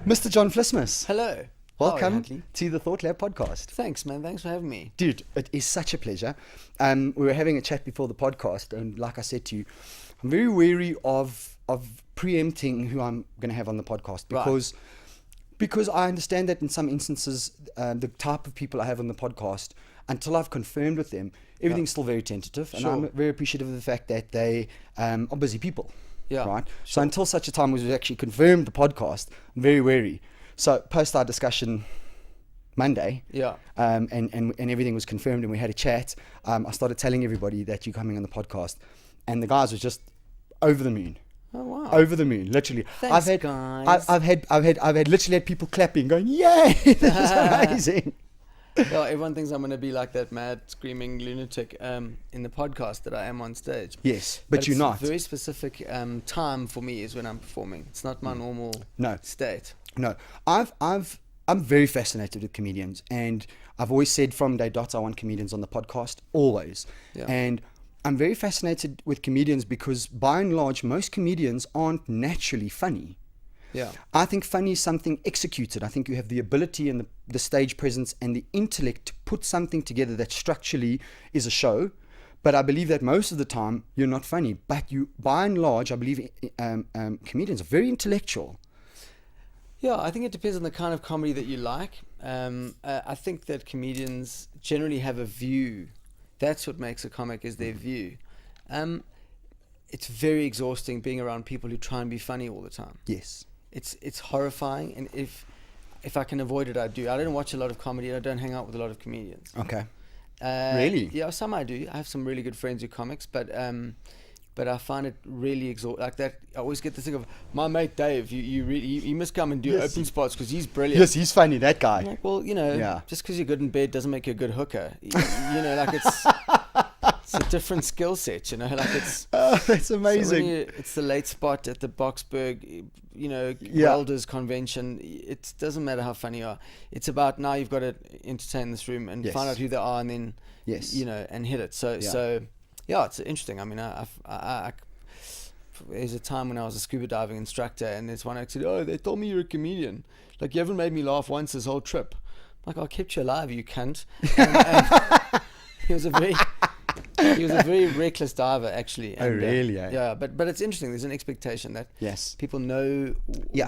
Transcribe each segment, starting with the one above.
Mr. John Vlismas, Hello. welcome How are you, to the Thought Lab podcast. Thanks, man. Thanks for having me. Dude, it is such a pleasure. We were having a chat before the podcast, and like I said to you, I'm very wary of preempting who I'm going to have on the podcast because I understand that in some instances, the type of people I have on the podcast, until I've confirmed with them, everything's still very tentative, and Sure. I'm very appreciative of the fact that they are busy people. Yeah, Right. So until such a time as we actually confirmed the podcast, I'm very wary. So post our discussion Monday, Yeah. and everything was confirmed and we had a chat. I started telling everybody that you're coming on the podcast, and the guys were just over the moon. Oh wow. Over the moon, literally. Thanks, guys. I've had literally had people clapping, going, "Yay, this is amazing!" Well, everyone thinks I'm going to be like that mad screaming lunatic in the podcast that I am on stage. Yes, but you're it's not. A very specific time for me is when I'm performing. It's not my normal state. No, I'm very fascinated with comedians, and I've always said from day dot I want comedians on the podcast, always. Yeah. And I'm very fascinated with comedians because by and large, most comedians aren't naturally funny. Yeah. I think funny is something executed. I think you have the ability and the stage presence and the intellect to put something together that structurally is a show. But I believe that most of the time you're not funny. But you, by and large, I believe comedians are very intellectual. Yeah, I think it depends on the kind of comedy that you like. I think that comedians generally have a view. That's what makes a comic, is their view. It's very exhausting being around people who try and be funny all the time. Yes. It's horrifying, and if I can avoid it, I do. I don't watch a lot of comedy. I don't hang out with a lot of comedians. Okay. Really? Yeah, some I do. I have some really good friends who are comics, but I find it really exhausting. Like that, I always get this thing of, my mate Dave, you must come and do open spots because he's brilliant. Yes, he's funny, that guy. I'm like, well, just because you're good in bed doesn't make you a good hooker. Like it's a different skill set, like it's... Oh, that's amazing. It's the late spot at the Boxburg, welders convention. It doesn't matter how funny you are. It's about now you've got to entertain this room and find out who they are and then, and hit it. So it's interesting. I mean, there's a time when I was a scuba diving instructor, and there's one actually, oh, they told me you're a comedian. Like, you haven't made me laugh once this whole trip. I'm like, I kept you alive, you cunt. And he was a very reckless diver, actually. And, really? Yeah, but it's interesting. There's an expectation that people know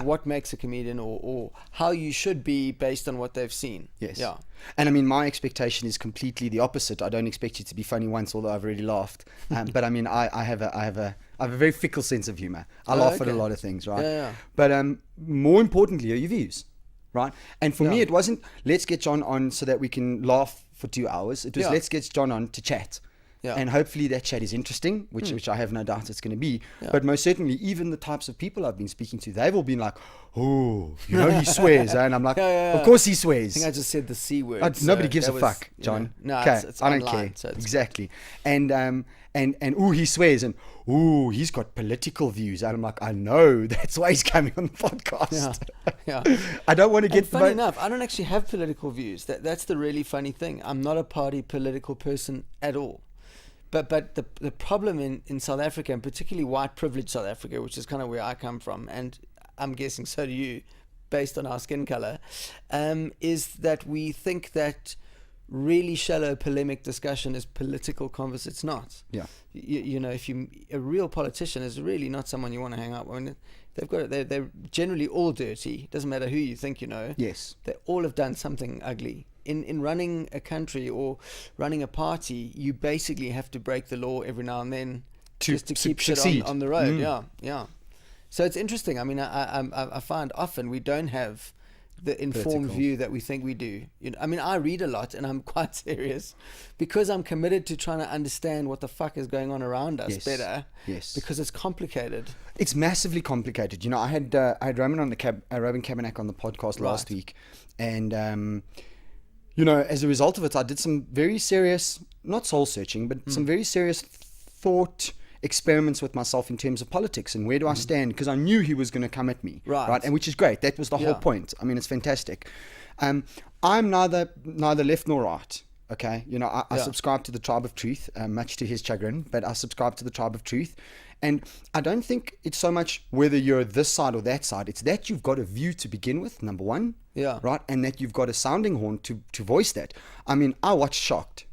what makes a comedian or how you should be based on what they've seen. Yes. Yeah. And I mean, my expectation is completely the opposite. I don't expect you to be funny once, although I've already laughed. But I mean, I have a very fickle sense of humor. I laugh at a lot of things, right? Yeah. But more importantly are your views, right? And for me, it wasn't, let's get John on so that we can laugh for 2 hours. It was, let's get John on to chat. Yeah. And hopefully that chat is interesting, which I have no doubt it's going to be. Yeah. But most certainly, even the types of people I've been speaking to, they've all been like, oh, he swears. And I'm like, of course he swears. I think I just said the C word. Nobody gives a fuck, John. No, it's I don't online, care. So exactly. And he swears, and he's got political views. And I'm like, I know, that's why he's coming on the podcast. Yeah. I don't want to get... Funny enough, I don't actually have political views. That's the really funny thing. I'm not a party political person at all. But the problem in South Africa, and particularly white privileged South Africa, which is kind of where I come from, and I'm guessing so do you, based on our skin color, is that we think that really shallow polemic discussion is political converse. It's not. Yeah. If a real politician is really not someone you want to hang out with. I mean, they're generally all dirty. Doesn't matter who you think you know. Yes. They all have done something ugly. In running a country or running a party, you basically have to break the law every now and then just to keep shit on the road. Yeah. So it's interesting. I mean, I find often we don't have the informed view that we think we do. I mean, I read a lot and I'm quite serious because I'm committed to trying to understand what the fuck is going on around us better. Yes. Because it's complicated. It's massively complicated. I had Roman Robin Kabanak on the podcast last week, and as a result of it, I did some very serious, not soul searching, but some very serious thought experiments with myself in terms of politics and where do I stand, because I knew he was going to come at me, right? And which is great. That was the whole point. I mean, it's fantastic. I'm neither left nor right. Okay, I subscribe to the Tribe of Truth, much to his chagrin, but I subscribe to the Tribe of Truth, And I don't think it's so much whether you're this side or that side. It's that you've got a view to begin with, number one. Yeah. Right? And that you've got a sounding horn to voice that. I mean, I watched Shocked,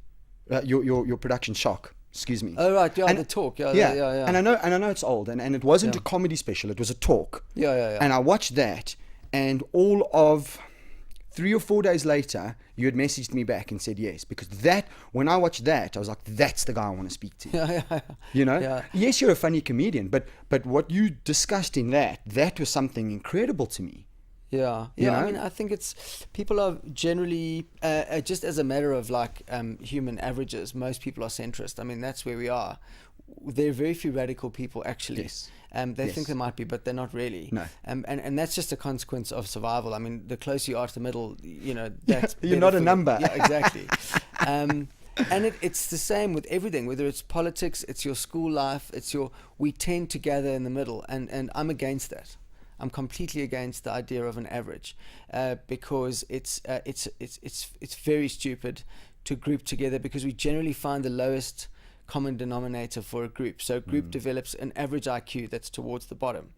your production Shock. Excuse me. Oh right, yeah, and the talk, yeah. And I know it's old, and it wasn't a comedy special; it was a talk. Yeah. And I watched that, and all of 3 or 4 days later, you had messaged me back and said yes, because that when I watched that, I was like, that's the guy I want to speak to. Yeah. You know, Yeah. yes, you're a funny comedian, but what you discussed in that was something incredible to me. Yeah. You know? I mean, I think it's people are generally just as a matter of like human averages. Most people are centrist. I mean, that's where we are. There are very few radical people actually. Yes. They think they might be, but they're not really. No. And that's just a consequence of survival. I mean, the closer you are to the middle, you know, that's You're not a number. Yeah, exactly. And it's the same with everything, whether it's politics, it's your school life, we tend to gather in the middle, and I'm against that. I'm completely against the idea of an average, because it's very stupid to group together, because we generally find the lowest common denominator for a group. So a group develops an average IQ that's towards the bottom,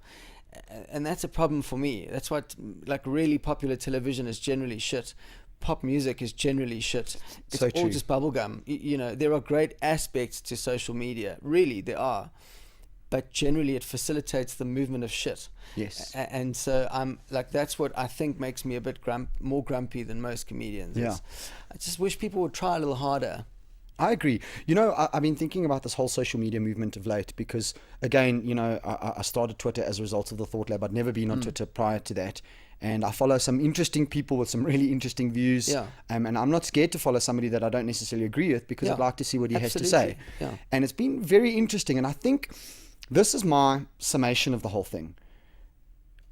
and that's a problem for me. That's what, like, really popular television is generally shit. Pop music is generally shit. It's So all true. just bubblegum. You know, there are great aspects to social media, really there are, but generally it facilitates the movement of shit. Yes. And so I'm like, that's what I think makes me a bit more grumpy than most comedians. Yeah. I just wish people would try a little harder. I agree. You know, I've been thinking about this whole social media movement of late because, again, you know, I started Twitter as a result of the Thought Lab. I'd never been on Twitter prior to that. And I follow some interesting people with some really interesting views. Yeah. And I'm not scared to follow somebody that I don't necessarily agree with, because I'd like to see what he has to say. Yeah. And it's been very interesting. And I think this is my summation of the whole thing.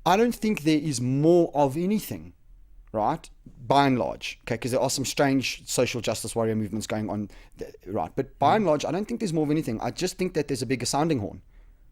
I don't think there is more of anything, right? By and large, okay, because there are some strange social justice warrior movements going on, right? But by and large, I don't think there's more of anything. I just think that there's a bigger sounding horn,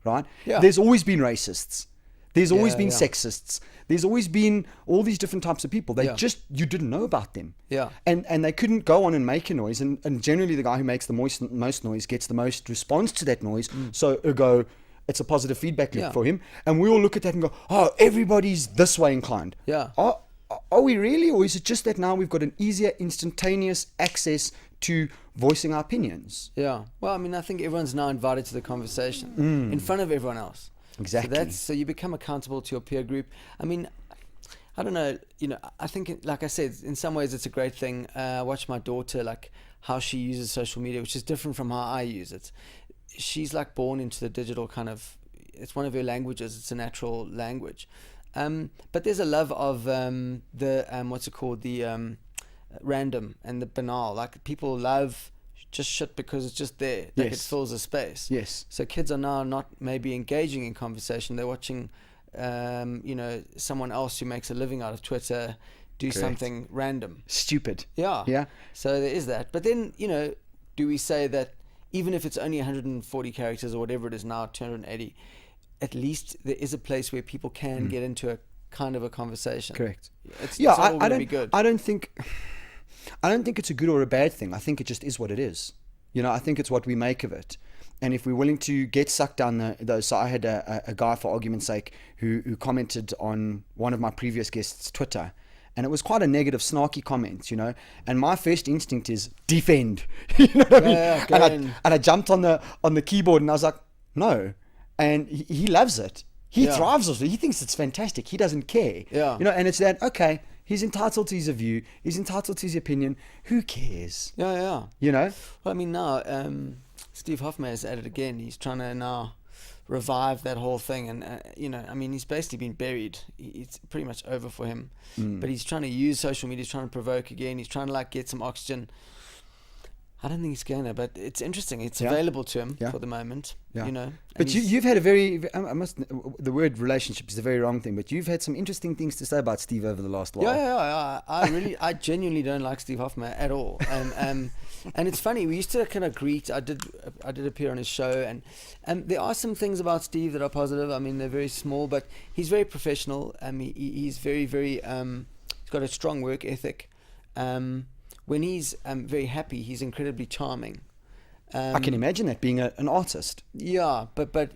right? Yeah. There's always been racists. There's always been yeah. sexists. There's always been all these different types of people. They Yeah. just, you didn't know about them. Yeah. And they couldn't go on and make a noise. And generally the guy who makes the most noise gets the most response to that noise. So ergo, it's a positive feedback loop Yeah. for him. And we all look at that and go, oh, everybody's this way inclined. Yeah. Are we really? Or is it just that now we've got an easier, instantaneous access to voicing our opinions? Yeah. Well, I mean, I think everyone's now invited to the conversation in front of everyone else. Exactly. So you become accountable to your peer group. I mean, I don't know, you know, I think, like I said, in some ways it's a great thing. I watch my daughter, like how she uses social media, which is different from how I use it. She's like born into the digital kind of, it's one of her languages. It's a natural language. But there's a love of what's it called? The random and the banal. Like people love just shit because it's just there. Like Yes. it fills a space. Yes. So kids are now not maybe engaging in conversation. They're watching, you know, someone else who makes a living out of Twitter do Correct. something random. Stupid. Yeah. Yeah. So there is that. But then, you know, do we say that even if it's only 140 characters or whatever it is now, 280, at least there is a place where people can get into a kind of a conversation. Correct. It's Yeah, all I gonna don't. be good. I don't think it's a good or a bad thing. I think it just is what it is. You know, I think it's what we make of it. And if we're willing to get sucked down those, so I had a guy, for argument's sake, who commented on one of my previous guests' Twitter, and it was quite a negative, snarky comment, you know. And my first instinct is defend. You know what I mean? Yeah, go and in. I jumped on the keyboard and I was like, no. And he loves it. He Yeah. thrives off it. He thinks it's fantastic. He doesn't care. Yeah. You know, and it's that, okay, he's entitled to his view. He's entitled to his opinion. Who cares? Yeah. You know? Well, I mean, now Steve Hofmeyer's at it again. He's trying to now revive that whole thing, and you know, I mean, he's basically been buried. It's pretty much over for him. But he's trying to use social media. He's trying to provoke again. He's trying to like get some oxygen. I don't think he's gonna, but it's interesting. It's available to him for the moment. Yeah. You know. But And you've had a very, the word relationship is a very wrong thing, but you've had some interesting things to say about Steve over the last while. Yeah. I genuinely don't like Steve Hofmeyer at all. And it's funny. We used to kind of greet. I did appear on his show, and there are some things about Steve that are positive. I mean, they're very small, but he's very professional. He's very, very. He's got a strong work ethic. When he's very happy, he's incredibly charming. I can imagine that, being an artist. Yeah, but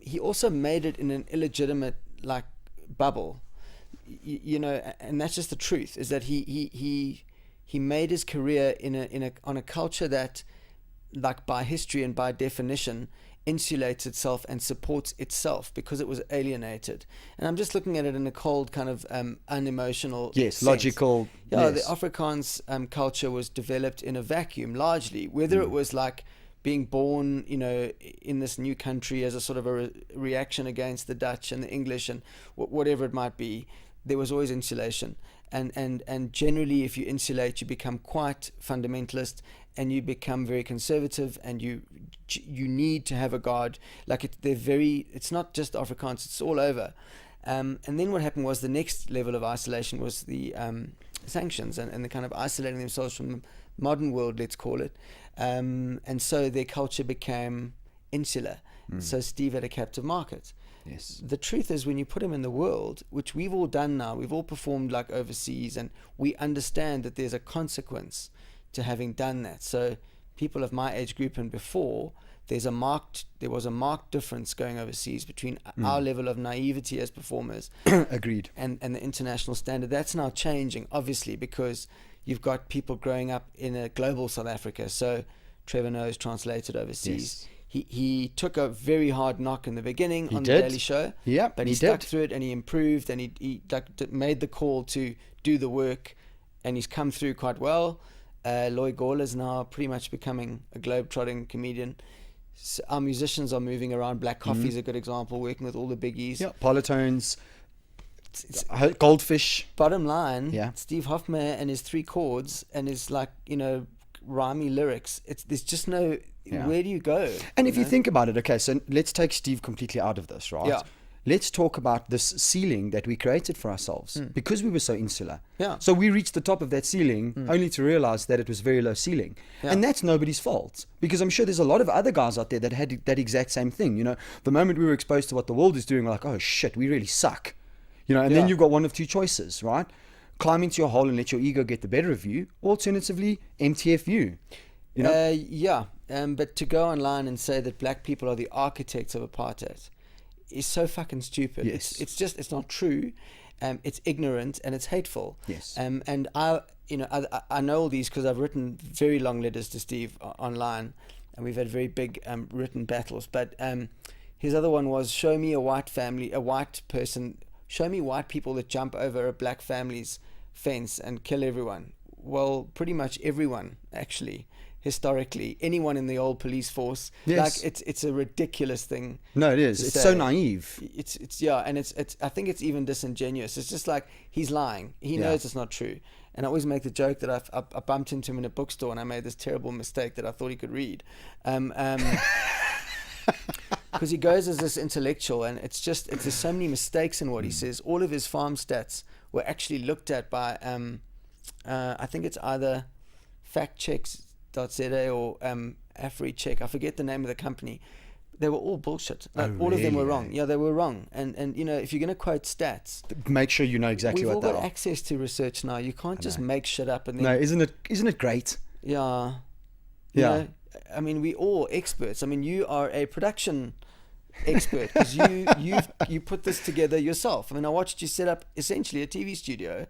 he also made it in an illegitimate like bubble, you know, and that's just the truth. Is that he made his career on a culture that, like by history and by definition, insulates itself and supports itself because it was alienated. And I'm just looking at it in a cold kind of unemotional sense. Logical. Yeah, yes. the Afrikaans culture was developed in a vacuum largely, whether it was like being born, you know, in this new country as a sort of a reaction against the Dutch and the English and whatever it might be. There was always insulation, and generally, if you insulate, you become quite fundamentalist, and you become very conservative, and you need to have a God. Like it's not just Afrikaans; it's all over. And then what happened was the next level of isolation was the sanctions and the kind of isolating themselves from the modern world, let's call it. And so their culture became insular. So Steve had a captive market. Yes. The truth is, when you put him in the world, which we've all done now, we've all performed like overseas, and we understand that there's a consequence to having done that. So people of my age group and before, there was a marked difference going overseas between our level of naivety as performers Agreed. and the international standard. That's now changing, obviously, because you've got people growing up in a global South Africa. So Trevor Noah's translated overseas. Yes. He took a very hard knock in the beginning on the Daily Show. Yeah, but he stuck through it, and he improved, and he made the call to do the work, and he's come through quite well. Loy Gawler's now pretty much becoming a globe-trotting comedian. So our musicians are moving around. Black Coffee is a good example, working with all the biggies. Yeah, Polytones, Goldfish. Bottom line, Steve Hofmeyr and his 3 chords and his, like, you know, rhymey lyrics. There's just no. Where do you go? And if you think about it, okay, so let's take Steve completely out of this, right? Yeah. Let's talk about this ceiling that we created for ourselves because we were so insular. Yeah. So we reached the top of that ceiling only to realize that it was very low ceiling. Yeah. And that's nobody's fault, because I'm sure there's a lot of other guys out there that had that exact same thing. You know, the moment we were exposed to what the world is doing, we're like, oh shit, we really suck. You know, and then you've got one of 2 choices, right? Climb into your hole and let your ego get the better of you. Alternatively, MTF you know? But to go online and say that black people are the architects of apartheid is so fucking stupid. Yes. It's not true. It's ignorant and it's hateful. Yes. And I know all these because I've written very long letters to Steve online, and we've had very big written battles. But his other one was, show me a white person, show me white people that jump over a black family's fence and kill everyone. Well, pretty much everyone, actually. Historically, anyone in the old police force, yes. Like it's a ridiculous thing. No, it is. It's so naive. It's and it's. I think it's even disingenuous. It's just like he's lying. He knows it's not true. And I always make the joke that I bumped into him in a bookstore and I made this terrible mistake that I thought he could read, because he goes as this intellectual, and there's so many mistakes in what he says. All of his farm stats were actually looked at by I think it's either FactChecks.za or AfriCheck. I forget the name of the company. They were all bullshit. Like, all of them were wrong. Yeah, they were wrong. And you know, if you're going to quote stats, make sure you know exactly what they are. We've all got access to research now. You can't just make shit up and then. No, isn't it great? Yeah. You know, I mean, we all experts. I mean, you are a production expert because you put this together yourself. I mean, I watched you set up essentially a TV studio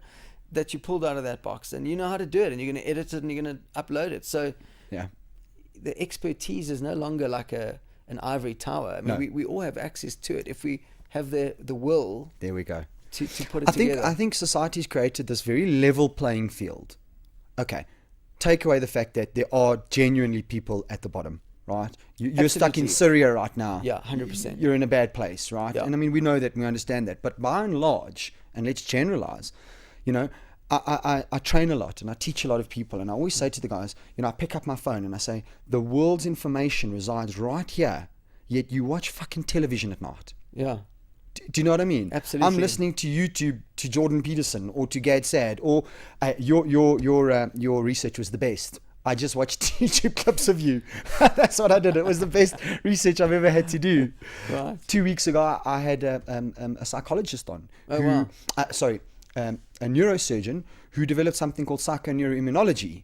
that you pulled out of that box, and you know how to do it, and you're going to edit it and you're going to upload it. So the expertise is no longer like an ivory tower. I mean, we all have access to it if we have the will. There we go. To put it together. I think society's created this very level playing field. Okay, take away the fact that there are genuinely people at the bottom, right? You're stuck in Syria right now. Yeah, 100%. You're in a bad place, right? Yeah. And I mean, we know that, we understand that. But by and large, and let's generalize, you know, I train a lot and I teach a lot of people, and I always say to the guys, you know, I pick up my phone and I say, the world's information resides right here, yet you watch fucking television at night. Yeah. Do you know what I mean? Absolutely. I'm listening to YouTube, to Jordan Peterson or to Gad Sad, or your research was the best. I just watched YouTube clips of you. That's what I did. It was the best research I've ever had to do. Right. 2 weeks ago, I had a psychologist on. Oh, wow. A neurosurgeon who developed something called psychoneuroimmunology.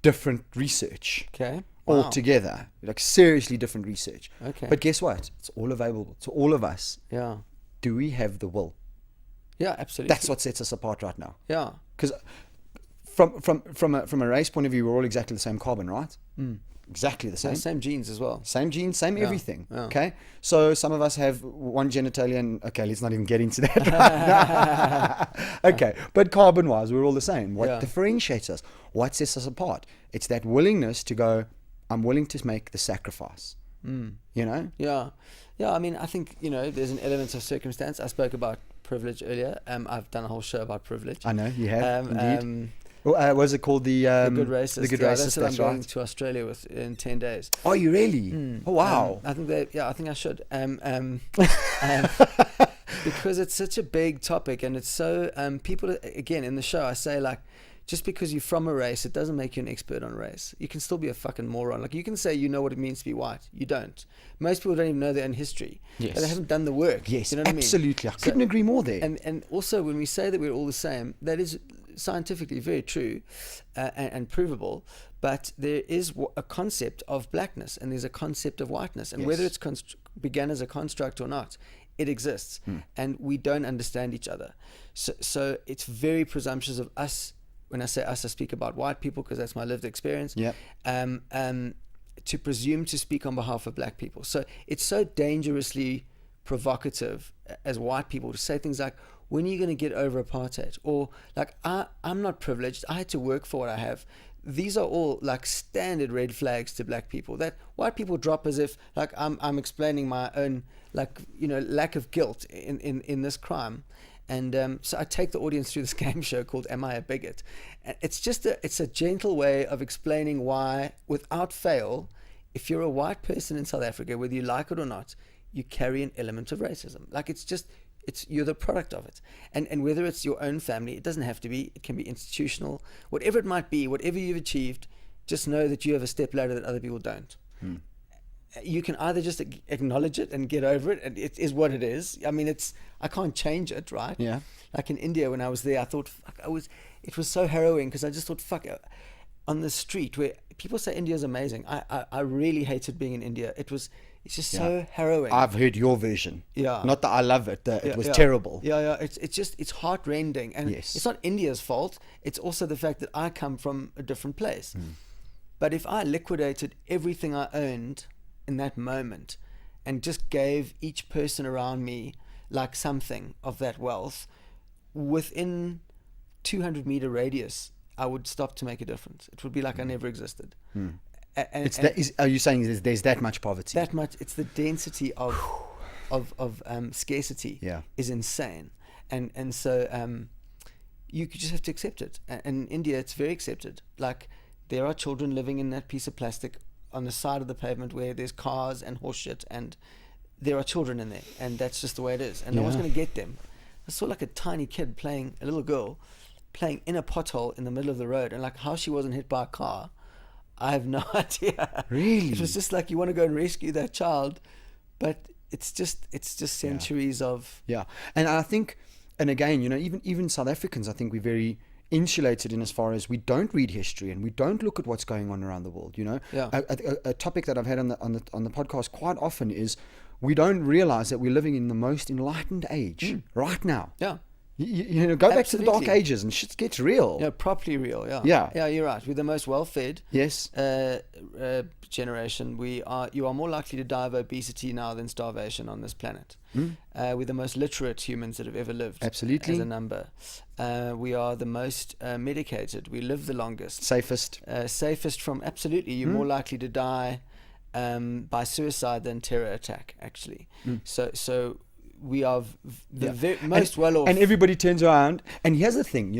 Different research. Okay. altogether. Like seriously different research. Okay. But guess what? It's all available to all of us. Yeah. Do we have the will? Yeah, absolutely. That's what sets us apart right now. Yeah. Because from a race point of view, we're all exactly the same carbon, right? Exactly the same. Same genes as well. Same genes, same everything. Yeah. Okay, so some of us have one genitalia, and okay, let's not even get into that right now. Okay, but carbon-wise, we're all the same. What differentiates us? What sets us apart? It's that willingness to go, I'm willing to make the sacrifice. You know? Yeah. Yeah, I mean, I think, there's an element of circumstance. I spoke about privilege earlier. I've done a whole show about privilege. I know, you have, indeed. What was it called? The Good Racist. The Good Yeah, Racist, that's what I'm going right. to Australia with in 10 days. Oh, you really? Oh, wow. I think I think I should. Because it's such a big topic, and it's so people, again, in the show I say, like, just because you're from a race, it doesn't make you an expert on race. You can still be a fucking moron. Like, you can say you know what it means to be white. You don't. Most people don't even know their own history. Yes. They haven't done the work. Yes, you know what absolutely. I mean? I couldn't agree more there. And also, when we say that we're all the same, that is scientifically very true and provable. But there is a concept of blackness, and there's a concept of whiteness. And whether it's began as a construct or not, it exists. And we don't understand each other. So it's very presumptuous of us. When I say us, I speak about white people because that's my lived experience. Yeah. To presume to speak on behalf of black people. So it's so dangerously provocative as white people to say things like, when are you going to get over apartheid? Or like, I'm not privileged. I had to work for what I have. These are all like standard red flags to black people that white people drop as if like I'm explaining my own lack of guilt in this crime. And so I take the audience through this game show called Am I a Bigot? It's a gentle way of explaining why, without fail, if you're a white person in South Africa, whether you like it or not, you carry an element of racism. Like you're the product of it. And whether it's your own family, it doesn't have to be, it can be institutional, whatever it might be, whatever you've achieved, just know that you have a step ladder that other people don't. You can either just acknowledge it and get over it, and it is what it is. I mean, I can't change it, right? Yeah. Like in India, when I was there, I thought, it was so harrowing because I just thought, on the street where people say India is amazing. I really hated being in India. It's just so harrowing. I've heard your version. Yeah. Not that I love it. It was terrible. Yeah. It's heart-rending, and it's not India's fault. It's also the fact that I come from a different place. But if I liquidated everything I owned in that moment and just gave each person around me like something of that wealth, within 200-meter radius, I would stop to make a difference. It would be like I never existed. Are you saying there's that much poverty? That much. It's the density of scarcity is insane. And so you just have to accept it. And in India, it's very accepted. Like, there are children living in that piece of plastic on the side of the pavement where there's cars and horse shit, and there are children in there, and that's just the way it is, and no one's going to get them. I saw like a tiny kid a little girl playing in a pothole in the middle of the road, and like how she wasn't hit by a car, I have no idea. Really? It was just like, you want to go and rescue that child, but it's just centuries of... Yeah. And I think, and again, even South Africans, I think we're very insulated in as far as we don't read history and we don't look at what's going on around the world. A topic that I've had on the podcast quite often is we don't realize that we're living in the most enlightened age right now. Go back to the Dark Ages and shit gets real. Yeah, properly real. Yeah, you're right. We're the most well-fed generation. You are more likely to die of obesity now than starvation on this planet. We're the most literate humans that have ever lived. Absolutely. As a number. We are the most medicated. We live the longest. Safest from... Absolutely. You're more likely to die by suicide than terror attack, actually. So we are the most well off. And everybody turns around. And here's the thing,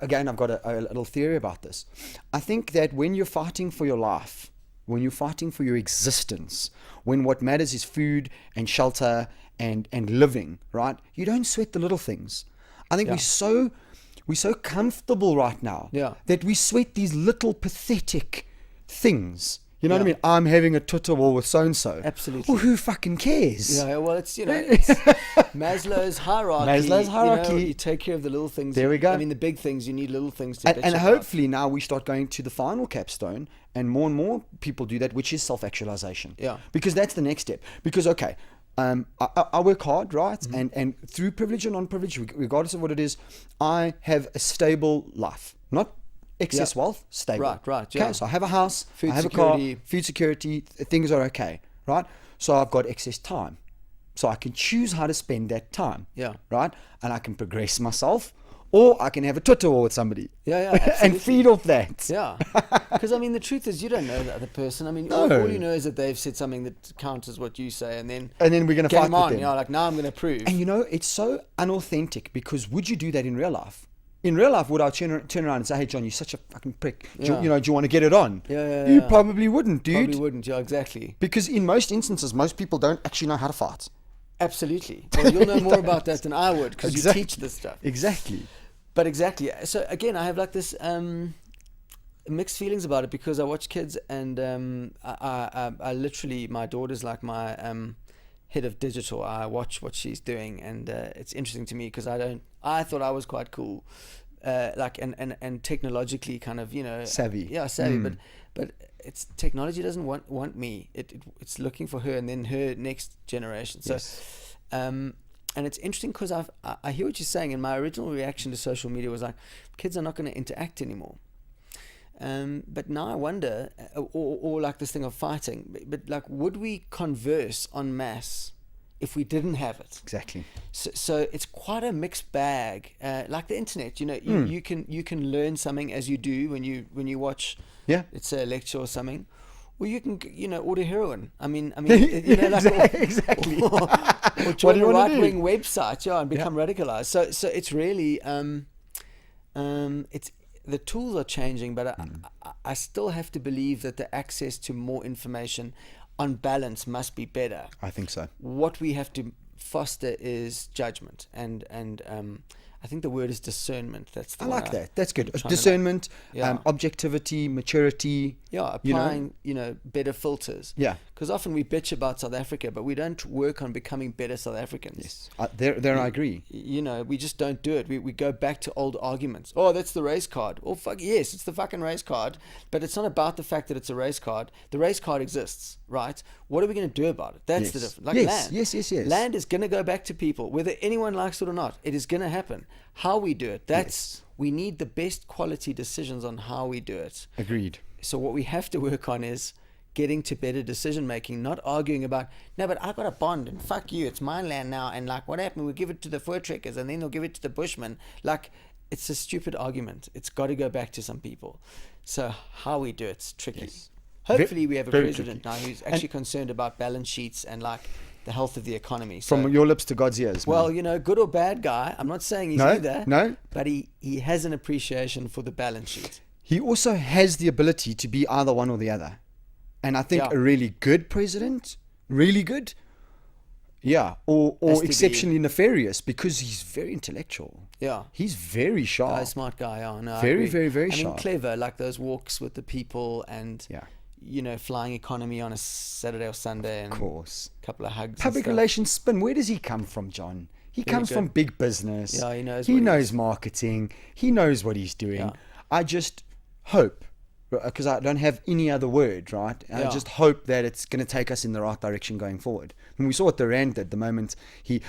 again, I've got a little theory about this. I think that when you're fighting for your life, when you're fighting for your existence, when what matters is food and shelter and living, right? You don't sweat the little things. I think we're so comfortable right now that we sweat these little pathetic things. You know what I mean? I'm having a Twitter war with so-and-so. Absolutely. Well, who fucking cares? Yeah, well, it's, it's Maslow's hierarchy. Maslow's hierarchy. You take care of the little things. There we go. I mean, the big things, you need little things to bitch And about. hopefully now we start going to the final capstone, and more people do that, which is self-actualization. Yeah. Because that's the next step. Because, okay, I work hard, right? And through privilege or non-privilege, regardless of what it is, I have a stable life. Not excess wealth, stable. Right, yeah. Okay, so I have a house, Food I have security. a car, food security, things are okay, right? So I've got excess time. So I can choose how to spend that time. Yeah. Right? And I can progress myself, or I can have a Twitter war with somebody. Yeah, and feed off that. Yeah. Because, I mean, the truth is you don't know the other person. I mean, No. all you know is that they've said something that counters what you say, and then we're going to fight game on. with them. Like, now I'm going to prove. And it's so unauthentic, because would you do that in real life? In real life, would I turn around and say, "Hey, John, you're such a fucking prick. Do you want to get it on?" You probably wouldn't, dude. Probably wouldn't, yeah, exactly. Because in most instances, most people don't actually know how to fight. Absolutely. Well, you'll know more about that than I would, because you teach this stuff. Exactly. But exactly. So again, I have like this mixed feelings about it, because I watch kids, and I literally, my daughter's like my head of digital. I watch what she's doing, and it's interesting to me, because I thought I was quite cool, like and technologically kind of savvy. Yeah, savvy. But it's technology doesn't want me. It's looking for her and then her next generation. So, Yes. and it's interesting, because I hear what you're saying, and my original reaction to social media was like, kids are not going to interact anymore. But now I wonder, or like this thing of fighting, but like, would we converse en masse if we didn't have it? Exactly. So it's quite a mixed bag, like the internet. You can learn something as you do when you watch, let's say, a lecture or something. Well, you can, order heroin. I mean, like, exactly. Or join a right-wing website, and become radicalized. So it's really, it's the tools are changing, but I still have to believe that the access to more information, on balance, must be better. I think so. What we have to foster is judgment, and I think the word is discernment. That's the I one like that. That's good. I'm Discernment, Yeah. Objectivity, maturity. Yeah, applying, better filters. Yeah. Because often we bitch about South Africa, but we don't work on becoming better South Africans. Yes. There I agree. We just don't do it. We go back to old arguments. Oh, that's the race card. Oh, fuck, yes, it's the fucking race card. But it's not about the fact that it's a race card. The race card exists, right? What are we going to do about it? That's the difference. Like land. Yes. Land is going to go back to people, whether anyone likes it or not. It is going to happen. How we do it, we need the best quality decisions on how we do it. Agreed. So what we have to work on is getting to better decision making, not arguing about, no, but I got a bond and fuck you, it's my land now, and like, what happened? We give it to the fur trekkers and then they'll give it to the bushmen. Like, it's a stupid argument. It's got to go back to some people. So how we do it's tricky. Yes. Hopefully we have a Very president now who's actually concerned about balance sheets and like the health of the economy. From your lips to God's ears. Well, good or bad guy, I'm not saying he's either. No. But he has an appreciation for the balance sheet. He also has the ability to be either one or the other. And I think a really good president, really good, or exceptionally nefarious, because he's very intellectual. Yeah. He's very sharp. A smart guy, no, very, very, very sharp. I mean, sharp. Clever, like those walks with the people and, flying economy on a Saturday or Sunday. And of course. A couple of hugs. Public relations spin. Where does he come from, John? He comes from big business. Yeah, he knows. He knows marketing. He knows what he's doing. Yeah. I just hope, because I don't have any other word, right? I just hope that it's going to take us in the right direction going forward. When we saw what the Rand did the moment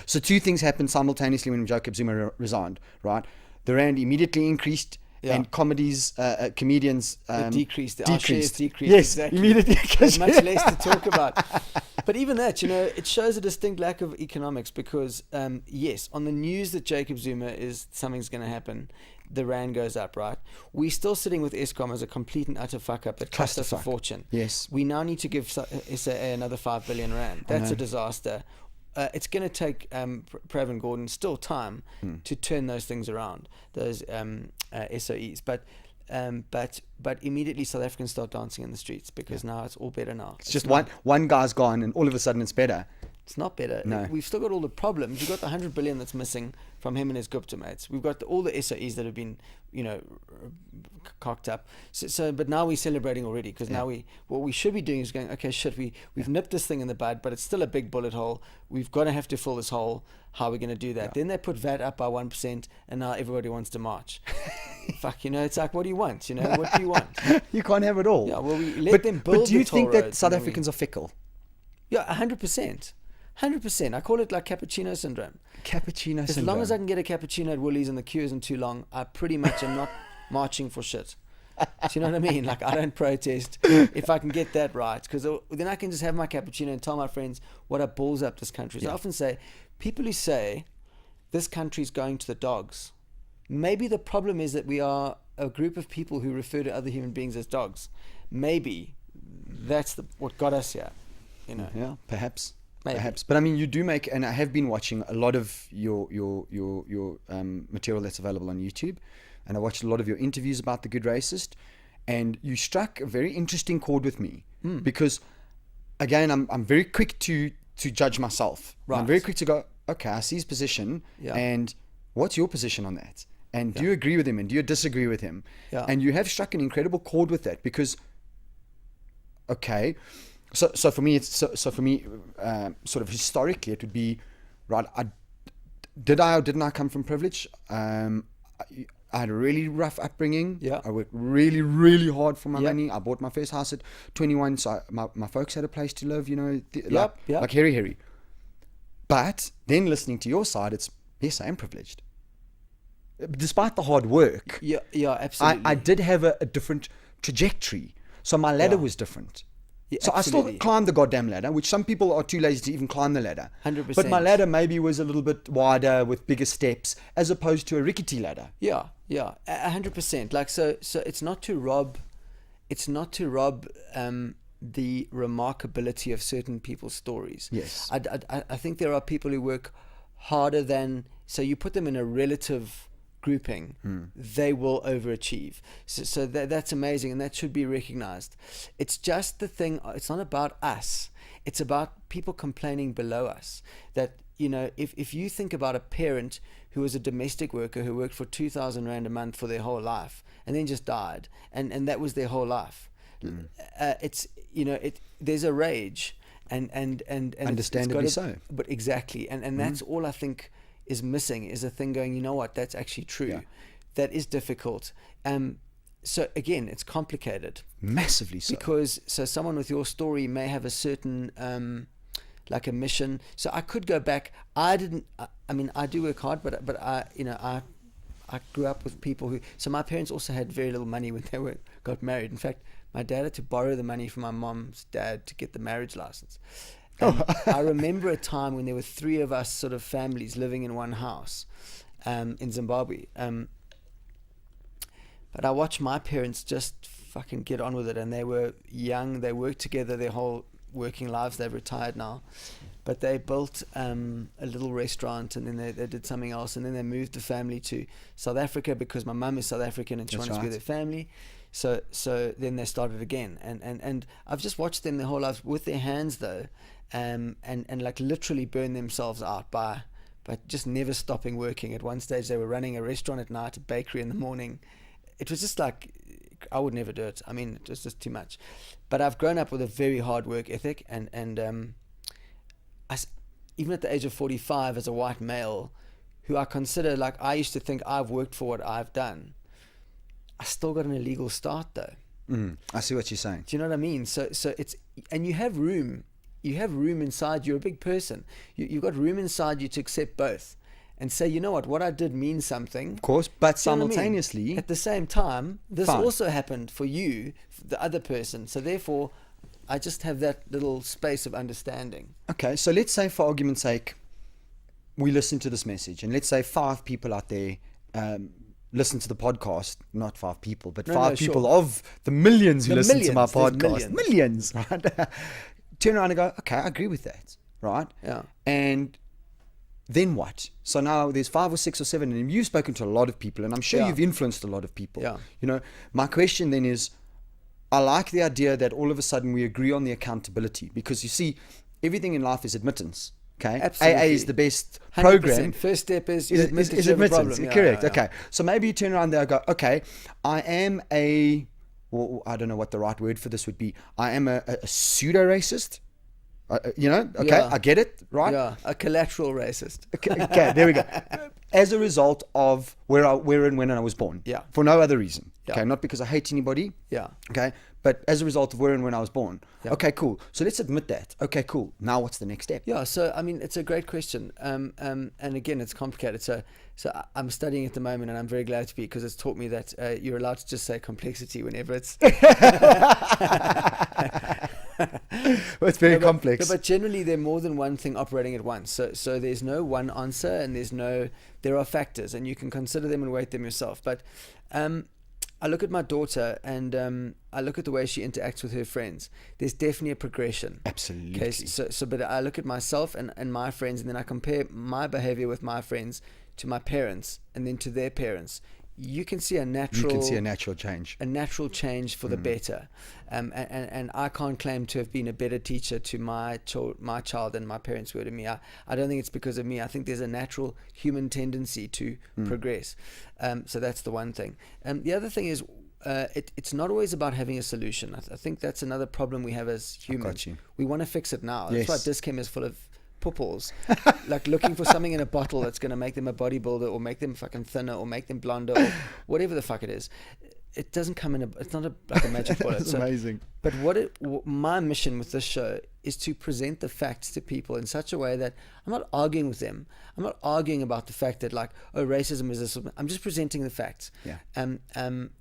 so two things happened simultaneously when Jacob Zuma resigned, right? The Rand immediately increased, and comedians decreased. Our shares decreased. Yes, exactly. immediately. There's much less to talk about. But even that, it shows a distinct lack of economics, because, yes, on the news that Jacob Zuma is something's going to happen, the Rand goes up, right? We're still sitting with Eskom as a complete and utter fuck up that cost us a fortune. Yes. We now need to give SAA another 5 billion Rand. That's a disaster. It's going to take Pravin Gordhan still time to turn those things around, those SOEs. But immediately South Africans start dancing in the streets, because now it's all better now. It's just one guy's gone and all of a sudden it's better. It's not better. No. We've still got all the problems. We've got the 100 billion that's missing from him and his Gupta mates. We've got all the SOEs that have been, cocked up. But now we're celebrating already, because now what we should be doing is going, okay, shit, we've nipped this thing in the bud, but it's still a big bullet hole. We've got to have to fill this hole. How are we going to do that? Then they put VAT up by 1%, and now everybody wants to march. Fuck, it's like, what do you want? What do you want? You can't have it all. Yeah, well, we let them build. But do you the toll think that roads, South Africans are fickle? Yeah, 100%. 100%. I call it like cappuccino syndrome. Cappuccino syndrome. As long as I can get a cappuccino at Woolies and the queue isn't too long, I pretty much am not marching for shit. Do you know what I mean? Like, I don't protest if I can get that right, because then I can just have my cappuccino and tell my friends what a balls up this country is. I often say, people who say this country's going to the dogs, maybe the problem is that we are a group of people who refer to other human beings as dogs. Maybe that's what got us here. Yeah, perhaps. Maybe. Perhaps. But I mean, you do make, and I have been watching a lot of your material that's available on YouTube, and I watched a lot of your interviews about the Good Racist, and you struck a very interesting chord with me, because again, I'm very quick to judge myself. Right. I'm very quick to go, okay, I see his position, and what's your position on that? And do you agree with him, and do you disagree with him? Yeah. And you have struck an incredible chord with that, because okay. So for me, sort of historically, it would be, right, did I or didn't I come from privilege? I had a really rough upbringing. Yeah. I worked really, really hard for my money. I bought my first house at 21, so my folks had a place to live, like hairy. But then listening to your side, it's, yes, I am privileged. Despite the hard work. Yeah, absolutely. I did have a different trajectory. So my ladder was different. Yeah, so absolutely. I still climbed the goddamn ladder, which some people are too lazy to even climb the ladder. 100%. But my ladder maybe was a little bit wider with bigger steps, as opposed to a rickety ladder. Yeah, 100%. Like, so it's not to rob the remarkability of certain people's stories. Yes. I think there are people who work harder than, so you put them in a relative grouping, they will overachieve. So that's amazing, and that should be recognized. It's just the thing, it's not about us. It's about people complaining below us. That, if you think about a parent who was a domestic worker who worked for 2,000 Rand a month for their whole life and then just died, and that was their whole life. It's, there's a rage and understandably so. But exactly. And that's all I think is missing, is a thing going, you know what, that's actually true. Yeah. That is difficult. So again, it's complicated. Massively so. Because someone with your story may have a certain like a mission. So I could go back. I do work hard, but I grew up with people who, so my parents also had very little money when they got married. In fact, my dad had to borrow the money from my mom's dad to get the marriage license. I remember a time when there were 3 of us sort of families living in one house in Zimbabwe. But I watched my parents just fucking get on with it, and they were young. They worked together their whole working lives. They've retired now. But they built a little restaurant, and then they did something else, and then they moved the family to South Africa because my mum is South African and she wanted to be with their family. So then they started again. And I've just watched them their whole lives with their hands, though, and like literally burn themselves out by just never stopping working. At one stage, they were running a restaurant at night, a bakery in the morning. It was just like, I would never do it. I mean, it was just too much. But I've grown up with a very hard work ethic, and even at the age of 45, as a white male, who I consider, like, I used to think I've worked for what I've done. I still got an illegal start, though. I see what you're saying. Do you know what I mean? So it's, and you have room inside. You're a big person. You've got room inside you to accept both and say, you know what I did means something. Of course, but simultaneously, I mean? At the same time, this also happened for you, the other person. So therefore, I just have that little space of understanding. Okay, so let's say, for argument's sake, we listen to this message, and let's say 5 people out there listen to the podcast. Not 5 people, but 5 people of the millions who listen to my podcast. Millions, right? Turn around and go, okay, I agree with that, right? Yeah. And then what? So now there's 5 or 6 or 7, and you've spoken to a lot of people, and I'm sure you've influenced a lot of people. Yeah. My question then is, I like the idea that all of a sudden we agree on the accountability, because you see, everything in life is admittance. Okay, Absolutely. AA is the best 100%. program. First step is Is admittance. admittance. Yeah, Correct. yeah, yeah. Okay, so maybe you turn around there and go, okay, I am a, well, I don't know what the right word for this would be. I am a pseudo racist. You know, okay, Yeah. I get it, right? Yeah, a collateral racist. Okay, there we go. As a result of where and when I was born. Yeah. For no other reason. Yeah. Okay, not because I hate anybody. Yeah. Okay, but as a result of where and when I was born. Yeah. Okay, cool. So let's admit that. Okay, cool. Now what's the next step? Yeah, so I mean, it's a great question, and again, it's complicated. So I'm studying at the moment, and I'm very glad to be, because it's taught me that you're allowed to just say complexity whenever it's. Well, it's very complex. But generally, there are more than one thing operating at once. So there's no one answer, and there are factors, and you can consider them and weight them yourself. But I look at my daughter, and I look at the way she interacts with her friends. There's definitely a progression. Absolutely. Okay, but I look at myself and my friends, and then I compare my behavior with my friends to my parents, and then to their parents. You can see a natural change. A natural change for the better, and I can't claim to have been a better teacher to my child than my parents were to me. I don't think it's because of me. I think there's a natural human tendency to progress. So that's the one thing. The other thing is, it's not always about having a solution. I think that's another problem we have as humans. We want to fix it now. That's why Dischem is full of pupils, like looking for something in a bottle that's going to make them a bodybuilder, or make them fucking thinner, or make them blonder, or whatever the fuck it is. It doesn't come in it's not like a magic bullet. That's amazing. But my mission with this show is to present the facts to people in such a way that I'm not arguing with them. I'm not arguing about the fact that, like, oh, racism is this. I'm just presenting the facts. Yeah.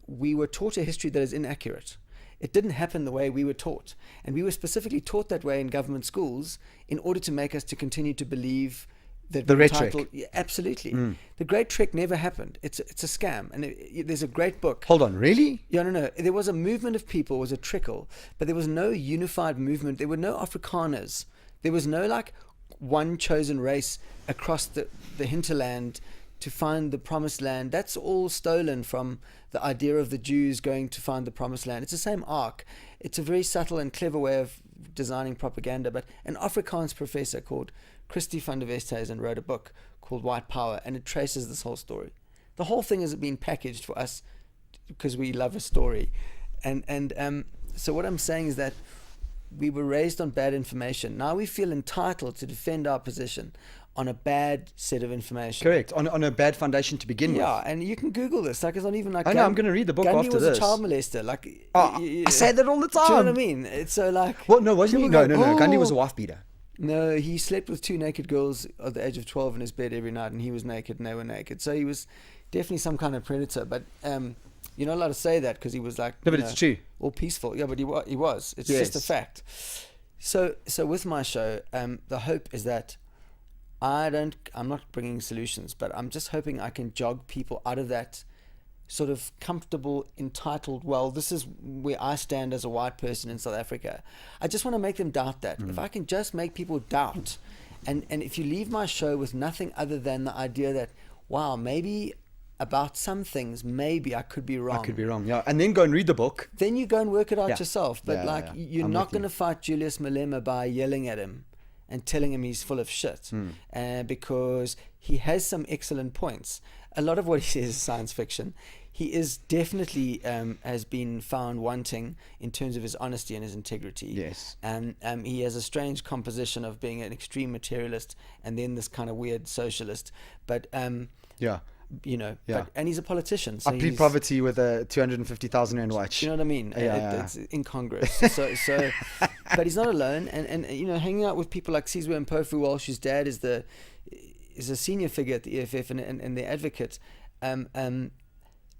We were taught a history that is inaccurate. It didn't happen the way we were taught. And we were specifically taught that way in government schools in order to make us to continue to believe that the rhetoric. Yeah, absolutely. The Great Trek never happened. It's a scam. And there's a great book. Hold on, really? Yeah, no. There was a movement of people, it was a trickle, but there was no unified movement. There were no Afrikaners. There was no, like, one chosen race across the hinterland to find the promised land. That's all stolen from the idea of the Jews going to find the promised land. It's the same arc. It's a very subtle and clever way of designing propaganda. But an Afrikaans professor called Christie van der Westhuizen wrote a book called White Power, and it traces this whole story. The whole thing has been packaged for us because we love a story. And so what I'm saying is that we were raised on bad information. Now we feel entitled to defend our position on a bad set of information. Correct. On a bad foundation to begin with. Yeah, and you can Google this. Like, it's not even like... I know, I'm going to read the book Gandhi after was this. a child molester. Like, I say that all the time. Do you know what I mean? It's so like... Well, no, wasn't he? No. Gandhi was a "Oh." wife beater. No, he slept with 2 naked girls at the age of 12 in his bed every night, and he was naked and they were naked. So he was definitely some kind of predator. But you're not allowed to say that because he was like... No, but it's true. All peaceful. Yeah, but he was. It's just a fact. So with my show, the hope is that I'm not bringing solutions, but I'm just hoping I can jog people out of that sort of comfortable, entitled, well, this is where I stand as a white person in South Africa. I just want to make them doubt that. If I can just make people doubt, and if you leave my show with nothing other than the idea that, wow, maybe about some things, maybe I could be wrong. Yeah. And then go and read the book. Then you go and work it out yourself. But you're I'm not going to fight Julius Malema by yelling at him and telling him he's full of shit, because he has some excellent points. A lot of what he says is science fiction. He is definitely has been found wanting in terms of his honesty and his integrity. Yes. And he has a strange composition of being an extreme materialist and then this kind of weird socialist. But you know, and he's a politician. So I plead poverty with a 250,000 rand watch. You know what I mean? It's incongruous. So, but he's not alone. And you know, hanging out with people like Sizwe and Mpofu Walsh, whose dad is a senior figure at the EFF and the advocate.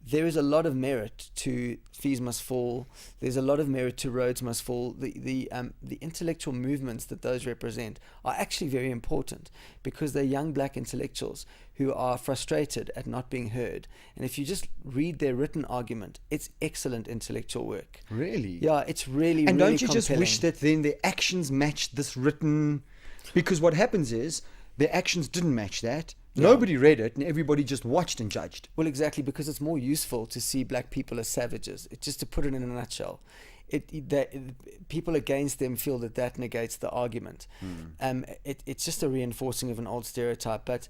There is a lot of merit to Fees Must Fall. There's a lot of merit to Roads Must Fall. The intellectual movements that those represent are actually very important because they're young black intellectuals who are frustrated at not being heard. And if you just read their written argument, it's excellent intellectual work. Really? Yeah, it's really, and really don't you compelling. just wish that then their actions matched this written... Because what happens is their actions didn't match that. Yeah. Nobody read it and everybody just watched and judged. Well, exactly, because it's more useful to see black people as savages. It's just to put it in a nutshell. people against them feel that negates the argument. It's just a reinforcing of an old stereotype. But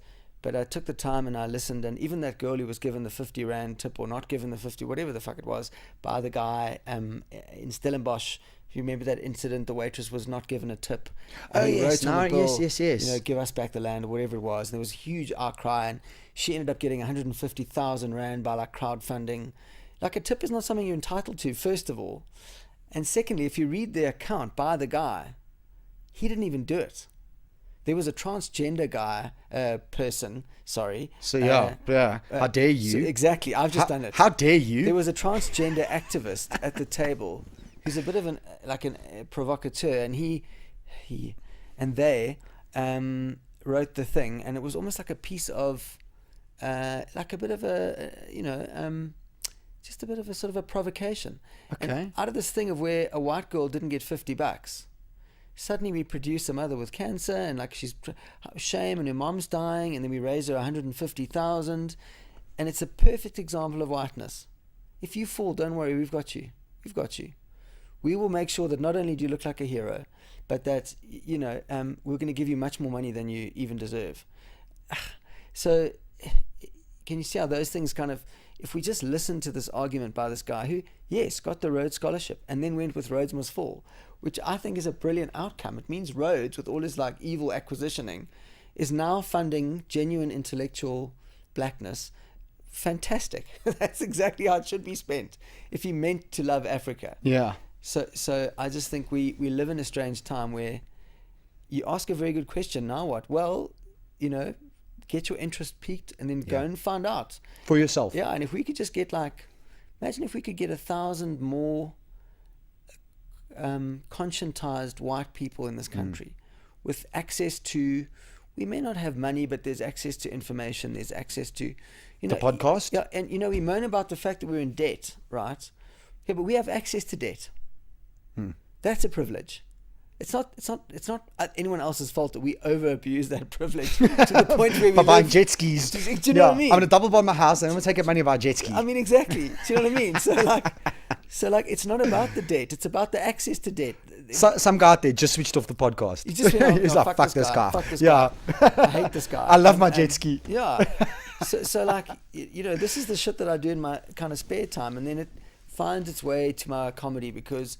I took the time and I listened, and even that girl who was given the 50 Rand tip, or not given the 50, whatever the fuck it was, by the guy in Stellenbosch. If you remember that incident, the waitress was not given a tip. Oh, yes, yes. You know, give us back the land, or whatever it was. And there was a huge outcry, and she ended up getting 150,000 Rand by like crowdfunding. Like, a tip is not something you're entitled to, first of all. And secondly, if you read the account by the guy, he didn't even do it. There was a transgender person. So how dare you? So exactly, I've just done it. How dare you? There was a transgender activist at the table who's a bit of a provocateur, and they wrote the thing, and it was almost like a piece of like a bit of a just a bit of a sort of a provocation. Okay. And out of this thing of where a white girl didn't get $50. Suddenly we produce a mother with cancer, and like she's shame, and her mom's dying, and then we raise her 150,000, and it's a perfect example of whiteness. If you fall, don't worry, we've got you. We will make sure that not only do you look like a hero, but that we're going to give you much more money than you even deserve. So can you see how those things kind of, if we just listen to this argument by this guy who, yes, got the Rhodes Scholarship and then went with Rhodes Must Fall, which I think is a brilliant outcome. It means Rhodes, with all his like evil acquisitioning, is now funding genuine intellectual blackness. Fantastic. That's exactly how it should be spent if he meant to love Africa. Yeah. So I just think we live in a strange time where you ask a very good question. Now what? Well, get your interest piqued and then go and find out for yourself. Yeah. And if we could just get imagine if we could get 1,000 more conscientized white people in this country with access to, we may not have money, but there's access to information, there's access to the podcast. Yeah. And we moan about the fact that we're in debt, right? Yeah, but we have access to debt. That's a privilege. It's not anyone else's fault that we over abuse that privilege to the point where we buying jet skis. Do you know what I mean? I'm gonna double bond my house and I'm gonna take out money to buy jet skis. I mean, exactly. Do you know what I mean? So it's not about the debt. It's about the access to debt. So, some guy out there just switched off the podcast. He's like, fuck this guy. Fuck this guy. I hate this guy. I love my jet ski. Yeah. So this is the shit that I do in my kind of spare time, and then it finds its way to my comedy because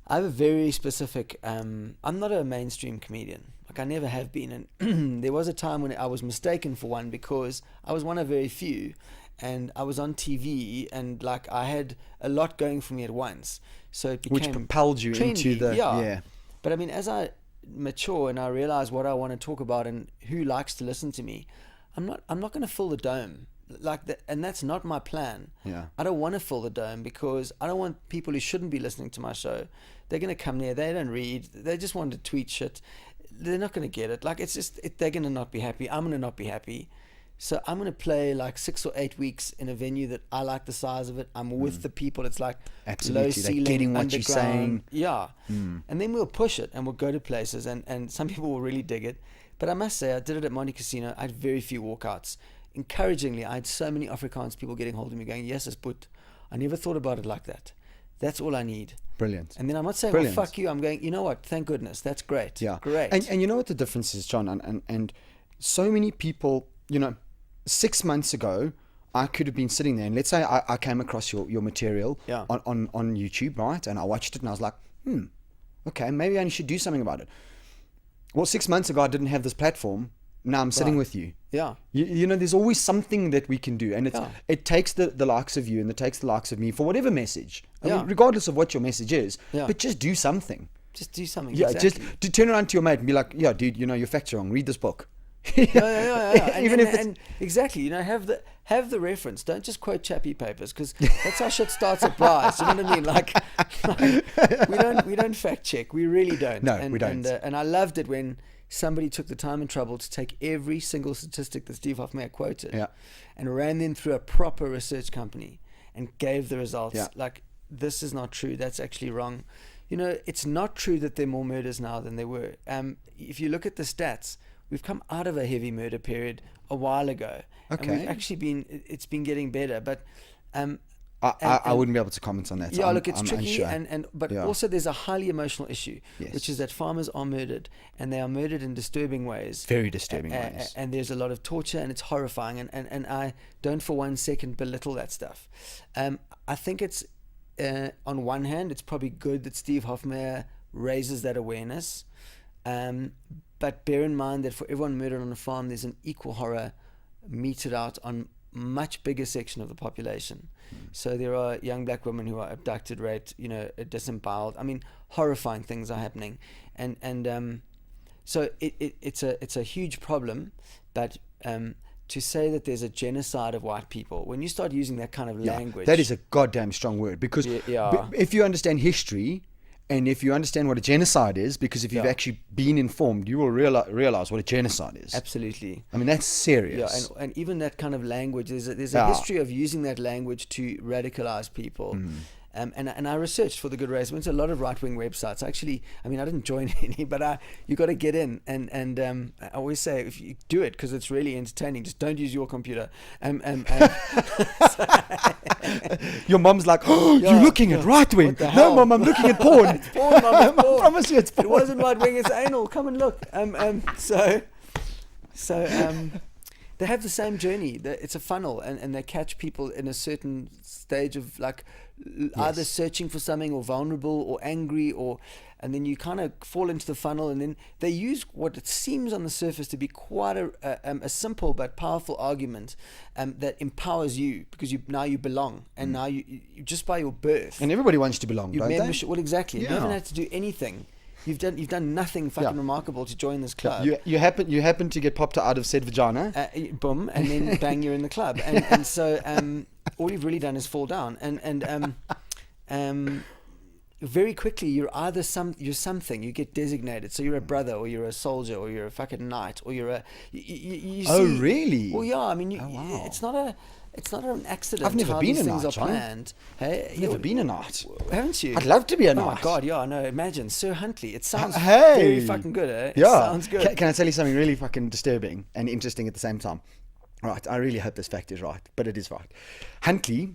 I have a very specific, I'm not a mainstream comedian. Like, I never have been. And there was a time when I was mistaken for one because I was one of very few, and I was on TV, and like I had a lot going for me at once. So it became which propelled you trendy. into the, yeah. But I mean, as I mature and I realize what I want to talk about and who likes to listen to me, I'm not going to fill the dome like that, and that's not my plan. Yeah. I don't want to fill the dome because I don't want people who shouldn't be listening to my show. They're going to come there. They don't read. They just want to tweet shit. They're not going to get it. Like, it's just they're going to not be happy. I'm going to not be happy. So I'm going to play like 6 or 8 weeks in a venue that I like the size of it. I'm with the people. It's like absolutely low ceiling, they're getting what underground. you're saying. Yeah. And then we'll push it and we'll go to places and some people will really dig it. But I must say, I did it at Monte Casino. I had very few walkouts. Encouragingly, I had so many Afrikaans people getting hold of me going, yes, it's put. I never thought about it like that. That's all I need. Brilliant. And then I'm not saying, well, fuck you. I'm going, you know what? Thank goodness. That's great. Yeah. Great. And you know what the difference is, John? And so many people, 6 months ago, I could have been sitting there and let's say I came across your material on YouTube, right? And I watched it and I was like, okay, maybe I should do something about it. Well, 6 months ago, I didn't have this platform. Now I'm sitting with you. Yeah. There's always something that we can do. And it takes the likes of you and it takes the likes of me for whatever message. I mean, regardless of what your message is. Yeah. But just do something. Just do something. Yeah, exactly. Just to turn around to your mate and be like, yeah, dude, your facts are wrong. Read this book. Yeah. Even if it's... and exactly, have the reference. Don't just quote chappy papers because that's how shit starts at Bryce. You know what I mean? Like we don't fact check. We really don't. No, we don't. And I loved it when somebody took the time and trouble to take every single statistic that Steve Hofmeyr quoted and ran them through a proper research company and gave the results. Yeah. Like, this is not true. That's actually wrong. It's not true that there are more murders now than there were. If you look at the stats, we've come out of a heavy murder period a while ago. Okay. And we've actually it's been getting better. But I wouldn't be able to comment on that. Yeah, look, it's I'm tricky, unsure. but also there's a highly emotional issue, Yes. which is that farmers are murdered, and they are murdered in disturbing ways. Very disturbing ways. And there's a lot of torture, and it's horrifying, and I don't for 1 second belittle that stuff. I think it's, on one hand, it's probably good that Steve Hofmeyr raises that awareness, but bear in mind that for everyone murdered on a farm, there's an equal horror meted out on much bigger section of the population. So there are young black women who are abducted, raped, disemboweled. I mean, horrifying things are happening, and so it's a huge problem. But to say that there's a genocide of white people, when you start using that kind of language, that is a goddamn strong word, because if you understand history, and if you understand what a genocide is, because if you've actually been informed, you will realize what a genocide is. Absolutely. I mean, that's serious. Yeah, and even that kind of language, there's a history of using that language to radicalize people. And I researched for the good reason. Went to a lot of right-wing websites. Actually, I didn't join any, but you got to get in. And I always say, if you do it, because it's really entertaining, just don't use your computer. Your mom's like, oh, you're looking at right-wing. No, Mom, I'm looking at porn. It's porn, Mom, it's porn. I promise you it's porn. It wasn't right-wing, it's anal. Come and look. So they have the same journey. It's a funnel, and they catch people in a certain stage of either searching for something, or vulnerable, or angry, and then you kind of fall into the funnel, and then they use what it seems on the surface to be quite a simple but powerful argument that empowers you, because now you belong, and now you just by your birth. And everybody wants to belong, don't they? Well, exactly. Yeah. You haven't had to do anything. You've done nothing fucking remarkable to join this club. You happen to get popped out of said vagina. Boom, and then bang, you're in the club. And so all you've really done is fall down. And very quickly you're either you're something. You get designated. So you're a brother, or you're a soldier, or you're a fucking knight, or you're a. You Oh, see, really? Well, yeah. Wow. It's not an accident. I've never how been these a things knight, are planned. Hey, I've never been a knight. Haven't you? I'd love to be a knight. Oh my god, yeah, no, imagine Sir Huntley. It sounds Hey. very fucking good, eh? It Yeah. sounds good. Can I tell you something really fucking disturbing and interesting at the same time? Right, I really hope this fact is right, but it is right. Huntley,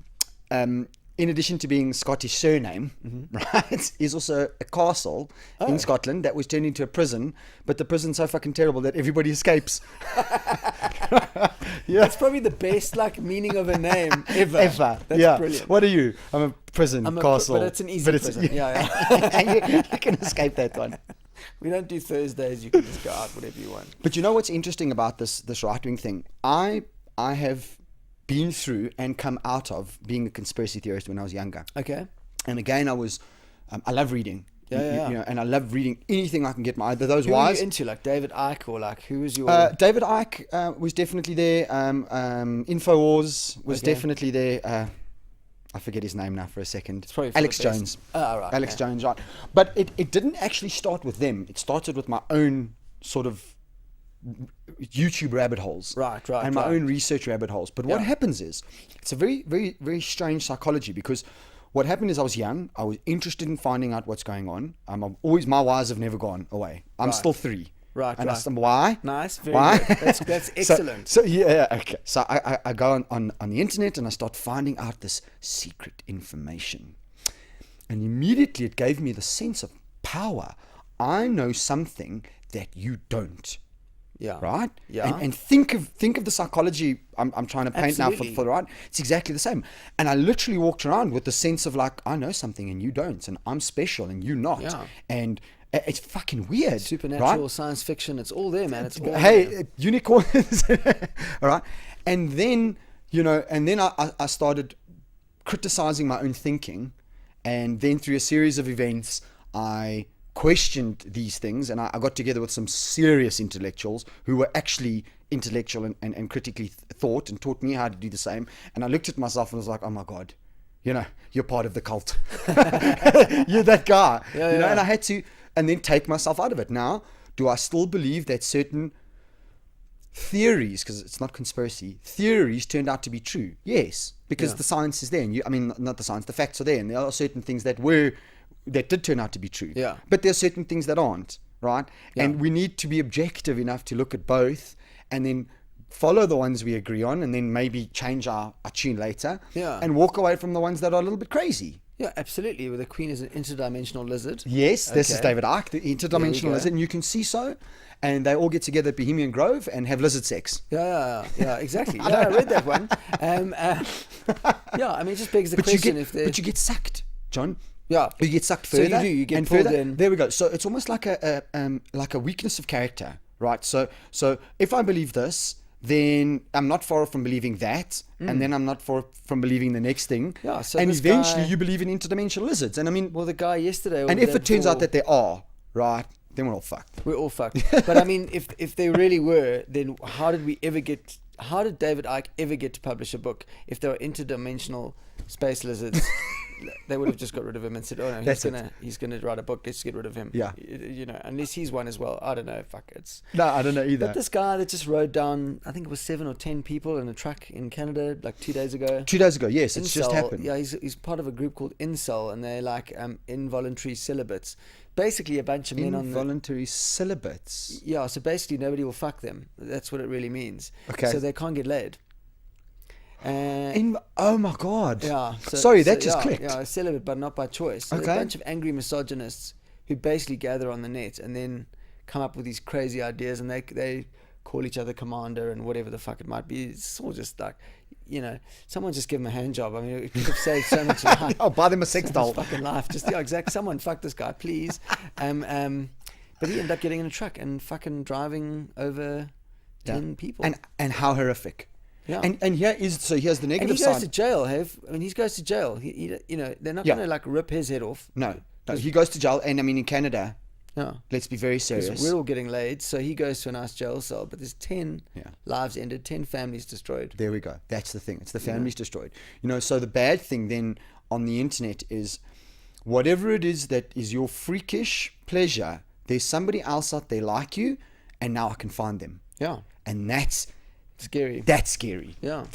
in addition to being Scottish surname, right, is also a castle in Scotland that was turned into a prison, but the prison's so fucking terrible that everybody escapes. Yeah. That's probably the best meaning of a name ever. That's brilliant. What are you? I'm a prison castle. But it's an easy prison. Yeah. And you can escape that one. We don't do Thursdays. You can just go out whatever you want. But you know what's interesting about this right-wing thing? I have been through and come out of being a conspiracy theorist when I was younger. Okay. And again, I love reading. Yeah. And I love reading anything I can get my either those Who wise. are you into, like David Icke, or who was your? David Icke was definitely there. Infowars was definitely there. I forget his name now for a second. It's probably Alex Jones. Oh, right. Alex Jones, right. But it didn't actually start with them. It started with my own sort of YouTube rabbit holes. Right. And my own research rabbit holes. But what happens is, it's a very, very, very strange psychology, because what happened is I was young. I was interested in finding out what's going on. My wires have never gone away. I'm still 3. Right. And why? Nice. Very why? good. That's excellent. So yeah, okay. So I go on the internet and I start finding out this secret information. And immediately it gave me the sense of power. I know something that you don't. Yeah. Right? Yeah. And think of the psychology I'm trying to paint now for the right. It's exactly the same. And I literally walked around with the sense of I know something and you don't, and I'm special and you not. Yeah. And it's fucking weird. Supernatural, right? Science fiction, it's all there, man. It's all there. Unicorns. All right. And then, I started criticizing my own thinking, and then through a series of events, I questioned these things, and I got together with some serious intellectuals who were actually intellectual and critically thought, and taught me how to do the same. And I looked at myself and was like, oh my God, you're part of the cult. You're that guy. And I had to, and then take myself out of it. Now, do I still believe that certain theories, because it's not conspiracy, theories turned out to be true? Yes, because the science is there. And not the science, the facts are there. And there are certain things that did turn out to be true. Yeah. But there are certain things that aren't, right? Yeah. And we need to be objective enough to look at both, and then follow the ones we agree on, and then maybe change our tune later, Yeah. and walk away from the ones that are a little bit crazy. Yeah, absolutely. Where the queen is an interdimensional lizard. Yes, this is Okay. David Icke, the interdimensional go. lizard, and you can see so. And they all get together at Bohemian Grove and have lizard sex. Yeah, exactly. Yeah, I read that one. Yeah, I mean, it just begs the question But you get sucked, John. Yeah. You get sucked So you further. do, you get and pulled further. in. There we go. So it's almost like a weakness of character, right? So if I believe this, then I'm not far from believing that, and then I'm not far from believing the next thing. Yeah, so and this eventually guy- you believe in interdimensional lizards. And I mean, Well, the guy yesterday... or and the if day it turns out before- that they are, right, then we're all fucked. We're all fucked. But I mean, if they really were, then how did David Icke ever get to publish a book if there are interdimensional space lizards? They would have just got rid of him and said, "Oh no, he's gonna write a book. Let's get rid of him." Yeah. You know, unless he's one as well. I don't know. Fuck it's. No, I don't know either. But this guy that just rode down, I think it was 7 or 10 people in a truck in Canada like 2 days ago. 2 days ago, yes, it's just Incel, happened. Yeah, he's part of a group called Incel, and they're like involuntary celibates. Basically, a bunch of men on the Involuntary celibates. yeah. So basically, nobody will fuck them. That's what it really means. Okay. So they can't get laid. Oh my god. Yeah. Sorry, that just clicked. Yeah, celibate, but not by choice. So Okay. a bunch of angry misogynists who basically gather on the net and then come up with these crazy ideas, and they call each other commander and whatever the fuck it might be. It's all just like, you know, someone just give them a hand job. I mean, it could have saved so much life. I'll buy them a sex doll. Fucking life. Just exactly. Someone fuck this guy, please. But he ended up getting in a truck and fucking driving over 10 people. And how horrific. Yeah. And here's the And negative he goes side. to jail, I mean, he goes to jail. He you know, they're not Yeah. going to like rip his head off. No, he goes to jail, and I mean in Canada, Yeah. let's be very 'Cause serious. we're all getting laid, so he goes to a nice jail cell, but there's 10 Yeah. lives ended, 10 families destroyed. There we go. That's the thing. It's the families destroyed. You know, so the bad thing then on the internet is whatever it is that is your freakish pleasure, there's somebody else out there like you, and now I can find them. Yeah. And that's Scary. scary. Yeah.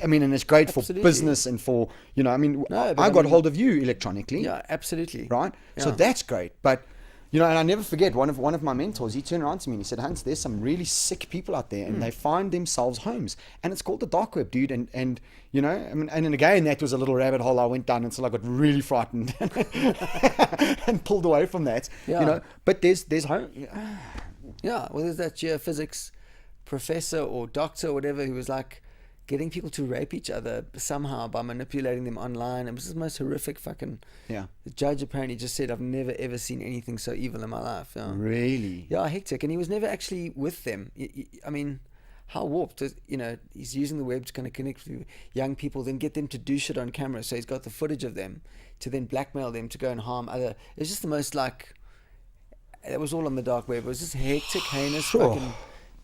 I mean, and it's great for Absolutely. business and for, you know, I mean, No, but I I got mean- hold of you electronically. Yeah, absolutely. Right? So Yeah. that's great. But, you know, and I never forget, one of my mentors, he turned around to me and he said, Hans, there's some really sick people out there, and they find themselves homes. And it's called the dark web, dude. And you know, I mean, and then again, that was a little rabbit hole I went down until I got really frightened and pulled away from that. Yeah. You know, but there's home. Yeah, well, there's that geophysics professor or doctor or whatever who was like getting people to rape each other somehow by manipulating them online. It was the most horrific fucking... Yeah. The judge apparently just said, I've never ever seen anything so evil in my life. Yeah, Really? yeah, hectic. And he was never actually with them. I mean, how warped. You know, he's using the web to kind of connect with young people, then get them to do shit on camera. So he's got the footage of them to then blackmail them to go and harm other... It's just the most like... It was all on the dark web. It was just hectic, heinous, Sure. fucking...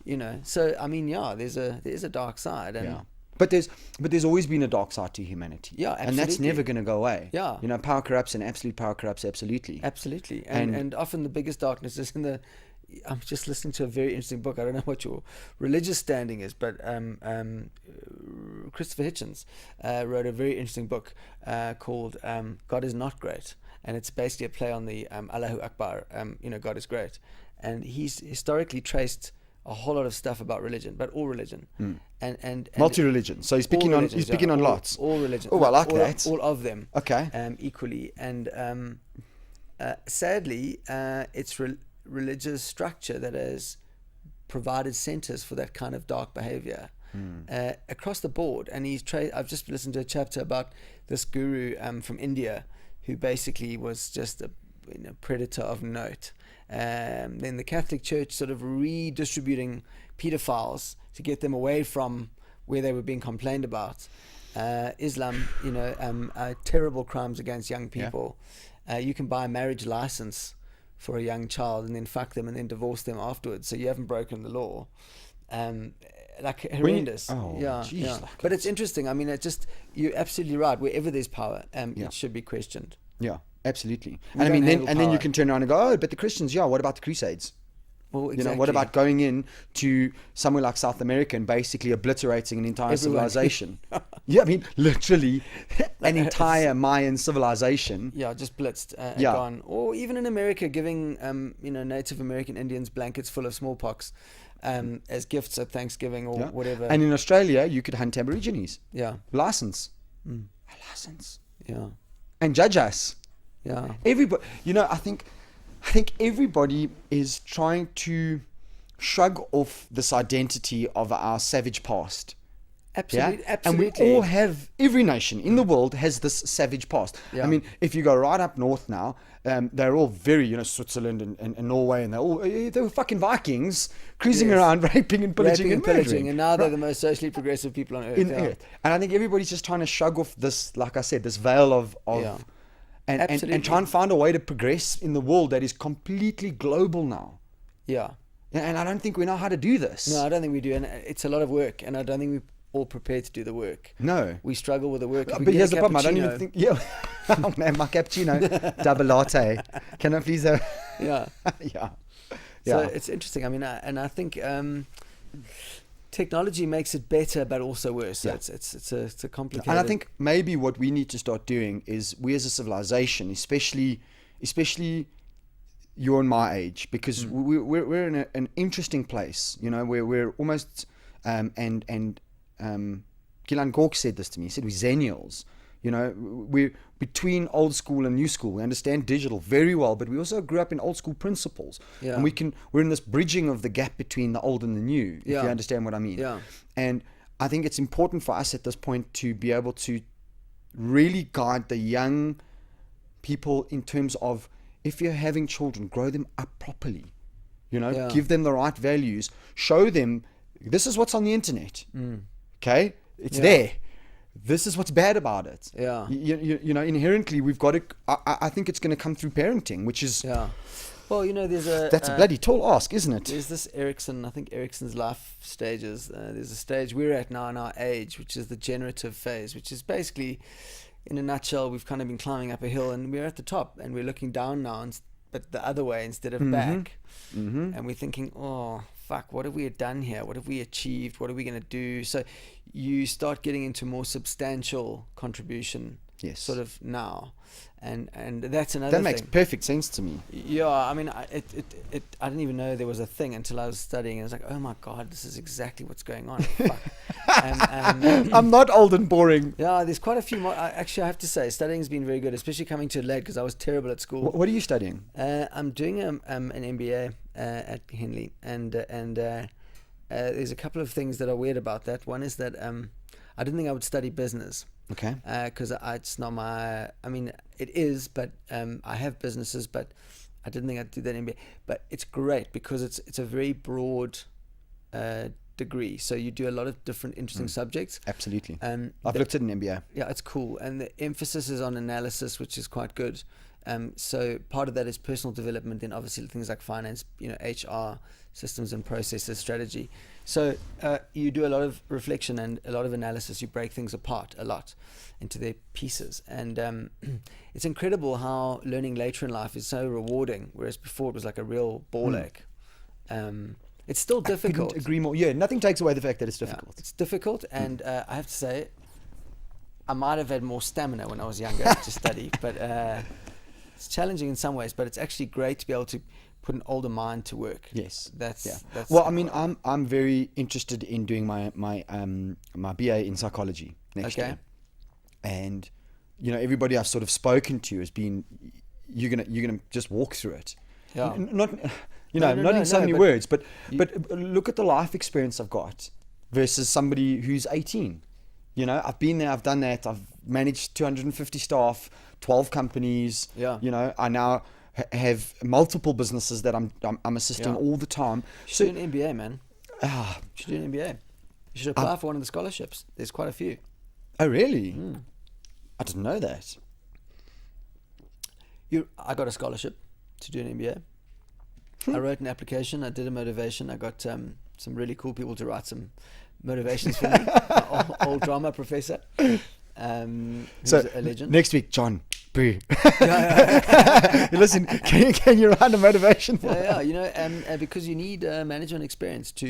You know, so I mean, yeah, there's a dark side, and Yeah. But there's always been a dark side to humanity. Yeah, And that's absolutely. never going to go away. Yeah. You know, power corrupts, and absolute power corrupts absolutely. absolutely, And- and often the biggest darkness is in the. I'm just listening to a very interesting book. I don't know what your religious standing is, but Christopher Hitchens wrote a very interesting book called "God Is Not Great," and it's basically a play on the Allahu Akbar. You know, God is great, and he's historically traced a whole lot of stuff about religion, but all religion, and Multi-religion. So he's picking all on religions, he's picking yeah, on all- lots. All religions. Oh, I like all, that. All of them. Okay. Equally, and sadly, it's religious structure that has provided centers for that kind of dark behavior across the board. And I've just listened to a chapter about this guru from India who basically was just a predator of note. Then the Catholic Church sort of redistributing pedophiles to get them away from where they were being complained about. Islam, terrible crimes against young people. You can buy a marriage license for a young child and then fuck them and then divorce them afterwards. So you haven't broken the law. Like horrendous. Geez, yeah. like But it's interesting. I mean, you're absolutely right. Wherever there's power, it should be questioned. Yeah, absolutely. We And I don't mean, handle then you power. can turn around and go, oh, but the Christians, yeah. What about the Crusades? Well, exactly. You know, what about going in to somewhere like South America and basically obliterating an entire Everyone. civilization? Yeah, I mean, literally an entire Mayan civilization. Yeah, just blitzed and Yeah. gone. Or even in America, giving Native American Indians blankets full of smallpox. as gifts at Thanksgiving or whatever. And in Australia, you could hunt Aborigines. Yeah. License. A license. Yeah. And judge us. Yeah. Everybody, I think everybody is trying to shrug off this identity of our savage past. Absolutely. And we all have, every nation in the world has this savage past. Yeah. I mean, if you go right up north now, they're all very, Switzerland and Norway, and they were fucking Vikings cruising around, raping and pillaging and murdering. And now they're the most socially progressive people on earth. Earth. And I think everybody's just trying to shrug off this, like I said, this veil of and try and find a way to progress in the world that is completely global now. Yeah. And I don't think we know how to do this. No, I don't think we do. And it's a lot of work. And I don't think we're all prepared to do the work. No. We struggle with the work. But here's the problem. I don't even think... Yeah. Oh, man, my cappuccino. Double latte. Can I please have... Yeah. Yeah. So it's interesting. I mean, I think technology makes it better, but also worse. So it's a complicated... And I think maybe what we need to start doing is, we as a civilization, especially you're in my age, because we're in an interesting place, where we're almost Gillian Gork said this to me. He said we're Xennials. We're between old school and new school. We understand digital very well, but we also grew up in old school principles. Yeah. And we're in this bridging of the gap between the old and the new, if you understand what I mean. Yeah. And I think it's important for us at this point to be able to really guide the young people in terms of, if you're having children, grow them up properly. Give them the right values. Show them, this is what's on the internet. Okay? It's there. This is what's bad about it. Yeah. Inherently, we've got to... I think it's going to come through parenting, which is... Yeah. Well, that's a bloody tall ask, isn't it? There's this I think Erikson's life stages. There's a stage we're at now in our age, which is the generative phase, which is basically... In a nutshell, we've kind of been climbing up a hill and we're at the top and we're looking down now, but the other way instead of back. And we're thinking, oh, fuck, what have we done here? What have we achieved? What are we going to do? So you start getting into more substantial contribution sort of now. And that's another thing. That makes perfect sense to me. Yeah, I mean, I didn't even know there was a thing until I was studying. And I was like, oh my God, this is exactly what's going on. Fuck. I'm not old and boring. Yeah, there's quite a few more. Actually, I have to say, studying's been very good, especially coming to Adelaide because I was terrible at school. What are you studying? I'm doing an MBA at Henley, and there's a couple of things that are weird about that. One is that I didn't think I would study business. Okay. Because it's not my... I mean, it is, but I have businesses, but I didn't think I'd do that MBA. But it's great because it's a very broad degree. So you do a lot of different interesting subjects. Absolutely. I've looked at an MBA. Yeah, it's cool. And the emphasis is on analysis, which is quite good. So part of that is personal development, and obviously things like finance, HR, systems and processes, strategy. So you do a lot of reflection and a lot of analysis. You break things apart a lot into their pieces. And it's incredible how learning later in life is so rewarding, whereas before it was like a real ball ache. It's still difficult. I couldn't agree more. Yeah, nothing takes away the fact that it's difficult. Yeah, it's difficult, and I have to say, I might have had more stamina when I was younger to study, but it's challenging in some ways, but it's actually great to be able to put an older mind to work. Yes. That's well, I mean, I'm very interested in doing my BA in psychology next year. And everybody I've sort of spoken to has been, you're gonna just walk through it. Yeah. Not in so many words, but look at the life experience I've got versus somebody who's 18. I've been there, I've done that, I've managed 250 staff, 12 companies. Yeah. I now have multiple businesses that I'm assisting all the time. You should do an MBA, man. You should do an MBA. You should apply for one of the scholarships. There's quite a few. Oh, really? I didn't know that. I got a scholarship to do an MBA. I wrote an application. I did a motivation. I got some really cool people to write some motivations for me. My old drama professor, who's a legend. Next week, John. Boo. Listen, can you write a motivation for me? Because you need management experience to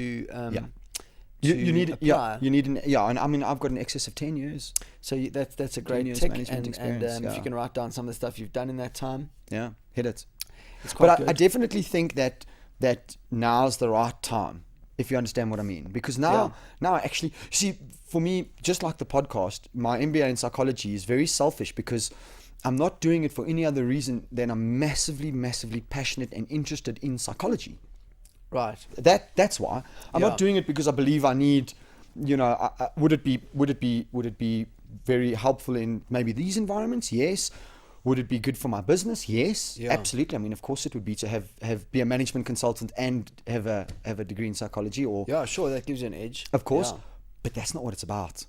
you need apply. And I mean, I've got an excess of 10 years. So that's a great tick, and if you can write down some of the stuff you've done in that time, hit it. It's quite but good. I definitely think that now's the right time if you understand what I mean. Because now I actually, see, for me, just like the podcast, my MBA in psychology is very selfish, because I'm not doing it for any other reason than I'm massively, massively passionate and interested in psychology. Right. That's why. I'm not doing it because I believe I need, would it be very helpful in maybe these environments? Yes. Would it be good for my business? Yes, absolutely. I mean, of course, it would be to be a management consultant and have a degree in psychology, or sure, that gives you an edge. Of course, but that's not what it's about.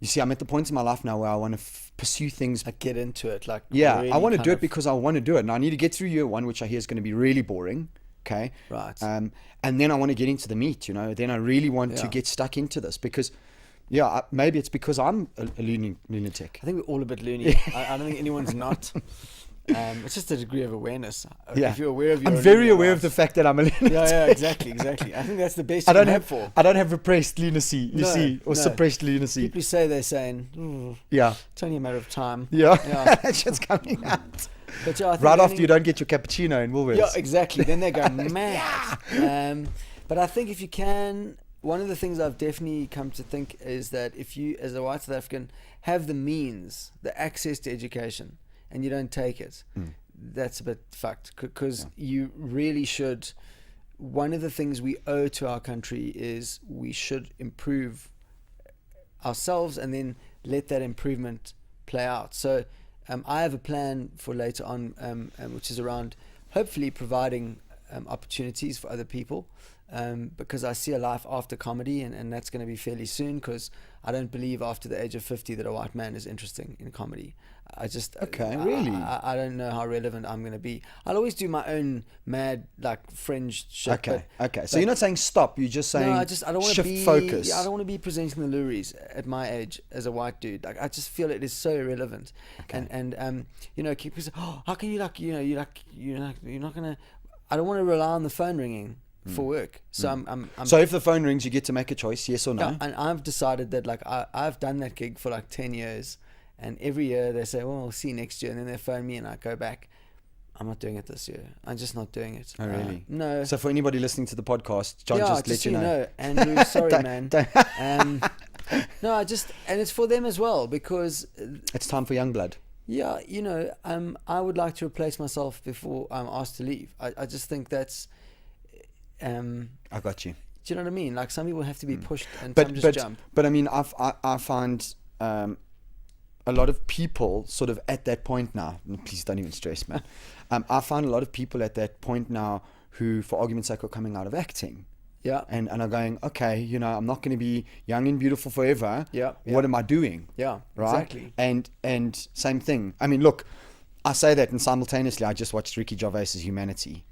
You see, I'm at the point in my life now where I want to pursue things. Like get into it, like really I want to do it because I want to do it, and I need to get through year one, which I hear is going to be really boring. Okay, right. And then I want to get into the meat. Then I really want to get stuck into this because. Yeah, maybe it's because I'm a lunatic. I think we're all a bit loony. I don't think anyone's not. It's just a degree of awareness. Yeah. If you're aware of your I'm very aware of the fact that I'm a lunatic. Yeah, exactly. I think that's the best you can have for. I don't have repressed lunacy, suppressed lunacy. People say they're saying, it's only a matter of time. Yeah. That shit's coming out. But I think right after you don't get your cappuccino in Woolworths. Yeah, exactly. Then they go mad. But I think if you can... One of the things I've definitely come to think is that if you, as a white South African, have the means, the access to education, and you don't take it, that's a bit fucked. Because you really should. One of the things we owe to our country is we should improve ourselves and then let that improvement play out. So I have a plan for later on, which is around hopefully providing opportunities for other people. Because I see a life after comedy, and that's going to be fairly soon, because I don't believe after the age of 50 that a white man is interesting in comedy. Really? I don't know how relevant I'm going to be. I'll always do my own mad, like, fringe shit. Okay. So you're not saying stop, you're just saying I don't want to be focus. Yeah, I don't want to be presenting the Luries at my age as a white dude. Like, I just feel it is so irrelevant. Okay. And people say, how can you you're not going to. I don't want to rely on the phone ringing for work. So I'm so if the phone rings, you get to make a choice, yes or no? Yeah, and I've decided that, like, I've done that gig for like 10 years, and every year they say, well, we'll see you next year, and then they phone me and I go back, I'm not doing it this year. I'm just not doing it. Oh, really? No. So for anybody listening to the podcast, John, just let you know. Andrew, sorry, man. No, and it's for them as well, because it's time for young blood. Yeah, I would like to replace myself before I'm asked to leave. I just think that's I got you. Do you know what I mean? Like, some people have to be pushed and some just jump. But I mean, I find a lot of people sort of at that point now. Please don't even stress, man. I find a lot of people at that point now who, for argument's sake, are coming out of acting. Yeah. And are going, okay, I'm not going to be young and beautiful forever. Yeah. What am I doing? Yeah. Right. Exactly. And same thing. I mean, look, I say that, and simultaneously, I just watched Ricky Gervais's Humanity.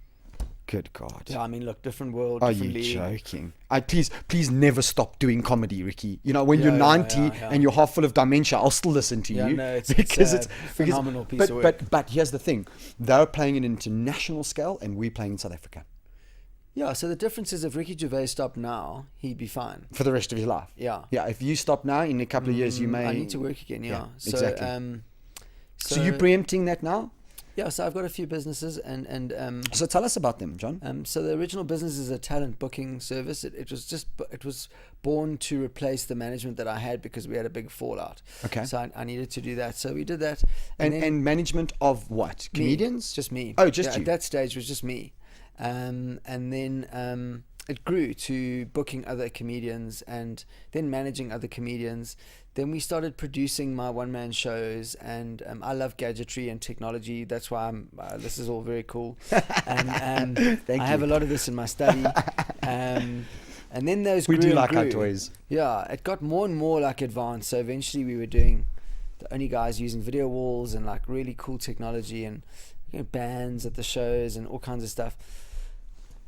Good God. Yeah, I mean, look, different world. Are different you league. joking? Please never stop doing comedy, Ricky. When you're 90 and you're half full of dementia, I'll still listen to you. No, it's phenomenal piece of work. But here's the thing. They're playing it international scale, and we're playing in South Africa. Yeah, so the difference is if Ricky Gervais stopped now, he'd be fine. For the rest of his life. Yeah. Yeah, if you stop now, in a couple of years, you may... I need to work again, yeah. So, exactly. So you're preempting that now? Yeah, so I've got a few businesses and so tell us about them, John. So the original business is a talent booking service. It was born to replace the management that I had because we had a big fallout. Okay. So I needed to do that. So we did that. And management of what? Comedians? Just me. Oh, just you. At that stage, it was just me. And then it grew to booking other comedians and then managing other comedians. Then we started producing my one-man shows, and I love gadgetry and technology. That's why this is all very cool. And I have a lot of this in my study. And then those grew. We do and like grew. our toys. Yeah, it got more and more like advanced. So eventually we were doing the only guys using video walls and like really cool technology and bands at the shows and all kinds of stuff.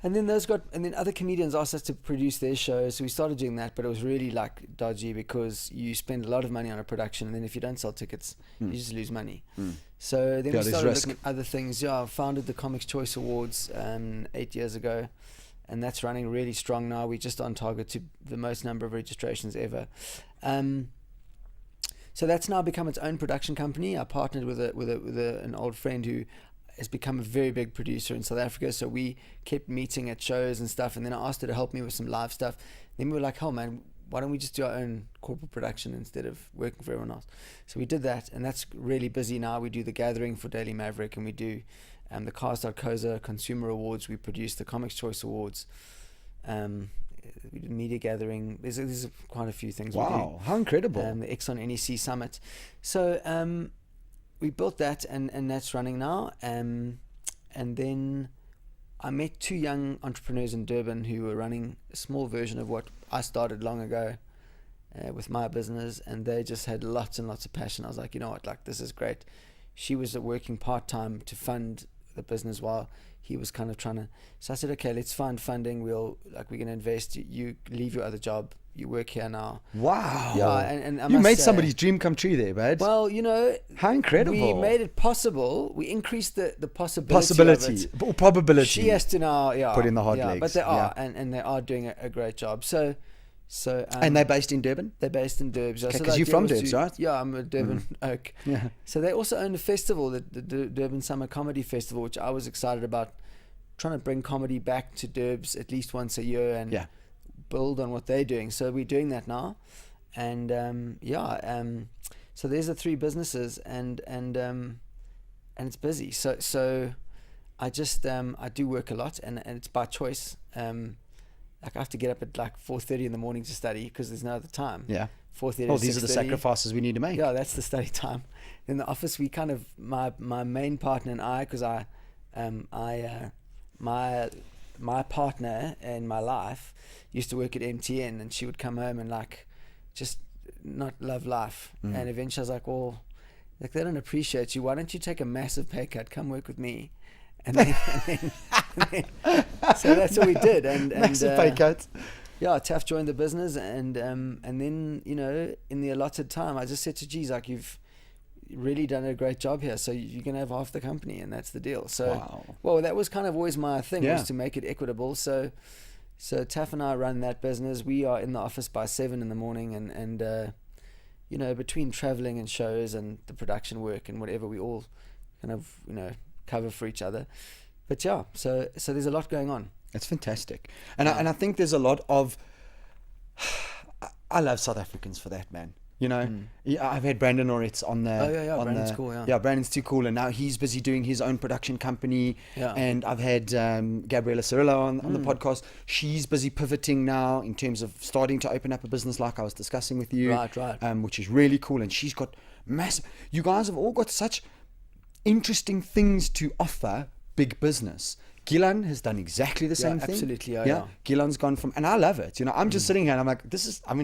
And then other comedians asked us to produce their shows, so we started doing that, but it was really like dodgy because you spend a lot of money on a production, and then if you don't sell tickets, you just lose money. So then we started looking at other things. Yeah, I founded the Comics Choice Awards 8 years ago, and that's running really strong now. We're just on target to the most number of registrations ever. So that's now become its own production company. I partnered with an old friend who has become a very big producer in South Africa. So we kept meeting at shows and stuff, and then I asked her to help me with some live stuff. Then we were like, oh man, why don't we just do our own corporate production instead of working for everyone else? So we did that, and that's really busy now. We do The Gathering for Daily Maverick, and we do the Cars.co.za Consumer Awards. We produce the Comics Choice Awards. We did Media Gathering. There's quite a few things. Wow, we do. how incredible. The Exxon NEC Summit. So we built that, and that's running now. And then I met two young entrepreneurs in Durban who were running a small version of what I started long ago with my business, and they just had lots and lots of passion. I was like, you know what, like, this is great. She was working part-time to fund the business while he was kind of trying to. So I said, okay, let's find funding. We're going to invest. You leave your other job. You work here now. Wow. Yeah, and I you must made say, somebody's dream come true there, bud. well, you know, how incredible. we made it possible. We increased the possibility of it. Or probability. She has to now, put in the hard legs. But they are, and they are doing a great job. So and they're based in Durban? They're based in Durban. Okay, because you're from Durban, right? Yeah, I'm a Durban oak. Yeah. So they also own a festival, the Durban Summer Comedy Festival, which I was excited about, trying to bring comedy back to Durbs at least once a year and build on what they're doing. So we're doing that now, and so there's the three businesses, and it's busy. So I just I do work a lot, and it's by choice. Like I have to get up at like 4:30 in the morning to study because there's no other time. Yeah. 4:30. Oh, these are the sacrifices we need to make. Yeah, that's the study time. In the office, we kind of my main partner and I, because my partner in my life used to work at MTN, and she would come home and like just not love life. And eventually I was like, well, like they don't appreciate you. Why don't you take a massive pay cut? Come work with me. And then so that's what we did. And massive pay cut. Yeah, Taff joined the business, and then, you know, in the allotted time, I just said to G's, like, you've really done a great job here, so you're gonna have half the company, and that's the deal. So, wow. Well, that was kind of always my thing, was to make it equitable. So Taff and I run that business. We are in the office by 7 in the morning, and you know, between traveling and shows and the production work and whatever, we all kind of, you know, cover for each other. But yeah, so there's a lot going on. It's fantastic, and I think there's a lot of. I love South Africans for that, man. You know, I've had Brandon Oritz on the. Oh yeah, Brandon's cool. Yeah, Brandon's too cool, and now he's busy doing his own production company. Yeah. And I've had Gabriella Cirillo on the podcast. She's busy pivoting now in terms of starting to open up a business, like I was discussing with you. Right. Which is really cool, and she's got massive. You guys have all got such interesting things to offer big business. Gilan has done exactly the same thing. Absolutely, yeah. Gilan's gone from, and I love it. You know, I'm just sitting here and I'm like,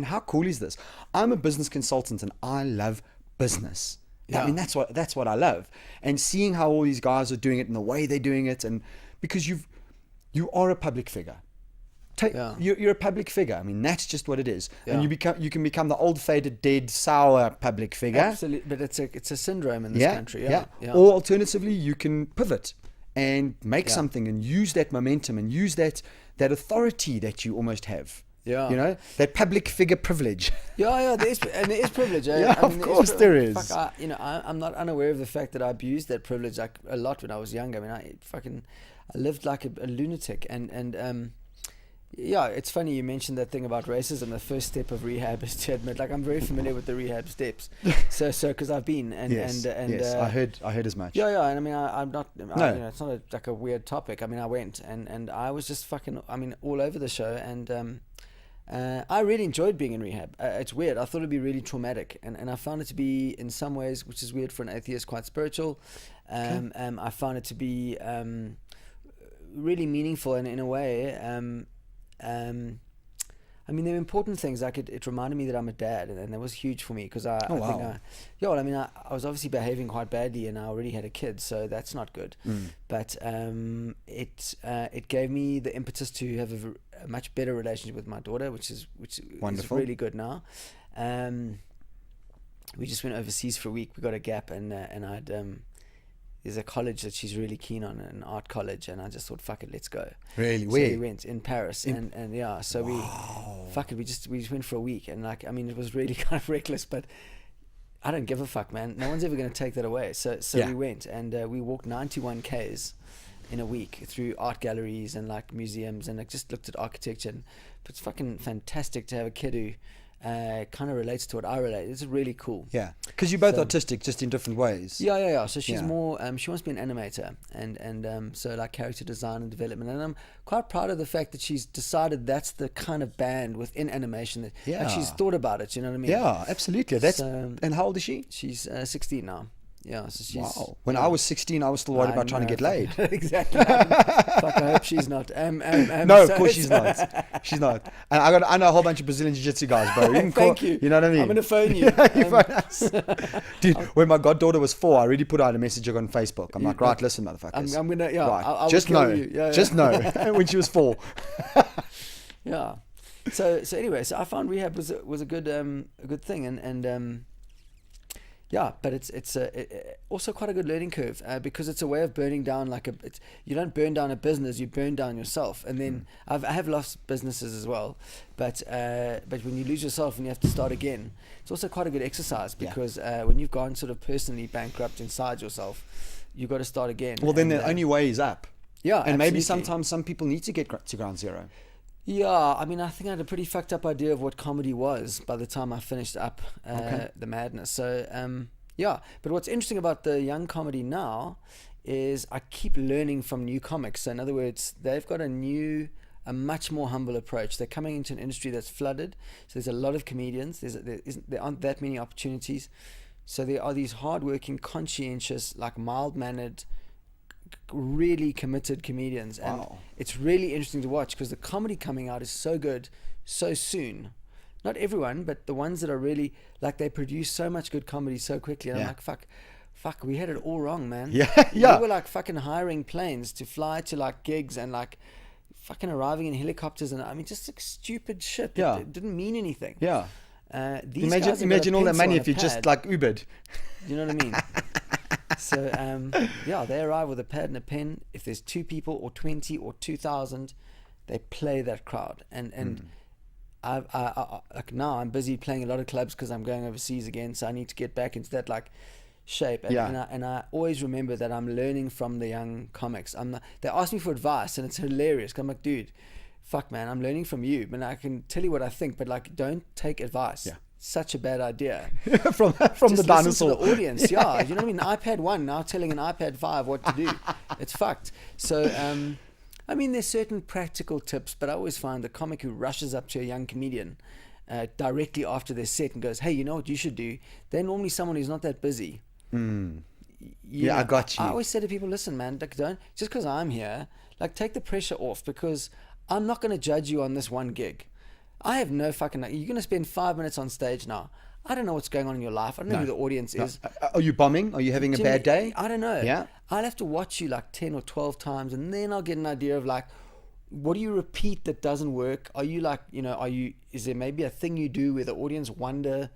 how cool is this? I'm a business consultant and I love business. Yeah. I mean, that's what I love. And seeing how all these guys are doing it and the way they're doing it, and because you are a public figure. You're a public figure. I mean, that's just what it is. And you can become the old, faded, dead, sour public figure. Absolutely, but it's a syndrome in this country. Yeah. Or alternatively, you can pivot and make something and use that momentum and use that authority that you almost have. Yeah. You know, that public figure privilege. Yeah, there is privilege. Of course there is. I'm not unaware of the fact that I abused that privilege like a lot when I was younger. I mean, I lived like a lunatic, and yeah, it's funny you mentioned that thing about racism. The first step of rehab is to admit, like, I'm very familiar with the rehab steps. So because I've been yes, I heard as much. Yeah, and I mean, I'm not. No. It's not like a weird topic. I mean, I went and I was just all over the show, and I really enjoyed being in rehab. It's weird. I thought it'd be really traumatic, and I found it to be, in some ways, which is weird for an atheist, quite spiritual. I found it to be really meaningful, and in a way. I mean, there were important things. Like it reminded me that I'm a dad, and that was huge for me because I was obviously behaving quite badly, and I already had a kid, so that's not good. But it gave me the impetus to have a much better relationship with my daughter, which is wonderful. Is really good now. We just went overseas for a week. We got a gap, and I'd there's a college that she's really keen on, an art college, and I just thought, fuck it, let's go. Really? So Where? we went in Paris, and yeah, so we just went for a week, and like, I mean, it was really kind of reckless, but I don't give a fuck, man. No one's ever going to take that away. So we went, and we walked 91 Ks in a week through art galleries and like museums, and I just looked at architecture. And it's fucking fantastic to have a kid who kind of relates to what I relate. It's really cool. Yeah, because you're both artistic, just in different ways. Yeah. So she's more. She wants to be an animator, and so like character design and development. And I'm quite proud of the fact that she's decided that's the kind of band within animation that like she's thought about it. You know what I mean? Yeah, absolutely. That's and how old is she? She's 16 now. Yeah, so she's... When I was 16, I was still worried about trying to get laid. Exactly. Fuck, I hope she's not. No, of course she's not. She's not. And I know a whole bunch of Brazilian Jiu-Jitsu guys, bro. Thank you. You know what I mean? I'm going to phone you. You phone us. Dude, when my goddaughter was 4, I already put out a message on Facebook. I'm like, right, listen, motherfuckers. I'm going to... Yeah, right. I'll just know. you. Yeah. Just know. When she was 4. Yeah. So anyway, so I found rehab was a good thing, and yeah, but it's also quite a good learning curve because it's a way of burning down you don't burn down a business, you burn down yourself. And then I have lost businesses as well, but when you lose yourself and you have to start again, it's also quite a good exercise because when you've gone sort of personally bankrupt inside yourself, you've got to start again. Well, then the only way is up. Yeah, and absolutely. Maybe sometimes some people need to get to ground zero. Yeah, I mean, I think I had a pretty fucked up idea of what comedy was by the time I finished up the madness. So, yeah. But what's interesting about the young comedy now is I keep learning from new comics. So in other words, they've got a much more humble approach. They're coming into an industry that's flooded. So there's a lot of comedians. There aren't that many opportunities. So there are these hardworking, conscientious, like mild-mannered, really committed comedians, and it's really interesting to watch because the comedy coming out is so good so soon. Not everyone, but the ones that are really like, they produce so much good comedy so quickly, and I'm like, fuck, we had it all wrong, man. We were like fucking hiring planes to fly to like gigs and like fucking arriving in helicopters, and I mean just like stupid shit that didn't mean anything. Imagine all that money if you just like Ubered. You know what I mean? So they arrive with a pad and a pen. If there's 2 people or 20 or 2,000, they play that crowd. And I like now I'm busy playing a lot of clubs because I'm going overseas again, so I need to get back into that like shape. And I always remember that I'm learning from the young comics. They ask me for advice, and it's hilarious. 'Cause I'm like, dude, fuck, man, I'm learning from you. But I can tell you what I think, but like, don't take advice. Such a bad idea. from just the dinosaur. To the audience. You know what I mean? iPad 1 now telling an iPad 5 what to do. It's fucked. So I mean, there's certain practical tips, but I always find the comic who rushes up to a young comedian directly after their set and goes, hey, you know what you should do? They're normally someone who's not that busy. I got you. I always say to people, listen, man, like, don't, just because I'm here, like, take the pressure off, because I'm not going to judge you on this one gig. I have no fucking... You're going to spend 5 minutes on stage now. I don't know what's going on in your life. I don't know who the audience is. Are you bombing? Are you having a bad day? I don't know. Yeah. I'll have to watch you like 10 or 12 times, and then I'll get an idea of like, what do you repeat that doesn't work? Are you like, is there maybe a thing you do where the audience wonder?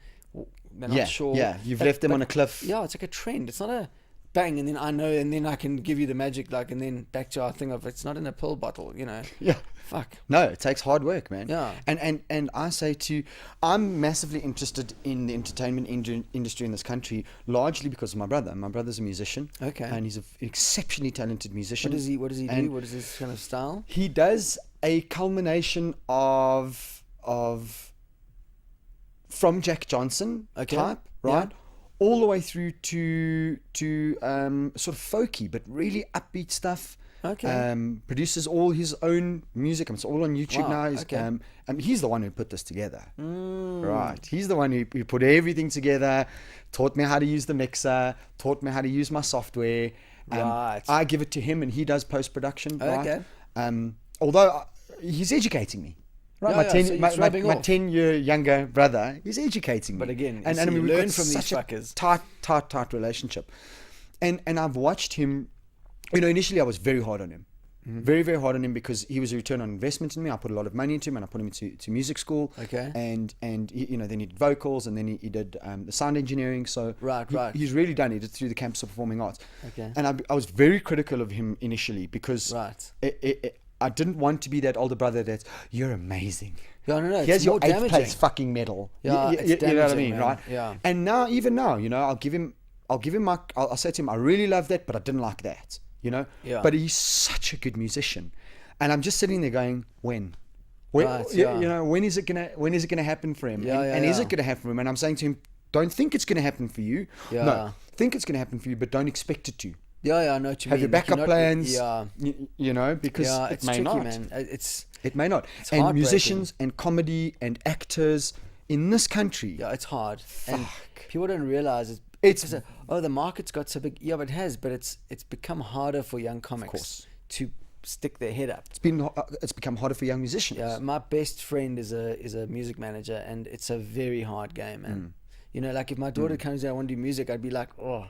They're not sure. Yeah, you've left them on a cliff. Yeah, it's like a trend. It's not a bang, and then I know, and then I can give you the magic, like, and then back to our thing of it's not in a pill bottle, Yeah. Fuck. No, it takes hard work, man. Yeah. And I say I'm massively interested in the entertainment industry in this country, largely because of my brother. My brother's a musician. Okay. And he's an exceptionally talented musician. What does he do? What is his kind of style? He does a culmination of from Jack Johnson type, right? Yeah. All the way through to sort of folky, but really upbeat stuff. Okay. Produces all his own music. It's all on YouTube now. He's the one who put this together. Right. He's the one who put everything together, taught me how to use the mixer, taught me how to use my software. Right. I give it to him and he does post-production. Okay. Right? Although he's educating me. Right, my 10-year younger brother is educating me. But again, and we we've learn got from these such fuckers. A tight relationship. And I've watched him. Initially I was very hard on him. Mm-hmm. Very, very hard on him because he was a return on investment in me. I put a lot of money into him, and I put him into music school. Okay. And he, then he did vocals, and then he did the sound engineering. So right. He's really done it through the campus of performing arts. Okay. And I was very critical of him initially because I didn't want to be that older brother that's, you're amazing. Yeah, no, Here's it's your more 8th damaging. place fucking medal. Yeah, it's you know what I damaging, mean, man. right? Yeah. And now, even now, I'll give him I'll say to him, I really love that, but I didn't like that, Yeah. But he's such a good musician. And I'm just sitting there going, when? Right, yeah. When is it gonna happen for him? Yeah, and is yeah. it gonna happen for him? And I'm saying to him, don't think it's gonna happen for you. Yeah. No, think it's gonna happen for you, but don't expect it to. Yeah, I know what you Have mean. your backup plans. Yeah. Because it it's may tricky, not. man. It may not. It's And heartbreaking. musicians and comedy and actors in this country. Yeah, it's hard. And Fuck. people don't realize It's- the market's got so big. Yeah, but it has. But it's become harder for young comics course. to stick their head up. It's become harder for young musicians. Yeah, my best friend is a music manager, and it's a very hard game, man. Like if my daughter comes and I want to do music, I'd be like, oh,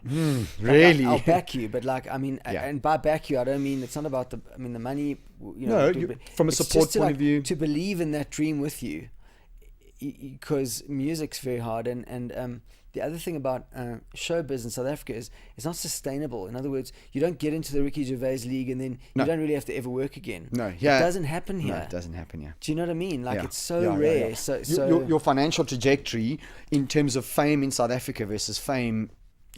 really? I'll back you. But like, I mean, Yeah. and by back you, I don't mean, it's not about the money, No, from a it's support just to, point of view. to believe in that dream with you, because music's very hard. And the other thing about showbiz in South Africa is it's not sustainable. In other words, you don't get into the Ricky Gervais league and then No. you don't really have to ever work again. No, yeah. It doesn't happen here. No, it doesn't happen here. Do you know what I mean? Like, Yeah. it's so Yeah, rare. yeah. So Your financial trajectory in terms of fame in South Africa versus fame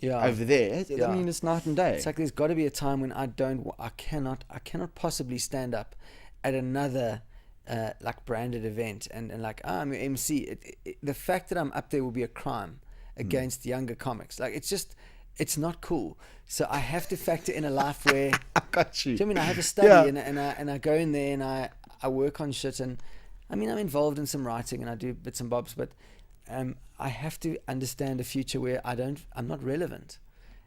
yeah. over there, Yeah. I mean, it's night and day. It's like there's got to be a time when I cannot possibly stand up at another like branded event and like I'm your MC. The fact that I'm up there will be a crime against younger comics. Like, it's not cool. So I have to factor in a life where I got you. do you know what I mean? I have a study Yeah. and I go in there and I work on shit, and I mean, I'm involved in some writing and I do bits and bobs, but I have to understand a future where I'm not relevant.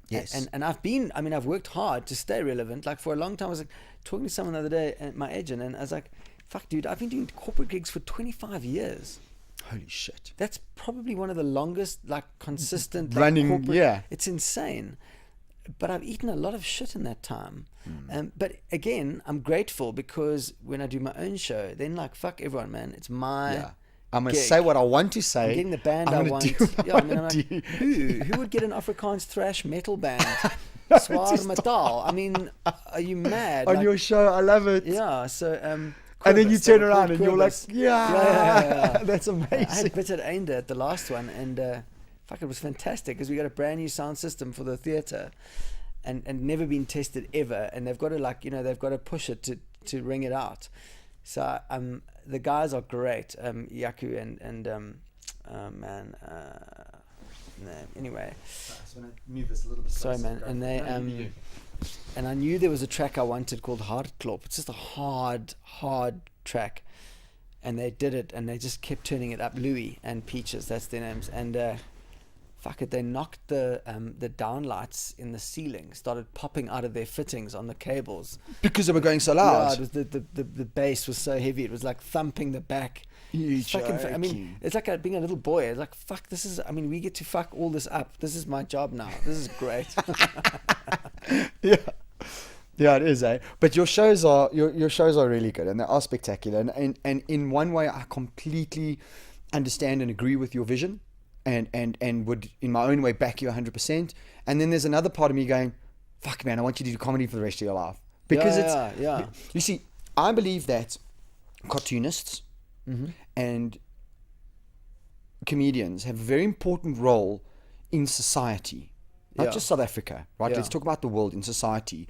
Yes. And I've worked hard to stay relevant. Like, for a long time, I was like talking to someone the other day at my agent, and I was like, fuck, dude, I've been doing corporate gigs for 25 years. Holy shit. That's probably one of the longest, like, consistent Running, corporate, yeah. It's insane. But I've eaten a lot of shit in that time. But again, I'm grateful, because when I do my own show, then, like, fuck everyone, man. It's my Yeah. I'm going to gig. say what I want to say. I'm getting the band I'm I gonna want. do what I Yeah, I mean, I'm wanna like, do. who would get an Afrikaans thrash metal band? Swar just Metal. I mean, are you mad? On Like, your show, I love it. yeah, so And then you Quibus, turn they were around called and you're like, Quibus. yeah. That's I had amazing. Bitter Einde at the last one, and fuck, it was fantastic, because we got a brand new sound system for the theatre, and never been tested ever, and they've got to they've got to push it to ring it out. So the guys are great, Yaku and anyway. Sorry, man. And they and I knew there was a track I wanted called Hartklop. It's just a hard track, and they did it, and they just kept turning it up. Louis and Peaches, that's their names, and fuck it, they knocked the downlights in the ceiling, started popping out of their fittings on the cables. Because they were going so loud. Yeah, it was the bass was so heavy, it was like thumping the back. You It's fucking, I mean, joking. it's like being a little boy. It's like, fuck, we get to fuck all this up. This is my job now. This is great. Yeah, it is, eh? But your shows are really good, and they are spectacular. And in one way, I completely understand and agree with your vision, and would in my own way back you 100%. And then there's another part of me going, fuck, man, I want you to do comedy for the rest of your life, because yeah. You see, I believe that cartoonists and comedians have a very important role in society, not Yeah. just South Africa, right? Yeah. Let's talk about the world, in society,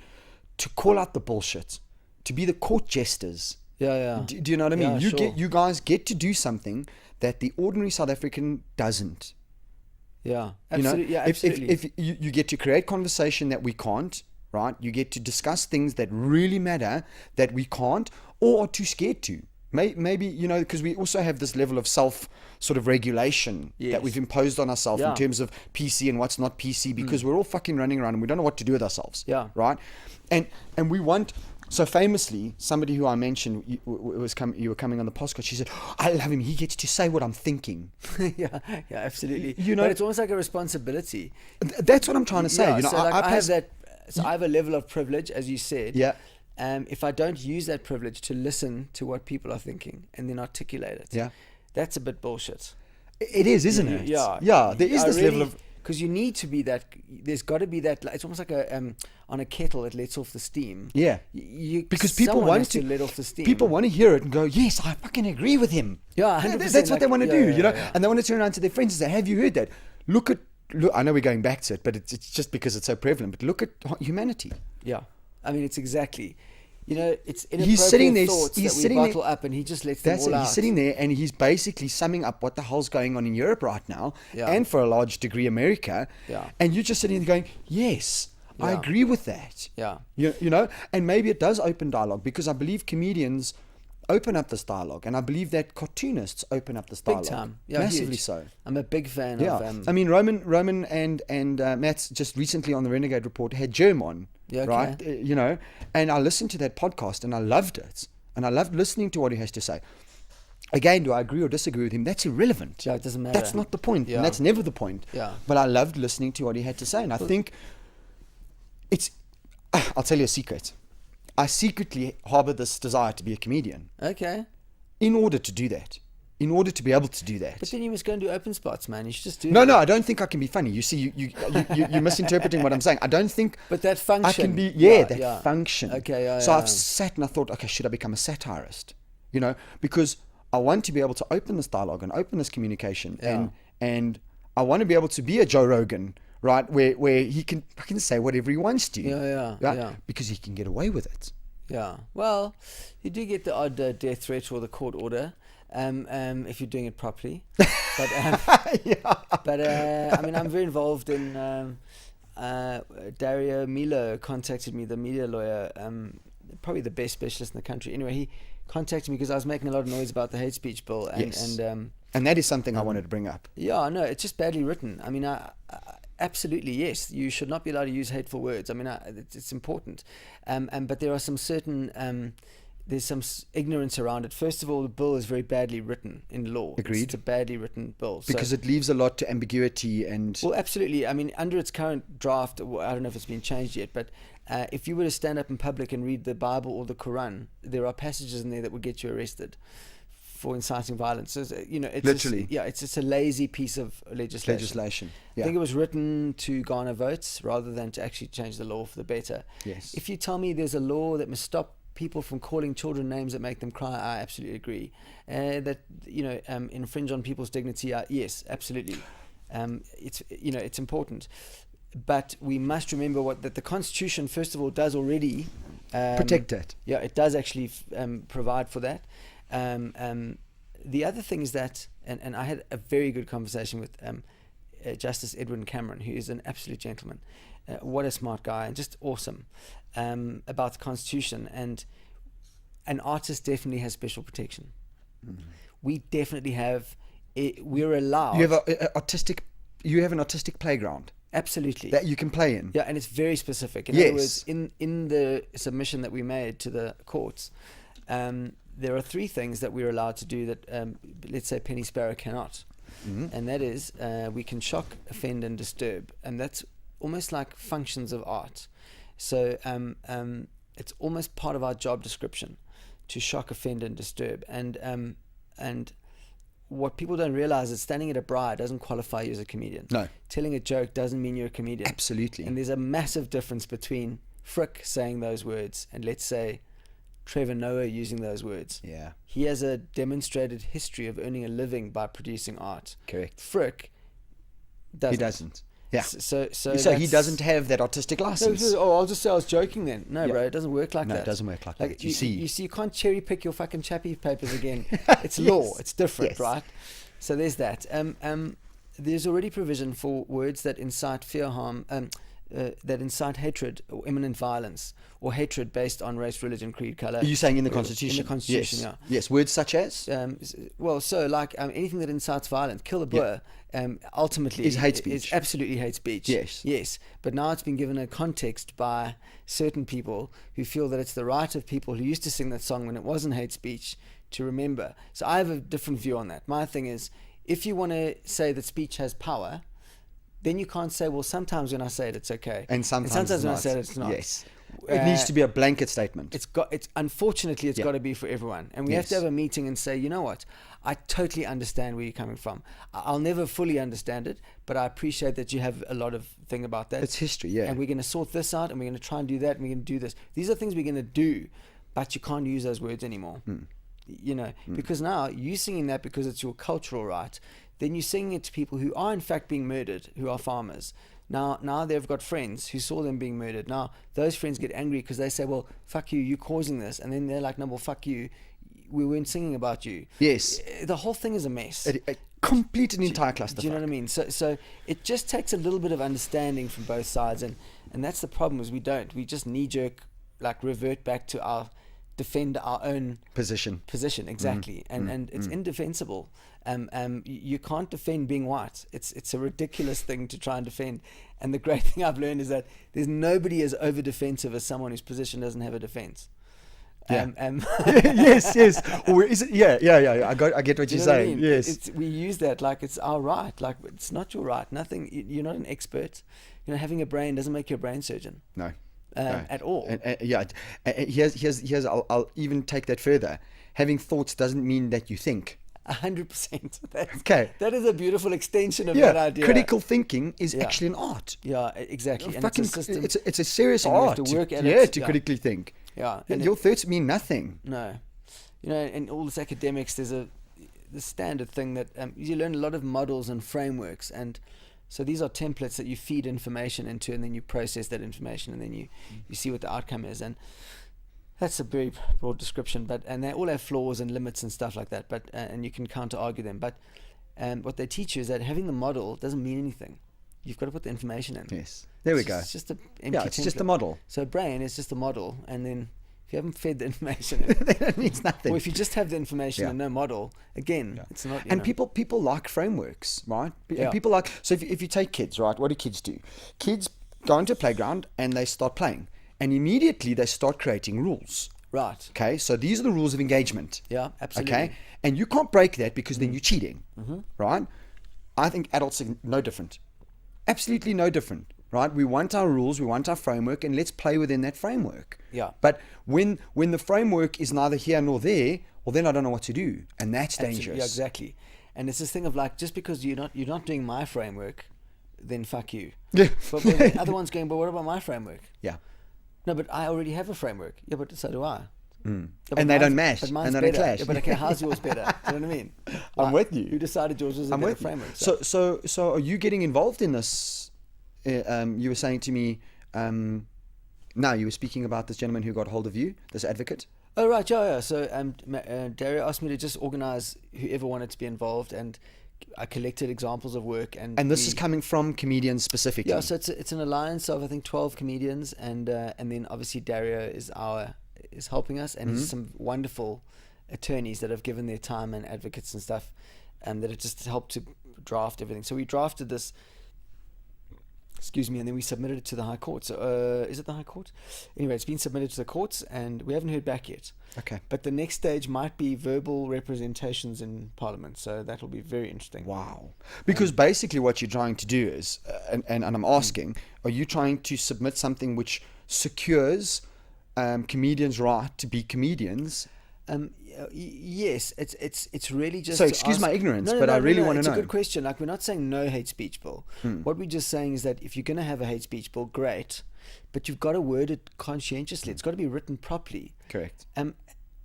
to call out the bullshit, to be the court jesters. Yeah. Do you know what I mean? Yeah, sure. You guys get to do something that the ordinary South African doesn't. Yeah, You know, absolutely. Yeah, if absolutely. you get to create conversation that we can't, right? You get to discuss things that really matter that we can't or are too scared to. Maybe, because we also have this level of self sort of regulation that Yes. we've imposed on ourselves Yeah. in terms of PC and what's not PC, because we're all fucking running around and we don't know what to do with ourselves. Yeah. Right. And we want. So famously, somebody who I mentioned, you were coming on the podcast. She said, "I love him. He gets to say what I'm thinking." yeah, absolutely. You know- but it's almost like a responsibility. That's what I'm trying to say. Yeah, so like I have pass- that. So I have a level of privilege, as you said. Yeah. If I don't use that privilege to listen to what people are thinking and then articulate it, Yeah. that's a bit bullshit. It is, isn't it? Yeah. Yeah. There is I this really, level of. because you need to be that. There's got to be that. It's almost like on a kettle that lets off the steam. Yeah, because people want to let off the steam. People want to hear it and go, yes, I fucking agree with him. Yeah, 100%, that's what they want to do, you know. Yeah. And they want to turn around to their friends and say, have you heard that? Look, I know we're going back to it, but it's just because it's so prevalent. But look at humanity. Yeah, I mean, it's exactly. It's inappropriate thoughts that we bottle up, and he just lets them all out. He's sitting there, and he's basically summing up what the hell's going on in Europe right now, and for a large degree America. Yeah. And you're just sitting there going, yes, I agree with that. Yeah. You know, and maybe it does open dialogue, because I believe comedians open up this dialogue, and I believe that cartoonists open up this dialogue. Big time. Yeah, massively huge. so. I'm a big fan of... I mean, Roman and Matt's just recently on the Renegade Report had Germ on. Yeah, okay. Right, you know, and I listened to that podcast and I loved it, and I loved listening to what he has to say. Again, do I agree or disagree with him? That's irrelevant. Yeah, it doesn't matter. That's not the point, Yeah. and that's never the point. Yeah. But I loved listening to what he had to say, and I think it's. I'll tell you a secret. I secretly harbor this desire to be a comedian. Okay. In order to do that. In order to be able to do that. But then you must go and do open spots, man. You should just do No, that. no, I don't think I can be funny. You see, you're misinterpreting what I'm saying. I don't think... But that function... I can be... function. Okay, yeah, So yeah. I've sat and I thought, okay, should I become a satirist? You know, because I want to be able to open this dialogue and open this communication. Yeah. And I want to be able to be a Joe Rogan, right? Where he can say whatever he wants to. Yeah. Because he can get away with it. Yeah. Well, you do get the odd death threat or the court order. If you're doing it properly, but I mean, I'm very involved in. Dario Milo contacted me, the media lawyer, probably the best specialist in the country. Anyway, he contacted me because I was making a lot of noise about the hate speech bill, and that is something I wanted to bring up. Yeah, no, it's just badly written. I mean, I absolutely, yes, you should not be allowed to use hateful words. I mean, it's important, but there are some certain. There's some ignorance around it. First of all, the bill is very badly written in law. Agreed. It's a badly written bill. Because it leaves a lot to ambiguity and... Well, absolutely. I mean, under its current draft, I don't know if it's been changed yet, but if you were to stand up in public and read the Bible or the Quran, there are passages in there that would get you arrested for inciting violence. So, it's literally. It's just a lazy piece of legislation. Yeah. I think it was written to garner votes rather than to actually change the law for the better. Yes. If you tell me there's a law that must stop people from calling children names that make them cry, I absolutely agree. That infringe on people's dignity, yes, absolutely. It's important, but we must remember that the Constitution, first of all, does already protect it. Yeah, it does actually provide for that. The other thing is that, and I had a very good conversation with Justice Edwin Cameron, who is an absolute gentleman. What a smart guy, and just awesome about the Constitution. And an artist definitely has special protection. Mm-hmm. We definitely have. We're allowed. You have an artistic playground. Absolutely. That you can play in. Yeah, and it's very specific. In other words, in the submission that we made to the courts, there are 3 things that we're allowed to do that, let's say, Penny Sparrow cannot. Mm-hmm. And that is, we can shock, offend, and disturb. And that's almost like functions of art. So it's almost part of our job description to shock, offend, and disturb. And what people don't realize is standing at a bar doesn't qualify you as a comedian. No. Telling a joke doesn't mean you're a comedian. Absolutely. And there's a massive difference between Frick saying those words and, let's say, Trevor Noah using those words. Yeah. He has a demonstrated history of earning a living by producing art. Correct. Frick doesn't. He doesn't. Yeah. So he doesn't have that artistic license. I'll just say I was joking then. No, bro, it doesn't work like that. No, it doesn't work like that. You see, you can't cherry pick your fucking chappy papers again. It's law. It's different, right? So there's that. There's already provision for words that incite fear, harm, that incite hatred or imminent violence, or hatred based on race, religion, creed, color. Are you saying in the Constitution? In the Constitution, yes. yeah. Yes, words such as? Anything that incites violence, kill the boer, ultimately is hate speech. Is absolutely hate speech. Yes. But now it's been given a context by certain people who feel that it's the right of people who used to sing that song when it wasn't hate speech to remember. So I have a different view on that. My thing is, if you want to say that speech has power, then you can't say, well, sometimes when I say it, it's okay. And sometimes when I say it, it's not. Yes. It needs to be a blanket statement. Unfortunately, it's Yeah. got to be for everyone. And we have to Yes. have a meeting and say, you know what? I totally understand where you're coming from. I'll never fully understand it, but I appreciate that you have a lot of thing about that. It's history, yeah. And we're going to sort this out, and we're going to try and do that, and we're going to do this. These are things we're going to do, but you can't use those words anymore. You know, because now you're singing that because it's your cultural right. Then you're singing it to people who are in fact being murdered, who are farmers. Now they've got friends who saw them being murdered. Now those friends get angry because they say, well, fuck you, you're causing this. And then they're like, no, well, fuck you, we weren't singing about you. Yes. The whole thing is a mess. A complete and entire clusterfuck. Do you know what I mean? So it just takes a little bit of understanding from both sides. And that's the problem, is we just knee-jerk, like revert back to defend our own Position. Exactly. And it's indefensible. You can't defend being white. It's a ridiculous thing to try and defend. And the great thing I've learned is that there's nobody as over defensive as someone whose position doesn't have a defense. Yeah. Yes. Or is it? Yeah. I get what you're saying. I mean? Yes. We use that like it's our right. Like, it's not your right. Nothing. You're not an expert. You know, having a brain doesn't make you a brain surgeon. No. At all. Here's I'll even take that further. Having thoughts doesn't mean that you think. 100%. Okay. That is a beautiful extension of that idea. Critical thinking is actually an art. Yeah, exactly. And Fucking, it's a system. it's a serious and you art. have to work at it. To critically think. Yeah. Your thoughts mean nothing. No. You know, in all this academics, there's the standard thing that you learn a lot of models and frameworks, and so these are templates that you feed information into, and then you process that information, and then you see what the outcome is. And that's a very broad description, and they all have flaws and limits and stuff like that. But and you can counter argue them. But what they teach you is that having the model doesn't mean anything. You've got to put the information in. Yes. There we go. It's just an empty it's just a model. So brain is just a model, and then if you haven't fed the information in, that means nothing. or if you just have the information and no model, again, it's not. And people like frameworks, right? Yeah. People like, so if you take kids, right? What do kids do? Kids go into a playground and they start playing, and immediately they start creating rules. Right. Okay, so these are the rules of engagement. Yeah, absolutely. Okay, and you can't break that because then you're cheating, right? I think adults are no different. Absolutely no different, right? We want our rules, we want our framework, and let's play within that framework. Yeah. But when the framework is neither here nor there, well, then I don't know what to do, and that's dangerous. Absolutely. Yeah, exactly. And it's this thing of like, just because you're not doing my framework, then fuck you. Yeah. But the other one's going, but what about my framework? Yeah. No, but I already have a framework. Yeah, but so do I. Yeah, but And they don't mine's- match, But mine's and they don't better. clash. Yeah, but okay, how's yours better? Do you know what I mean? I'm with you. Who decided yours was a I'm better with you. framework? So are you getting involved in this? You were saying to me, now you were speaking about this gentleman who got hold of you, this advocate. Oh, right, yeah. So Dario asked me to just organise whoever wanted to be involved, and I collected examples of work. And this is coming from comedians specifically. Yeah, so it's an alliance of, I think, 12 comedians, and then obviously Dario is helping us, and he's some wonderful attorneys that have given their time, and advocates and stuff, that have just helped to draft everything. So we drafted this, and then we submitted it to the High Court. So is it the High Court? Anyway, it's been submitted to the courts, and we haven't heard back yet. Okay. But the next stage might be verbal representations in Parliament, so that will be very interesting. Wow. Because basically what you're trying to do is, and I'm asking, are you trying to submit something which secures comedians' right to be comedians? Yes, it's really just. So excuse my ignorance, but I really want to know. It's a good question. Like, we're not saying no hate speech bill. What we're just saying is that if you're going to have a hate speech bill, great, but you've got to word it conscientiously. It's got to be written properly. Correct.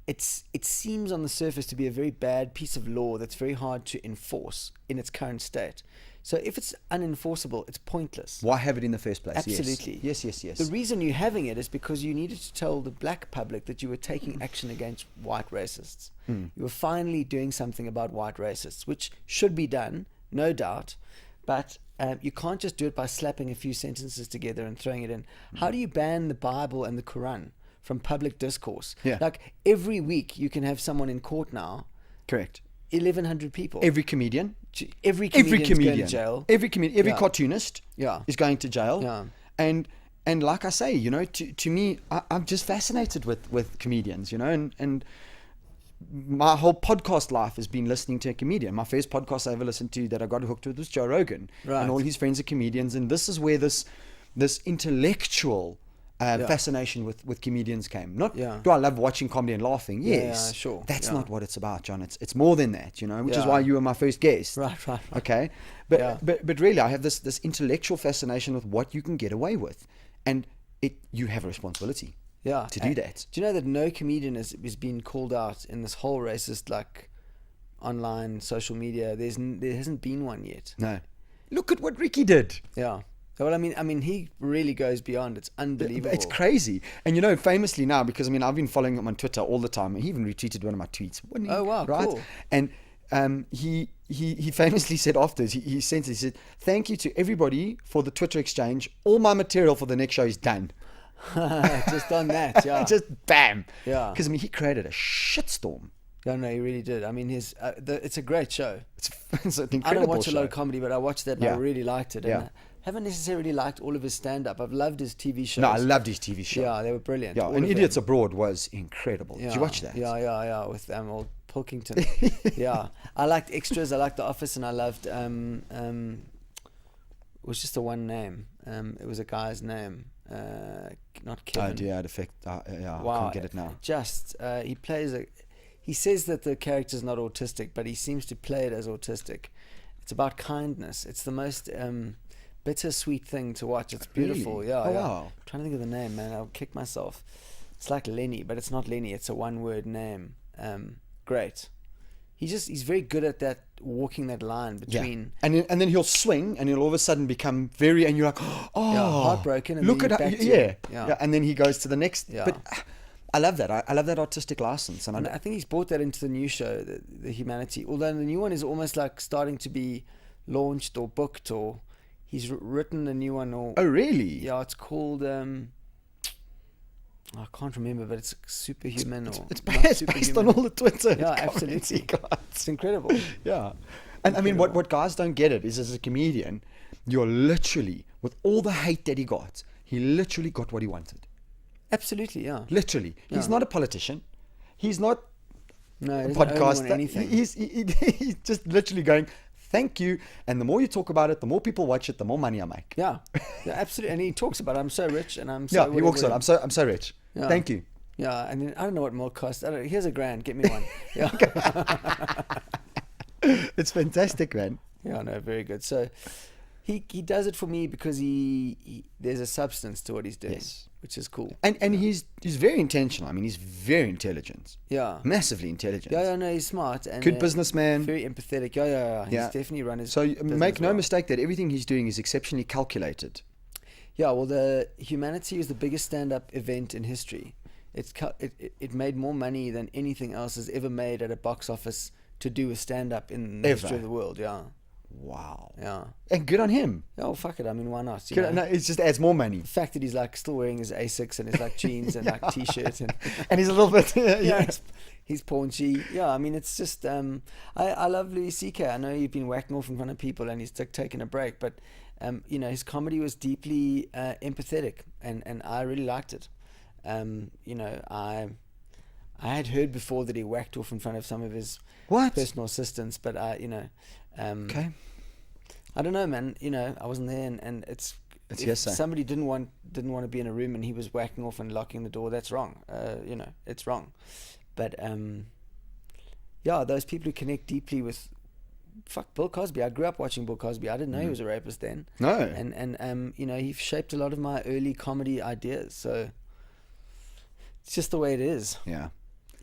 It seems on the surface to be a very bad piece of law that's very hard to enforce in its current state. So if it's unenforceable, it's pointless. Why have it in the first place? Absolutely. Yes. The reason you're having it is because you needed to tell the black public that you were taking action against white racists. You were finally doing something about white racists, which should be done, no doubt, but you can't just do it by slapping a few sentences together and throwing it in. How do you ban the Bible and the Quran from public discourse? Yeah. Like, every week you can have someone in court now. Correct. 1,100 people. Every comedian. Every comedian's going to jail. Every cartoonist Yeah. is going to jail. Yeah. And like I say, to me, I'm just fascinated with comedians, and my whole podcast life has been listening to a comedian. My first podcast I ever listened to that I got hooked with was Joe Rogan. Right. And all his friends are comedians. And this is where this intellectual fascination with comedians came. Not Yeah. do I love watching comedy and laughing? Yeah, Yes, sure. That's Yeah. not what it's about, John. It's more than that, which is Yeah. why you were my first guest. Right. Okay, but Yeah. but really, I have this intellectual fascination with what you can get away with, and you have a responsibility. Yeah. To do that. Do you know that no comedian is been called out in this whole racist online social media? There hasn't been one yet. No, look at what Ricky did. Yeah. Well, I mean, he really goes beyond. It's unbelievable. It's crazy. And famously now, because I've been following him on Twitter all the time. He even retweeted one of my tweets. Oh wow, right? cool. And he famously said afterwards, he said, "Thank you to everybody for the Twitter exchange. All my material for the next show is done." Just on that, yeah. Just bam. Yeah. Because he created a shitstorm. Yeah, no, he really did. I mean, it's a great show. It's an incredible I don't watch show. a lot of comedy, but I watched that and I Yeah. really liked it. Yeah. And I haven't necessarily liked all of his stand-up. I've loved his TV shows. No, I loved his TV show. Yeah, they were brilliant. Yeah, all and of Idiots them. Abroad was incredible. Did you watch that? Yeah, with old Pilkington. Yeah, I liked Extras. I liked The Office, and I loved. It was just a one name. It was a guy's name, not Kevin. Oh dear, I'd affect. Wow, I can't get it now. Just he plays a. He says that the character's not autistic, but he seems to play it as autistic. It's about kindness. It's the most bittersweet thing to watch. It's beautiful. Really? Yeah, Oh, yeah. wow. I'm trying to think of the name, man. I'll kick myself. It's like Lenny, but it's not Lenny. It's a one-word name. Great. He's very good at that, walking that line between. Yeah. And then he'll swing, and he'll all of a sudden become very, and you're like, oh, heartbroken, and look then at he's how, back to yeah. it. Yeah. Yeah, and then he goes to the next. Yeah. But I love that. I love that artistic license, and And I think he's brought that into the new show, the Humanity. Although the new one is almost like starting to be launched or booked, or he's written a new one. Or oh really? yeah, it's called. I can't remember, but it's superhuman or It's not based superhuman. on all the Twitter. Yeah, comments absolutely. he got. It's incredible. Yeah. And I mean, what guys don't get it is, as a comedian, you're literally, with all the hate that he got, he literally got what he wanted. Absolutely, yeah. Literally. He's Yeah. not a politician. He's not No, a he doesn't owe anyone podcaster. anything. He's just literally going, thank you. And the more you talk about it, the more people watch it, the more money I make. Yeah, absolutely. And he talks about, I'm so rich, and I'm so. Yeah, he walks on. whatever. I'm so rich. Yeah. Thank you. Yeah, and then I don't know what milk costs. Here's $1,000. Get me one. Yeah. It's fantastic, man. Yeah, no, very good. So he does it for me because he there's a substance to what he's doing, Yes. which is cool. And he's very intentional. I mean, he's very intelligent. Yeah. Massively intelligent. Yeah, no, he's smart and Good businessman. very empathetic. Yeah. He's Yeah. definitely run his. So business make no well. mistake that everything he's doing is exceptionally calculated. Yeah, well, the Humanity was the biggest stand-up event in history. It made more money than anything else has ever made at a box office to do with stand-up in the Ever. history of the world. Yeah, Wow. yeah. And good on him. Oh, fuck it. I mean, why not? you Good, know? no, it just adds more money. The fact that he's like still wearing his Asics and his like jeans and like t-shirts and And he's a little bit. yeah, he's paunchy. Yeah, I mean, it's just I love Louis C.K. I know you've been whacking off in front of people and he's taking a break, but his comedy was deeply empathetic and I really liked it. I had heard before that he whacked off in front of some of his What? personal assistants, but Okay. I don't know, man. I wasn't there, and it's if hearsay. somebody didn't want to be in a room and he was whacking off and locking the door. That's wrong. It's wrong. But those people who connect deeply with Bill Cosby. I grew up watching Bill Cosby. I didn't know he was a rapist then. No. And he shaped a lot of my early comedy ideas. So it's just the way it is. Yeah.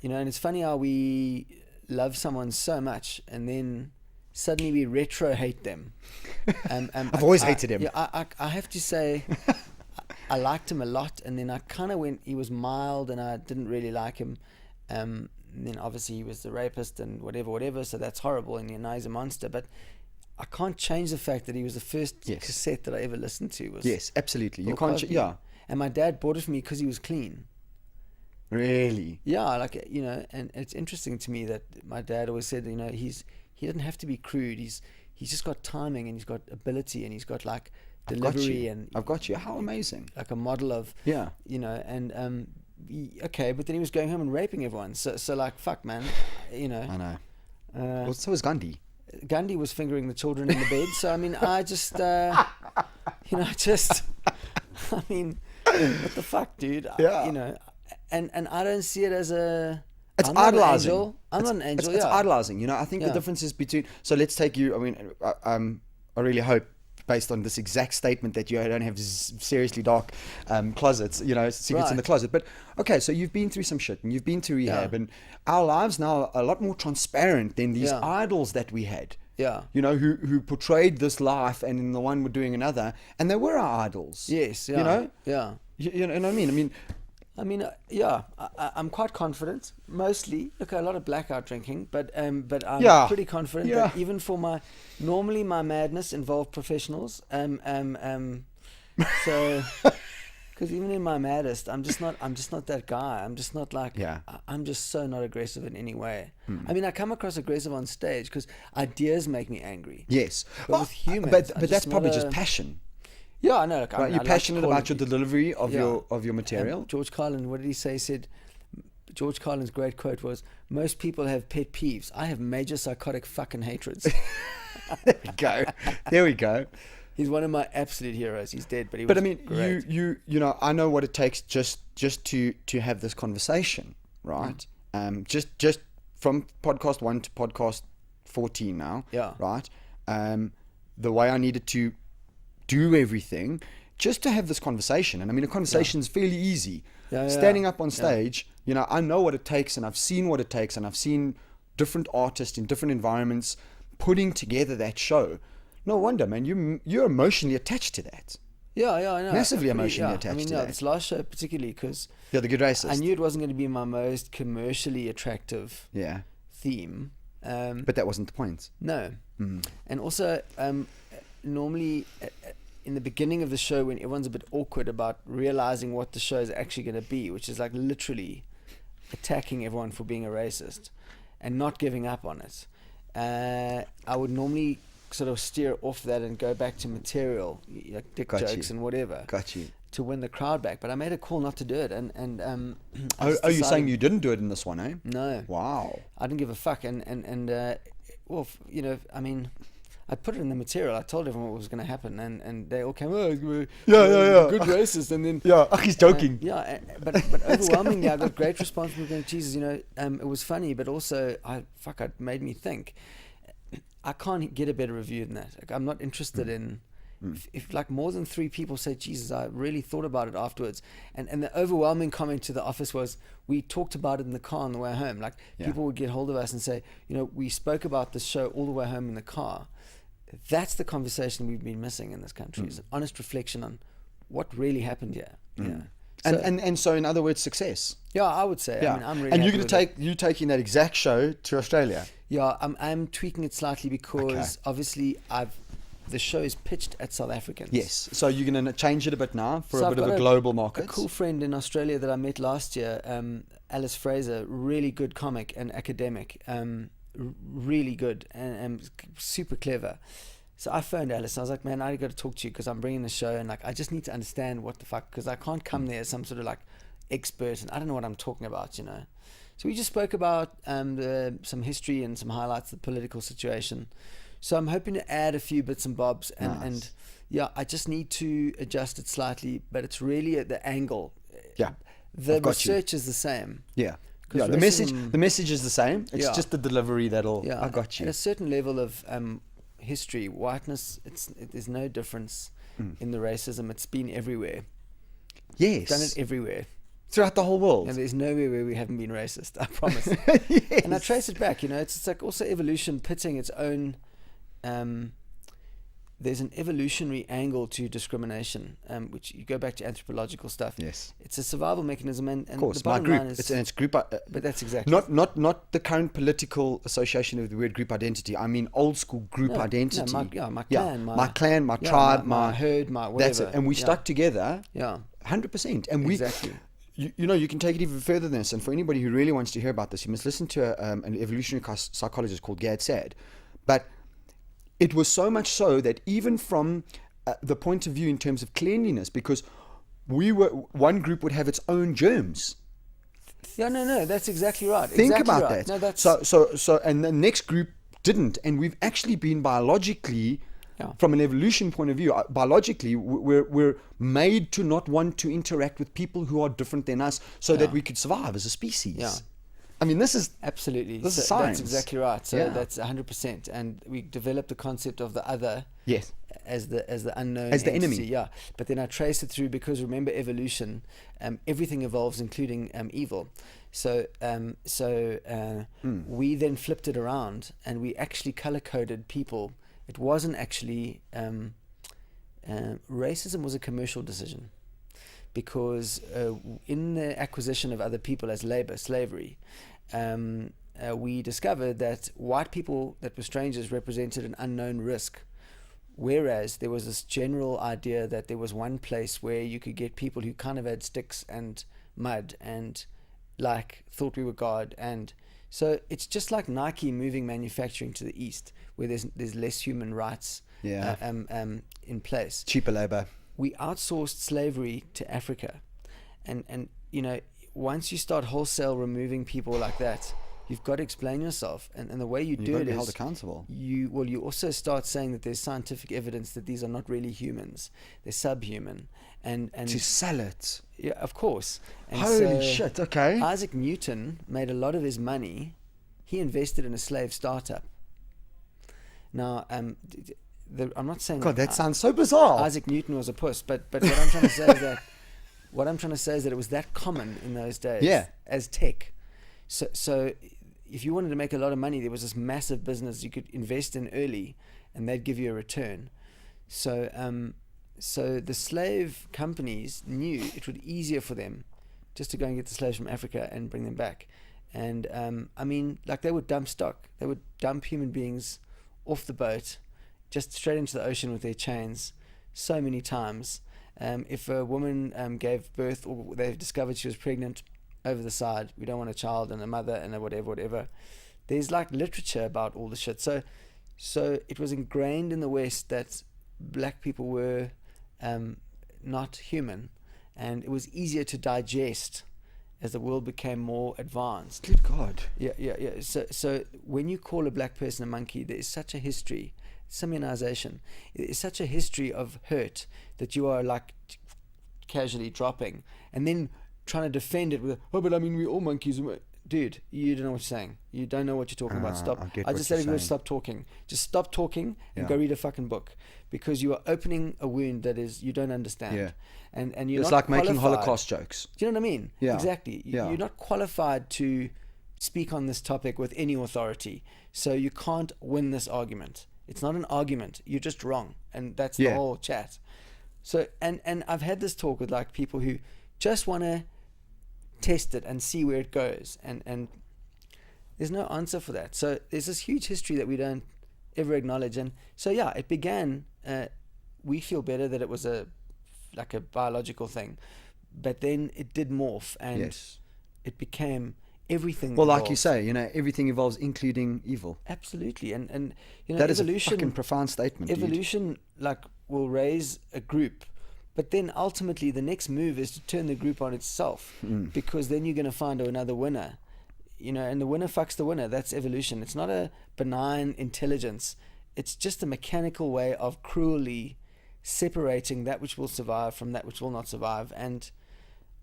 And it's funny how we love someone so much and then suddenly we retro hate them. I've always hated him. Yeah, I have to say, I liked him a lot, and then I kind of went. He was mild, and I didn't really like him. And then obviously he was the rapist and whatever. So that's horrible, and now he's a monster. But I can't change the fact that he was the first cassette that I ever listened to. Yes, absolutely. You Bill can't. Cosby. Yeah. And my dad bought it for me because he was clean. Really. Yeah, and it's interesting to me that my dad always said, he doesn't have to be crude. He's just got timing and he's got ability and he's got like delivery and I've got you. How amazing. like a model of Yeah. okay, but then he was going home and raping everyone. So like fuck, man, I know. Well, so was Gandhi. Gandhi was fingering the children in the bed. So I mean, I just I mean, what the fuck, dude? Yeah. You know, and I don't see it as a. It's I'm not an idolizing. angel. I'm not an angel. It's yeah. idolizing. You know, I think the Yeah. difference is between. So let's take you. I mean, I really hope, based on this exact statement, that you don't have seriously dark closets. You know, secrets in the closet. But okay, so you've been through some shit, and you've been through rehab, and our lives now are a lot more transparent than these idols that we had. Yeah. You know, who portrayed this life, and in the one were doing another, and they were our idols. Yes. Yeah. You know. Yeah. You know what I mean? Yeah, I'm quite confident. Mostly, look, a lot of blackout drinking, but I'm pretty confident that even for normally my madness involved professionals. So, because even in my maddest, I'm just not that guy. I'm just not like. I'm just so not aggressive in any way. I mean, I come across aggressive on stage because ideas make me angry. Yes, but with humans, but that's probably just passion. Yeah, I know. Look, right, you're passionate about your delivery of your material. George Carlin, what did he say? He said, George Carlin's great quote was, "Most people have pet peeves. I have major psychotic fucking hatreds." There we go. He's one of my absolute heroes. He's dead, but I mean, great. you know, I know what it takes just to have this conversation, right? Just from podcast 1 to podcast 14 now. Yeah. Right. The way I needed to do everything just to have this conversation. And I mean, a conversation is fairly easy. Standing up on stage, you know, I know what it takes, and I've seen what it takes, and I've seen different artists in different environments putting together that show. No wonder, man, you're emotionally attached to that. Yeah, I know. Massively emotionally attached to that. This last show particularly, because The Good Racist. I knew it wasn't going to be my most commercially attractive theme. But that wasn't the point. No. And also, normally in the beginning of the show, when everyone's a bit awkward about realizing what the show is actually going to be, which is like literally attacking everyone for being a racist and not giving up on it, I would normally sort of steer off that and go back to material, like dick jokes and whatever. Got you. To win the crowd back. But I made a call not to do it, and you're saying you didn't do it in this one, eh? No. Wow. I didn't give a fuck, well, you know, I mean, I put it in the material. I told everyone what was going to happen, and they all came, good racist, and then he's joking. But overwhelmingly, I got great response from going, Jesus, you know, it was funny, but also it made me think. I can't get a better review than that. Like, I'm not interested in if like more than 3 people say, Jesus, I really thought about it afterwards, and the overwhelming comment to the office was, we talked about it in the car on the way home. Like people would get hold of us and say, you know, we spoke about this show all the way home in the car. That's the conversation we've been missing in this country. It's an honest reflection on what really happened here. You know? And so in other words, success. Yeah, I would say. Yeah. I mean, I'm really. And you're going to you taking that exact show to Australia. Yeah, I'm tweaking it slightly because obviously the show is pitched at South Africans. Yes. So you're going to change it a bit now for so a bit of a global market. A cool friend in Australia that I met last year, Alice Fraser, really good comic and academic, really good and super clever. So I phoned Alice. I was like, man, I got to talk to you because I'm bringing the show, and like I just need to understand what the fuck, because I can't come there as some sort of like expert and I don't know what I'm talking about, you know. So we just spoke about some history and some highlights of the political situation. So I'm hoping to add a few bits and bobs, and yeah, I just need to adjust it slightly, but it's really at the angle. Yeah, the research is the same. Yeah. Yeah, the message is the same. It's just the delivery that'll. Yeah, I got you. At a certain level of history, whiteness, there's no difference in the racism. It's been everywhere. Yes, done it everywhere. Throughout the whole world. And there's nowhere where we haven't been racist, I promise. Yes. And I trace it back, you know, it's like also evolution pitting its own, there's an evolutionary angle to discrimination, which you go back to anthropological stuff. Yes. It's a survival mechanism, and of course, the bottom group. line is... It's group... but that's exactly... Not the current political association of the word group identity. I mean old school group identity. No, my clan. My clan, my tribe, my herd, my whatever. That's it. And we stuck together. Yeah. 100%. And exactly. You know, you can take it even further than this. And for anybody who really wants to hear about this, you must listen to an evolutionary psychologist called Gad Sad. But it was so much so that even from the point of view in terms of cleanliness, because one group would have its own germs. Yeah, no, that's exactly right. Think exactly about right. that. No, that's... So, and the next group didn't. And we've actually been biologically Yeah. From an evolution point of view, biologically, we're made to not want to interact with people who are different than us so that we could survive as a species. Yeah. I mean, this is absolutely. This is science. That's exactly right. So that's 100%. And we developed the concept of the other. Yes. As the unknown, as the entity, enemy. yeah. But then I trace it through, because remember, evolution, everything evolves, including evil. So we then flipped it around, and we actually color coded people. It wasn't actually racism was a commercial decision, because in the acquisition of other people as labor, slavery, we discovered that white people that were strangers represented an unknown risk. Whereas there was this general idea that there was one place where you could get people who kind of had sticks and mud and like thought we were God. And so it's just like Nike moving manufacturing to the east, where there's less human rights in place. Cheaper labor. We outsourced slavery to Africa. And once you start wholesale removing people like that, you've got to explain yourself, and the way you do it is held accountable. You also start saying that there's scientific evidence that these are not really humans; they're subhuman, and to sell it. Yeah, of course. And holy shit! Okay. Isaac Newton made a lot of his money. He invested in a slave startup. Now, I'm not saying God, that sounds so bizarre. Isaac Newton was a puss, but what I'm trying to say is that it was that common in those days. As tech. So if you wanted to make a lot of money, there was this massive business you could invest in early, and they'd give you a return. So the slave companies knew it would be easier for them just to go and get the slaves from Africa and bring them back. And they would dump stock. They would dump human beings off the boat, just straight into the ocean with their chains, so many times. If a woman gave birth, or they discovered she was pregnant, over the side, we don't want a child and a mother and a whatever. There's like literature about all the shit. So it was ingrained in the West that black people were not human, and it was easier to digest as the world became more advanced. Good God. Yeah. So when you call a black person a monkey, there is such a history, immunization. It is such a history of hurt that you are like casually dropping, and then trying to defend it with, but we're all monkeys. Dude, you don't know what you're saying. You don't know what you're talking about. Stop. I just said you stop talking. Just stop talking and go read a fucking book, because you are opening a wound that is you don't understand. Yeah. And you're it's not like making qualified. Holocaust jokes. Do you know what I mean? Yeah. Exactly. You're not qualified to speak on this topic with any authority. So you can't win this argument. It's not an argument. You're just wrong. And that's the whole chat. So and I've had this talk with like people who just want to test it and see where it goes, and there's no answer for that. So there's this huge history that we don't ever acknowledge. And so it began, we feel better that it was a biological thing, but then it did morph, and it became everything. Well, like you say, everything evolves, including evil. Absolutely. And that evolution is a fucking profound statement. Evolution will raise a group, but then ultimately the next move is to turn the group on itself, because then you're going to find another winner, and the winner fucks the winner. That's evolution. It's not a benign intelligence. It's just a mechanical way of cruelly separating that which will survive from that which will not survive. And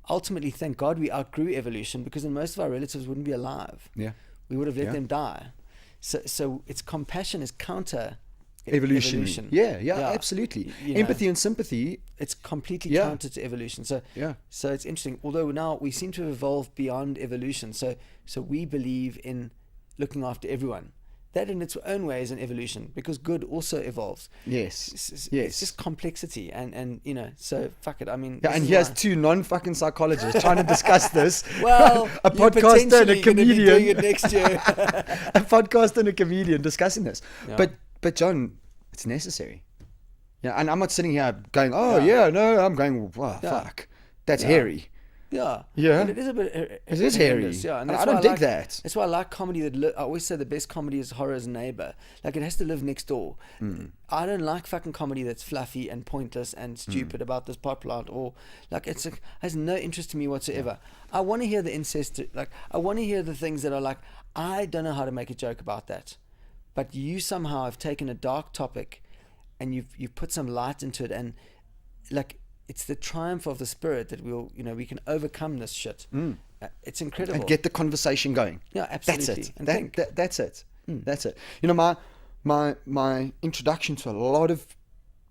ultimately, thank God we outgrew evolution, because then most of our relatives wouldn't be alive. Yeah. We would have let them die. So its compassion is counter evolution. Yeah, absolutely. Empathy and sympathy. It's completely counter to evolution. So it's interesting. Although now we seem to have evolved beyond evolution. So we believe in looking after everyone. That in its own way is an evolution, because good also evolves. Yes. It's just complexity, and so fuck it. and here's two non-fucking psychologists trying to discuss this. Well, a podcaster and a comedian doing it next year. A podcaster and a comedian discussing this. Yeah. But John, it's necessary. Yeah, and I'm not sitting here going, I'm going, fuck, that's hairy. Yeah. And it is a bit. It is hairy. Yeah, and I don't dig that. That's why I like comedy. I always say the best comedy is horror's neighbor. Like, it has to live next door. I don't like fucking comedy that's fluffy and pointless and stupid about this pot plant, or like has no interest to me whatsoever. I want to hear the incest. I want to hear the things that are like, I don't know how to make a joke about that, but you somehow have taken a dark topic you've put some light into it, and like it's the triumph of the spirit that we can overcome this shit. It's incredible. And get the conversation going. Yeah, absolutely. That's it. And That's it. That's it. You know, my introduction to a lot of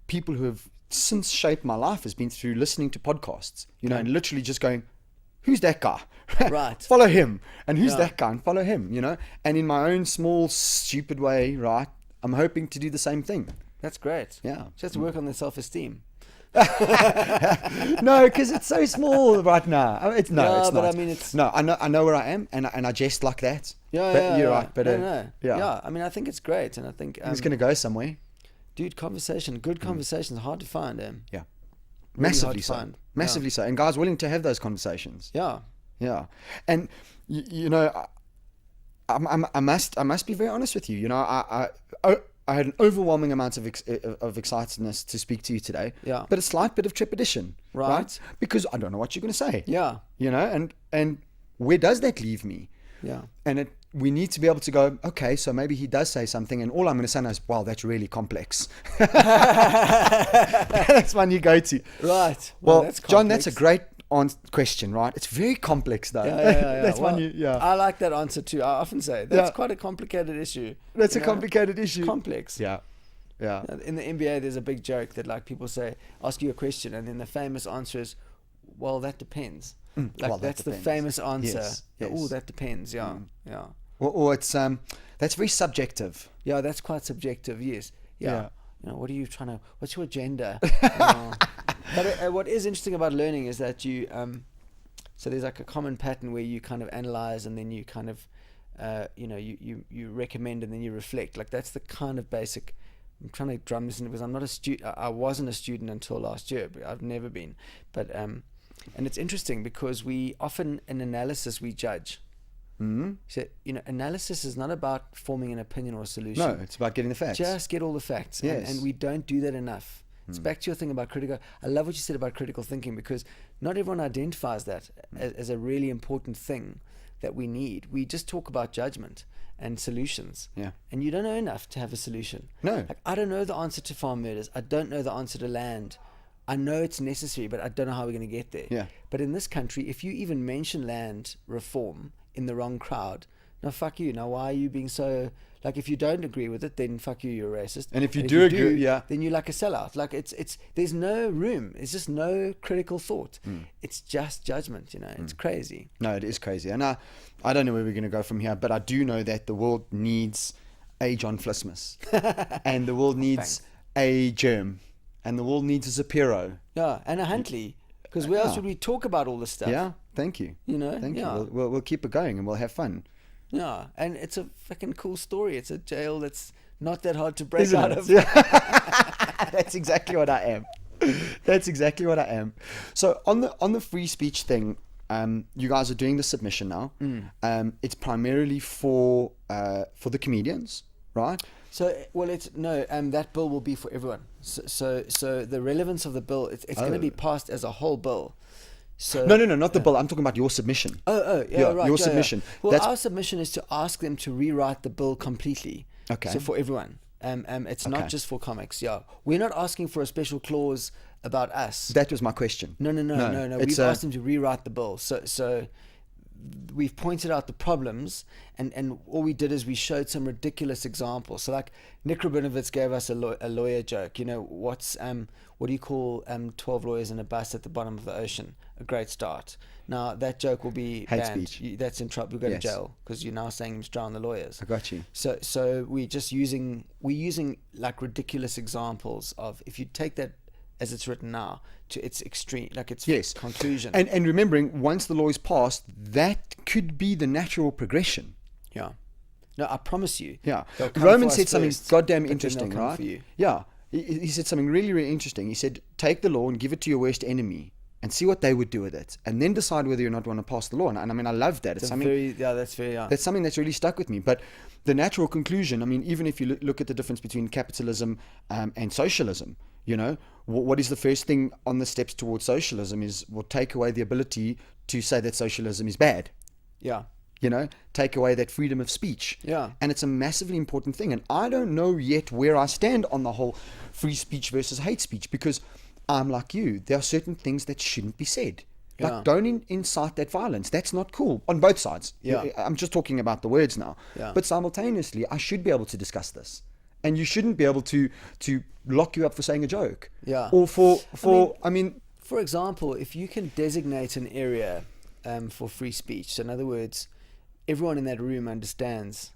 people who have since shaped my life has been through listening to podcasts, you know, and literally just going, who's that guy? Right. Follow him. And who's that guy? And follow him, you know. And in my own small, stupid way, right, I'm hoping to do the same thing. That's great. Yeah. Just work on the self-esteem. No, because it's so small right now. It's not. But I mean, it's... No, I know where I am, and I jest like that. Yeah, you're right. But no. yeah. Yeah, I mean, I think it's great, and I think... it's going to go somewhere. Dude, good conversations, hard to find, Yeah. Really Massively so. Massively so. And guys willing to have those conversations. Yeah. Yeah. And, you know, I must be very honest with you. You know, I had an overwhelming amount of excitedness to speak to you today. Yeah. But a slight bit of trepidation. Right? Because I don't know what you're going to say. Yeah. You know, and where does that leave me? Yeah. And we need to be able to go, okay, so maybe he does say something, and all I'm going to say now is, wow, that's really complex. That's one you go to. Right. Well, that's John, that's a great question, right? It's very complex, though. Yeah. That's well, one I like that answer too. I often say that's quite a complicated issue. That's a complicated issue. Complex. Yeah. In the MBA, there's a big joke that like people say, ask you a question, and then the famous answer is, well, that depends. Like that's the famous answer. Yes. Oh, that depends. Yeah. Or it's that's very subjective. Yeah, that's quite subjective. Yes. Yeah. You know, what's your agenda? But what is interesting about learning is that you so there's like a common pattern where you kind of analyze, and then you kind of you recommend, and then you reflect. Like that's the kind of basic. I'm trying to drum this in because I'm not a student. I wasn't a student until last year, but I've never been. But and it's interesting because we often in analysis we judge. So analysis is not about forming an opinion or a solution. No, it's about getting the facts. Just get all the facts. Yes. And we don't do that enough. It's back to your thing about critical. I love what you said about critical thinking, because not everyone identifies that as a really important thing that we need. We just talk about judgment and solutions. Yeah. And you don't know enough to have a solution. No. Like, I don't know the answer to farm murders. I don't know the answer to land. I know it's necessary, but I don't know how we're going to get there. Yeah. But in this country, if you even mention land reform in the wrong crowd, no, fuck you. Now, why are you being so... Like, if you don't agree with it, then fuck you, you're a racist. And if you do agree, then you're like a sellout. Like, there's no room. It's just no critical thought. It's just judgment, It's crazy. No, it is crazy. And I don't know where we're going to go from here, but I do know that the world needs a John Vlismas. And the world needs a Germ. And the world needs a Zapiro. Yeah, and a Huntley. Because where else would we talk about all this stuff? Yeah, thank you. Thank you. We'll keep it going and we'll have fun. Yeah, and it's a fucking cool story. It's a jail that's not that hard to break out of. Yeah. That's exactly what I am. So on the free speech thing, you guys are doing the submission now. It's primarily for the comedians, right? So, well, that bill will be for everyone. So the relevance of the bill, it's going to be passed as a whole bill. So no, not the bill. I'm talking about your submission. Right. Your submission. Well, our submission is to ask them to rewrite the bill completely. Okay. So for everyone. It's not just for comics. Yeah. We're not asking for a special clause about us. That was my question. No. We've asked them to rewrite the bill. So we've pointed out the problems, and all we did is we showed some ridiculous examples. So like Nick Rabinovitz gave us a lawyer joke. What do you call 12 lawyers in a bus at the bottom of the ocean? A great start. Now that joke will be hate banned. Speech. That's in trouble. You'll go to jail because you're now saying to drown the lawyers. I got you. So we're using like ridiculous examples of, if you take that as it's written now to its extreme, like its conclusion. And remembering, once the law is passed, that could be the natural progression. Yeah. No, I promise you. Yeah. Roman said something goddamn interesting, right? For you. Yeah. He said something really, really interesting. He said, take the law and give it to your worst enemy and see what they would do with it, and then decide whether or not you want to pass the law. And I mean, I love that. That's something that's really stuck with me. But the natural conclusion, I mean, even if you look at the difference between capitalism and socialism, what is the first thing on the steps towards socialism is we'll take away the ability to say that socialism is bad. Yeah. take away that freedom of speech. Yeah. And it's a massively important thing. And I don't know yet where I stand on the whole free speech versus hate speech, because I'm like you. There are certain things that shouldn't be said. Like, don't incite that violence. That's not cool on both sides. Yeah. I'm just talking about the words now. Yeah. But simultaneously, I should be able to discuss this. And you shouldn't be able to lock you up for saying a joke. Yeah. Or for for example, if you can designate an area for free speech, so in other words, everyone in that room understands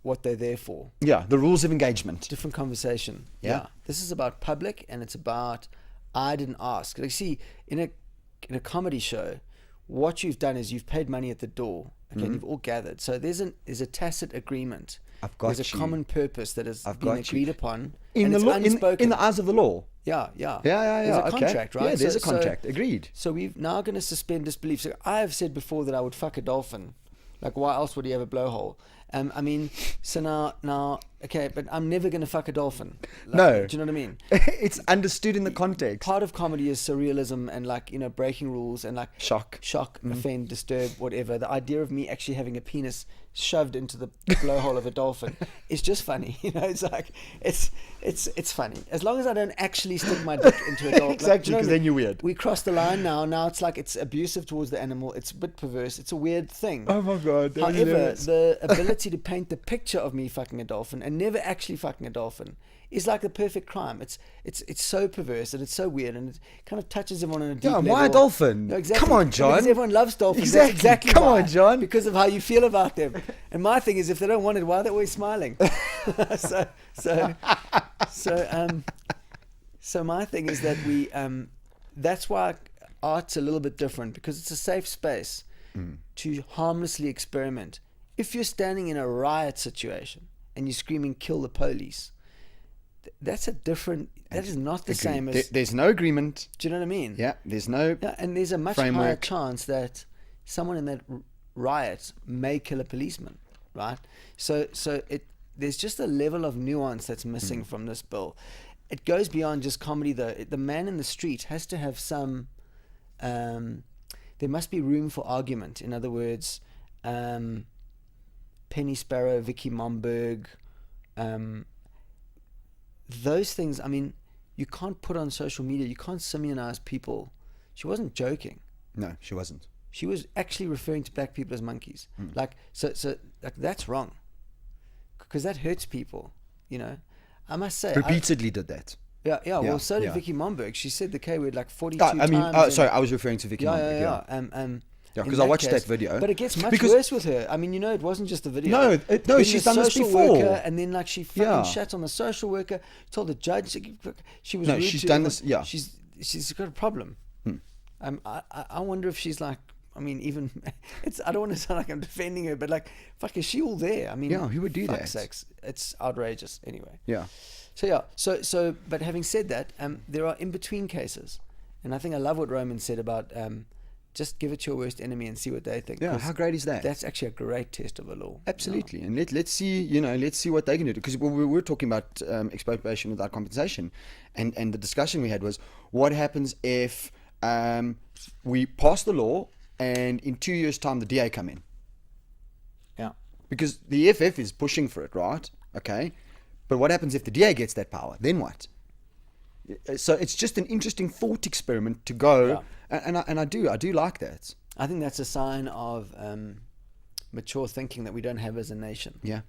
what they're there for. Yeah, the rules of engagement. Different conversation. Yeah. This is about public, and it's about I didn't ask. Like, see, in a comedy show, what you've done is you've paid money at the door. Okay, and you've all gathered. So there's a tacit agreement. There's a common purpose that has been agreed upon. In the law, in the eyes of the law. Yeah. There's a contract, right? Yeah, there's a contract. Agreed. So we're now going to suspend disbelief. So I have said before that I would fuck a dolphin. Like, why else would he have a blowhole? So now, okay, but I'm never going to fuck a dolphin. Like, no. Do you know what I mean? It's understood in the context. Part of comedy is surrealism and, like, breaking rules and, like, shock, offend, disturb, whatever. The idea of me actually having a penis shoved into the blowhole of a dolphin is just funny. It's like, it's funny. As long as I don't actually stick my dick into a dolphin. Exactly, because then you're weird. We crossed the line now. Now it's like, it's abusive towards the animal. It's a bit perverse. It's a weird thing. Oh my God. However, the ability to paint the picture of me fucking a dolphin and never actually fucking a dolphin is like the perfect crime. It's so perverse and it's so weird, and it kind of touches everyone on a deep level. Why a dolphin? No, exactly. Come on, John. Because everyone loves dolphins. Exactly. Come on, John. Because of how you feel about them. And my thing is, if they don't want it, why are they always smiling? So my thing is that we that's why art's a little bit different, because it's a safe space to harmlessly experiment. If you're standing in a riot situation and you're screaming, "Kill the police," that's a different. That is not the same as. There's no agreement. Do you know what I mean? Yeah. There's no. Yeah, and there's a much higher chance that someone in that riot may kill a policeman, right? So there's just a level of nuance that's missing from this bill. It goes beyond just comedy, though. The man in the street has to have some. There must be room for argument. In other words, Penny Sparrow, Vicky Momberg, those things. I mean, you can't put on social media. You can't simianize people. She wasn't joking. No, she wasn't. She was actually referring to black people as monkeys. Like, so like, that's wrong, because that hurts people. I must say, repeatedly did that. Yeah. Well, so did Vicky Momberg. She said the K word like 42 times. Sorry, I was referring to Vicky Momberg. Yeah, because I watched that video. But it gets much worse with her. I mean, it wasn't just the video. No, she's done this before. Worker, and then, like, she fucking shat on the social worker. Told the judge she was rude she's to done everyone. this. Yeah, she's got a problem. I wonder if she's like. I mean, even I don't want to sound like I'm defending her, but, like, fuck, is she all there? I mean, who would do that? Sakes. It's outrageous. Anyway. Yeah. So but having said that, there are in between cases, and I think I love what Roman said about just give it to your worst enemy and see what they think. Yeah, how great is that? That's actually a great test of the law. Absolutely, and let's see what they can do, because we were talking about expropriation without compensation, and the discussion we had was what happens if we pass the law and in 2 years' time the DA come in. Yeah, because the FF is pushing for it, right? Okay. But what happens if the DA gets that power? Then what? So it's just an interesting thought experiment to go, and I do like that. I think that's a sign of mature thinking that we don't have as a nation. Yeah.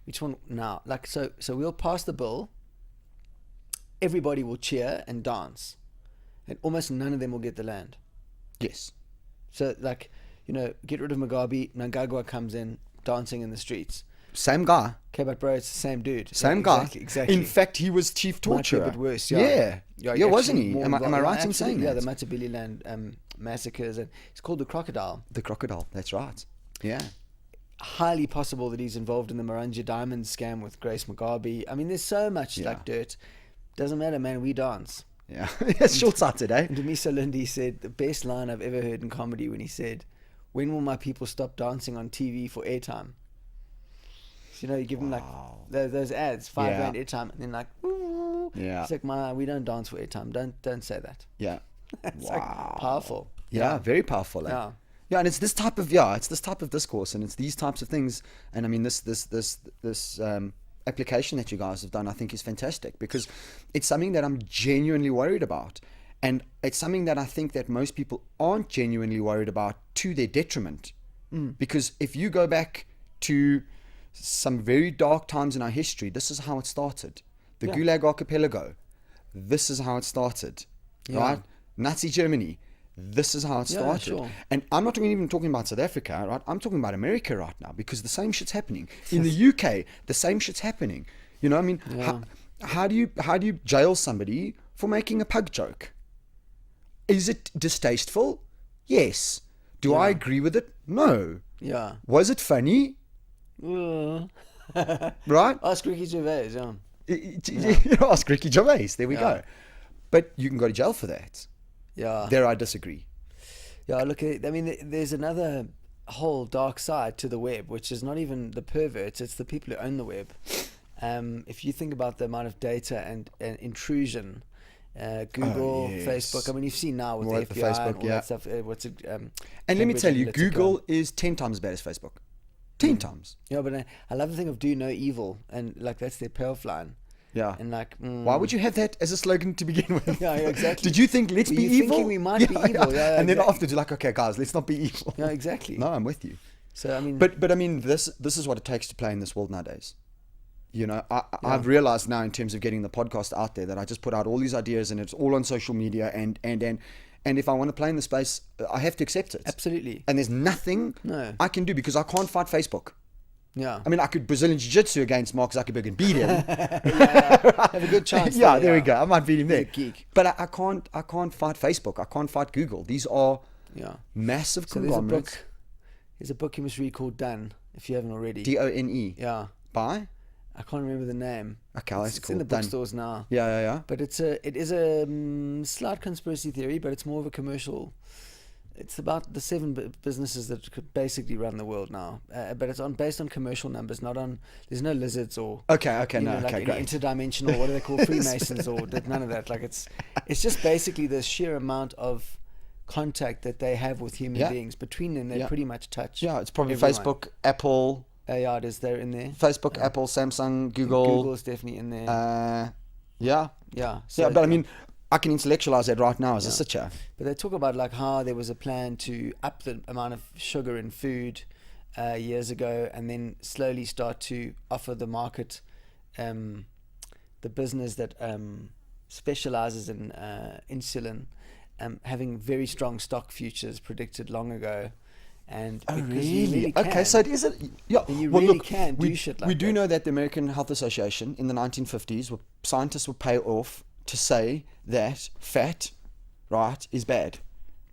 We just want now, like, so we'll pass the bill. Everybody will cheer and dance, and almost none of them will get the land. Yes. So, like, get rid of Mugabe. Mnangagwa comes in dancing in the streets. Same guy. Okay, but bro, it's the same dude. Same guy. Exactly. In fact, he was chief torturer. Might be a bit worse. Yeah, wasn't he? Am I right in saying that? Yeah, the Matabeleland massacres, and it's called the Crocodile. The Crocodile. That's right. Yeah. Highly possible that he's involved in the Maranja Diamonds scam with Grace Mugabe. I mean, there's so much like dirt. Doesn't matter, man. We dance. Yeah, it's short-sighted, eh? And Dumisa Lindy said the best line I've ever heard in comedy when he said, "When will my people stop dancing on TV for airtime?" So, you give them like those ads, $5 grand airtime, and then like, ooh. It's like, we don't dance for airtime. Don't say that. Yeah. It's like powerful. Yeah, very powerful. Eh? Yeah, and it's this type of discourse, and it's these types of things. And I mean, this application that you guys have done, I think, is fantastic, because it's something that I'm genuinely worried about, and it's something that I think that most people aren't genuinely worried about, to their detriment. Because if you go back to some very dark times in our history, this is how it started. The Gulag Archipelago, this is how it started, right? Nazi Germany, this is how it started. Sure. And I'm not even talking about South Africa, right? I'm talking about America right now, because the same shit's happening. In the UK, the same shit's happening. You know, I mean, how do you jail somebody for making a pug joke? Is it distasteful? Yes. Do I agree with it? No. Yeah. Was it funny? Right? Ask Ricky Gervais, Ask Ricky Gervais. There we go. But you can go to jail for that. Yeah. There I disagree. Yeah, look, I mean, there's another whole dark side to the web, which is not even the perverts, it's the people who own the web. If you think about the amount of data and intrusion, Google, Facebook, I mean, you've seen now with the FBI Facebook, and all that stuff. And let me tell you, Google is 10 times as bad as Facebook. 10 times. Yeah, but I love the thing of do no evil, and like that's their payoff line. Yeah. And like, why would you have that as a slogan to begin with? Yeah, exactly. Did you think let's be evil? Thinking we might be evil. Yeah, and then after you're like, okay, guys, let's not be evil. Yeah, exactly. No, I'm with you. So I mean, but I mean, this is what it takes to play in this world nowadays. You know, I've realized now, in terms of getting the podcast out there, that I just put out all these ideas and it's all on social media, and if I want to play in the space, I have to accept it. Absolutely. And there's nothing I can do, because I can't fight Facebook. Yeah. I mean, I could Brazilian Jiu-Jitsu against Mark Zuckerberg and beat him. Have a good chance. There we go. I might beat him there. He's a geek. But I can't fight Facebook. I can't fight Google. These are massive conglomerates. There's a book you must read called Done, if you haven't already. Done. Yeah. By? I can't remember the name. Okay, that's it's cool. in the bookstores now. Yeah. But it is a slight conspiracy theory, but it's more of a commercial. It's about the 7 businesses that could basically run the world now, but it's based on commercial numbers, not on. There's no lizards or great. Interdimensional. What do they call Freemasons or none of that? Like it's just basically the sheer amount of contact that they have with human beings. Between them, they pretty much touch. Yeah, it's probably everyone. Facebook, Apple. Yeah, it is. They're in there. Facebook, Apple, Samsung, Google. Google's definitely in there. Yeah. So, but I mean, I can intellectualize that right now as a sit-here. But they talk about like how there was a plan to up the amount of sugar in food years ago, and then slowly start to offer the market, the business that specializes in insulin, having very strong stock futures predicted long ago. And really? Okay, so is it? Yeah. You can do shit like that. We do know that the American Health Association in the 1950s, scientists were paid off to say that fat, right, is bad.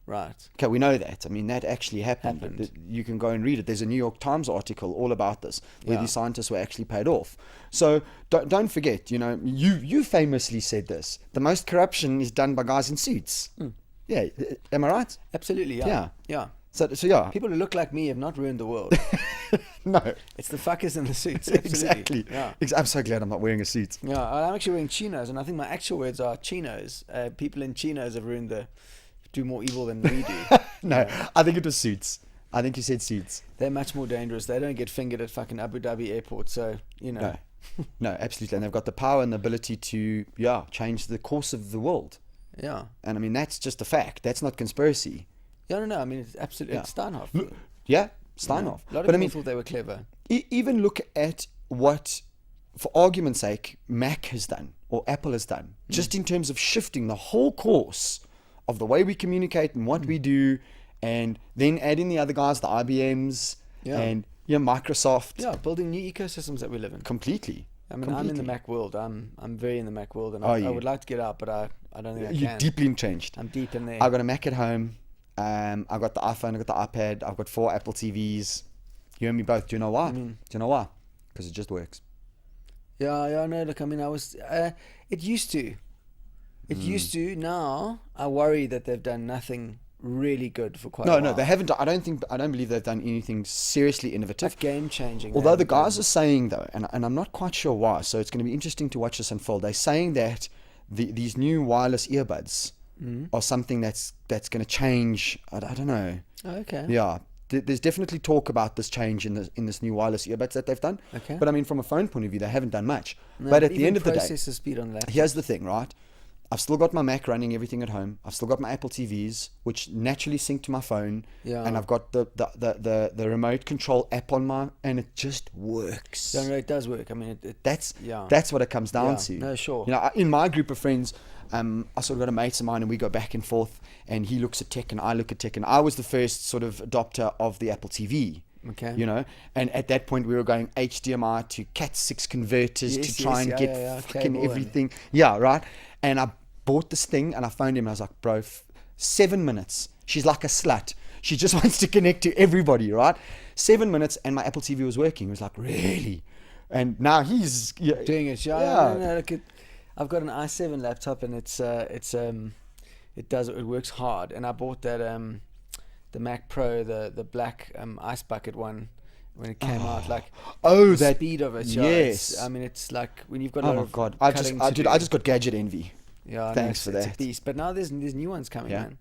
Right. Okay, we know that. I mean, that actually happened. You can go and read it. There's a New York Times article all about this, where these scientists were actually paid off. So don't forget, you know, you famously said this: the most corruption is done by guys in suits. Yeah, am I right? Absolutely. Yeah. So yeah. People who look like me have not ruined the world. No. It's the fuckers in the suits. Exactly. Yeah. I'm so glad I'm not wearing a suit. Yeah, I'm actually wearing chinos, and I think my actual words are chinos. People in chinos have do more evil than we do. No, I think it was suits. I think you said suits. They're much more dangerous. They don't get fingered at fucking Abu Dhabi airport, so, you know. No, absolutely. And they've got the power and the ability to, change the course of the world. Yeah. And I mean, that's just a fact. That's not conspiracy. Yeah, no. I mean, it's absolutely it's Steinhoff. Steinhoff. A lot of people thought they were clever. Even look at what, for argument's sake, Mac has done or Apple has done, just in terms of shifting the whole course of the way we communicate and what we do, and then add in the other guys, the IBMs and Microsoft. Yeah, building new ecosystems that we live in. Completely. I mean, I'm in the Mac world. I'm very in the Mac world, and I would like to get out, but I don't think I can. You're deeply entrenched. I'm deep in there. I've got a Mac at home. I've got the iPhone, I've got the iPad, I've got 4 Apple TVs. You and me both. Do you know why? Do you know why? Because it just works. Yeah, no, look, I mean, it used to. It used to. Now, I worry that they've done nothing really good for quite a while. No, they haven't. I don't believe they've done anything seriously innovative. Game changing. Although the guys are saying, though, and I'm not quite sure why, so it's going to be interesting to watch this unfold. They're saying that these new wireless earbuds are something that's going to change. I don't know. Oh, okay. Yeah. There's definitely talk about this change in this new wireless earbuds that they've done. Okay. But I mean, from a phone point of view, they haven't done much. No, but at the end of the day, processor speed on that. here's the thing, right? I've still got my Mac running everything at home. I've still got my Apple TVs, which naturally sync to my phone. Yeah. And I've got the remote control app on and it just works. Yeah, no, it does work. I mean, That's yeah. That's what it comes down Yeah. to. No, sure. You know, in my group of friends, I sort of got a mate of mine and we go back and forth and he looks at tech and I look at tech and I was the first sort of adopter of the Apple TV. Okay. You know, and at that point we were going HDMI to Cat6 converters to try and get fucking everything. Yeah, right. And I bought this thing and I phoned him and I was like, bro, 7 minutes. She's like a slut. She just wants to connect to everybody, right? 7 minutes and my Apple TV was working. He was like, really? And now he's doing it. Yeah. No, look, I've got an i7 laptop and it works hard. And I bought that the Mac Pro, the black ice bucket one when it came out. Like the that speed of it. Yes. I mean, it's like when you've got. Oh my god! I just got gadget envy. Yeah, thanks for that. It's a beast. But now there's new ones coming, man.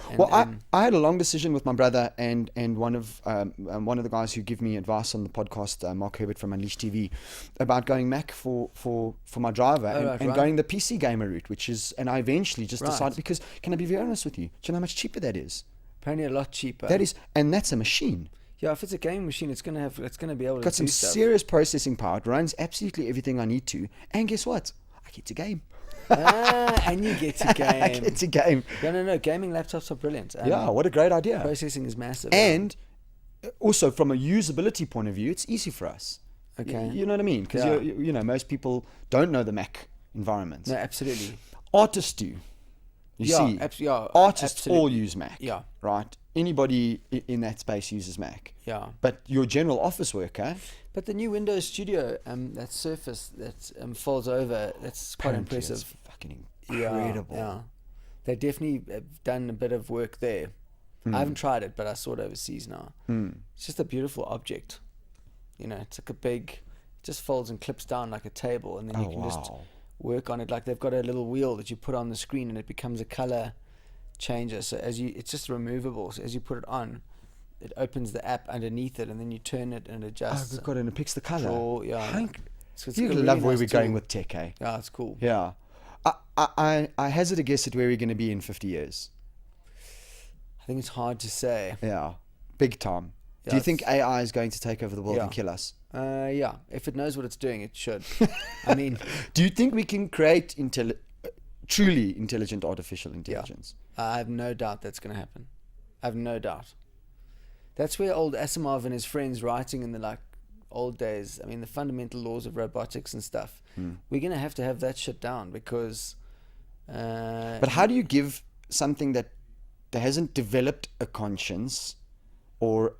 And, well, I had a long decision with my brother and one of the guys who give me advice on the podcast, Mark Herbert from Unleashed TV, about going Mac for my driver going the PC gamer route, and I eventually just decided, because can I be very honest with you? Do you know how much cheaper that is? Apparently a lot cheaper. That is, and that's a machine. Yeah, if it's a gaming machine, it's gonna be able to got some do stuff. serious processing power. It runs absolutely everything I need to, and guess what? I get to game. And you get to game. I get to game. No. Gaming laptops are brilliant. Yeah, what a great idea. Processing is massive. And also from a usability point of view, it's easy for us. Okay. You know what I mean? Because you know, most people don't know the Mac environment. No, absolutely. Artists do. You see, artists all use Mac. Yeah. Right. Anybody in that space uses Mac. Yeah. But your general office worker. But the new Windows Studio, that Surface that folds over, that's quite impressive. It's fucking incredible. Yeah. They definitely have done a bit of work there. I haven't tried it, but I saw it overseas now. It's just a beautiful object. You know, it's like it just folds and clips down like a table, and then you can just work on it. Like they've got a little wheel that you put on the screen and it becomes a color changer. So it's just removable. So as you put it on, it opens the app underneath it, and then you turn it and it adjusts. Oh, God, and it picks the color. So you love where we're going with tech, eh? Yeah, it's cool. Yeah. I hazard a guess at where we're going to be in 50 years. I think it's hard to say. Yeah. Big time. Yeah, do you think AI is going to take over the world and kill us? Yeah. If it knows what it's doing, it should. I mean... Do you think we can create truly intelligent artificial intelligence? Yeah. I have no doubt that's going to happen. I have no doubt. That's where old Asimov and his friends writing in the old days, I mean, the fundamental laws of robotics and stuff, we're going to have that shit down, because... but how do you give something that hasn't developed a conscience or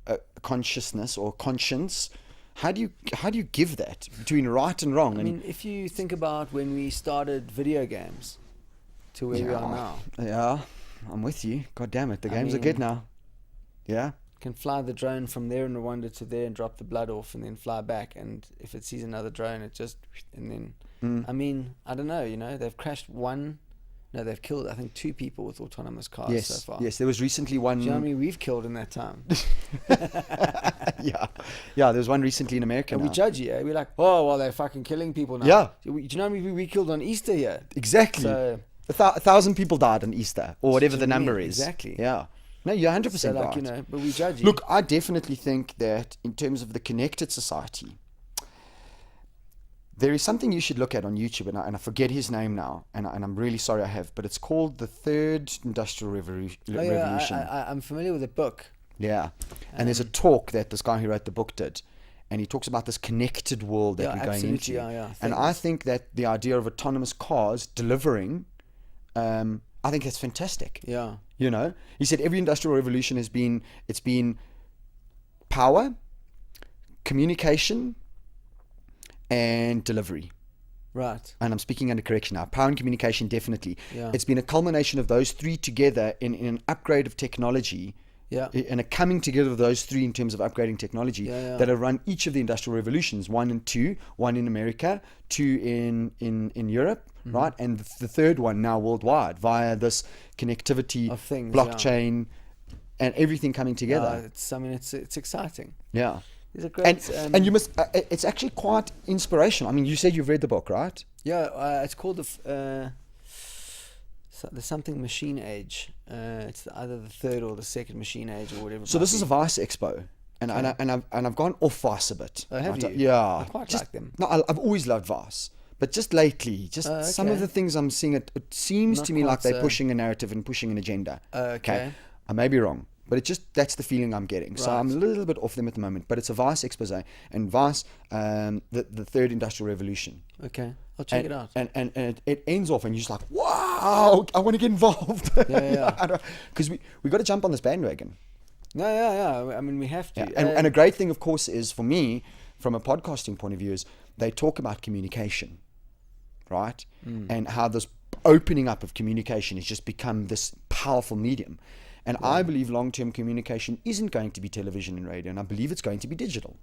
a consciousness or conscience, how do you give that between right and wrong? I mean, if you think about when we started video games to where we are now. Yeah, I'm with you. God damn it, the games are good now. Yeah. Can fly the drone from there in Rwanda to there and drop the blood off and then fly back, and if it sees another drone, it just, and then I mean, I don't know, you know, they've they've killed I think 2 people with autonomous cars so far. Yes, there was recently one. Do you know how many we've killed in that time? yeah, there was one recently in America. And now. we judge you, we're like, oh well, they're fucking killing people now. Yeah. Do you know how many we killed on Easter here? Exactly. So 1,000 people died on Easter, or whatever the number is. Exactly. Yeah. No, you're 100% right. You know, but we judge you. Look, I definitely think that in terms of the connected society, there is something you should look at on YouTube, and I forget his name now, and I'm really sorry I have, but it's called The Third Industrial Revolution. I'm familiar with the book. Yeah. And there's a talk that this guy who wrote the book did, and he talks about this connected world that we're going into. And I think that the idea of autonomous cars delivering, I think that's fantastic. Yeah. You know, he said every industrial revolution has been power, communication, and delivery. Right. And I'm speaking under correction now. Power and communication, definitely. Yeah. It's been a culmination of those 3 together in an upgrade of technology. Yeah. And a coming together of those 3 in terms of upgrading technology that have run each of the industrial revolutions, 1 and 2, 1 in America, 2 in Europe, right? And the third one now worldwide via this connectivity Of things, blockchain and everything coming together. It's exciting. Yeah. These are great. And you must, it's actually quite inspirational. I mean, you said you've read the book, right? Yeah, it's called the something machine age. It's either the third or the second machine age or whatever. So this is a Vice Expo. And I've gone off Vice a bit. Oh, have you? Yeah. I quite like them. No, I've always loved Vice. But just lately, some of the things I'm seeing, it seems Not to me like quite they're so. pushing a narrative and pushing an agenda. Okay. I may be wrong, but that's the feeling I'm getting. So Right. I'm a little bit off them at the moment. But it's a Vice expose. And Vice, the third industrial revolution. Okay. I'll check it out. And it ends off and you're just like, wow, I want to get involved. Yeah. Because we got to jump on this bandwagon. No, yeah. I mean, we have to. Yeah. And a great thing, of course, is for me, from a podcasting point of view, is they talk about communication, right? And how this opening up of communication has just become this powerful medium. And I believe long-term communication isn't going to be television and radio, and I believe it's going to be digital.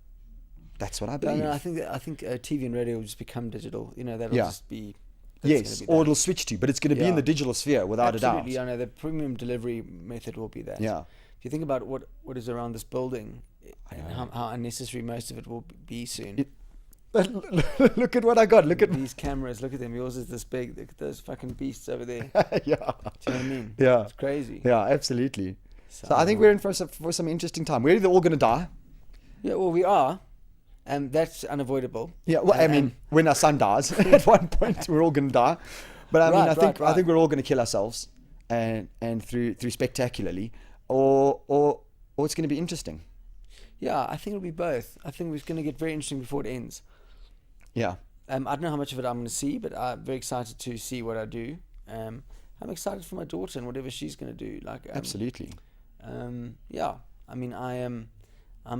That's what I believe. No, I think TV and radio will just become digital. That'll just be. Yes, or it'll switch to, but it's going to be in the digital sphere without a doubt. Absolutely, I know the premium delivery method will be that. Yeah. If you think about what is around this building, and how unnecessary most of it will be soon. Look at what I got. Look at these cameras. Look at them. Yours is this big. Look at those fucking beasts over there. Yeah. Do you know what I mean? Yeah. It's crazy. Yeah, absolutely. So I think we're in for some interesting time. We're either all going to die. Yeah, well, we are. And that's unavoidable. Yeah, well, I mean, when our son dies, at one point we're all going to die. But I mean, I think we're all going to kill ourselves, and through spectacularly, or it's going to be interesting. Yeah, I think it'll be both. I think it's going to get very interesting before it ends. Yeah. I don't know how much of it I'm going to see, but I'm very excited to see what I do. I'm excited for my daughter and whatever she's going to do. Absolutely. Yeah. I mean, I'm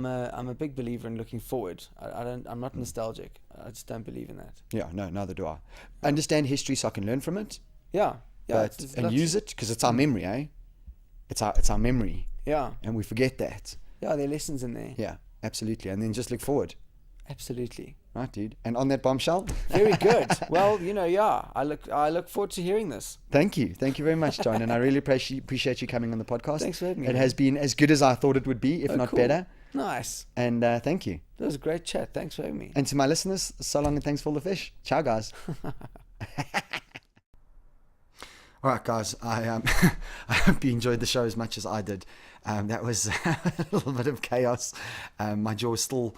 a big believer in looking forward. I'm not nostalgic. I just don't believe in that. Yeah, no, neither do I. Understand history so I can learn from it. Yeah. And use it because it's our memory, eh? It's our memory. Yeah. And we forget that. Yeah, there are lessons in there. Yeah, absolutely. And then just look forward. Absolutely. Right, dude. And on that bombshell. Very good. Well, yeah. I look forward to hearing this. Thank you very much, John. And I really appreciate you coming on the podcast. Thanks for having me. It has been as good as I thought it would be, if not cool. better. Nice. And thank you. That was a great chat. Thanks for having me. And to my listeners, so long and thanks for all the fish. Ciao, guys. All right, guys. I hope you enjoyed the show as much as I did. That was a little bit of chaos. My jaw still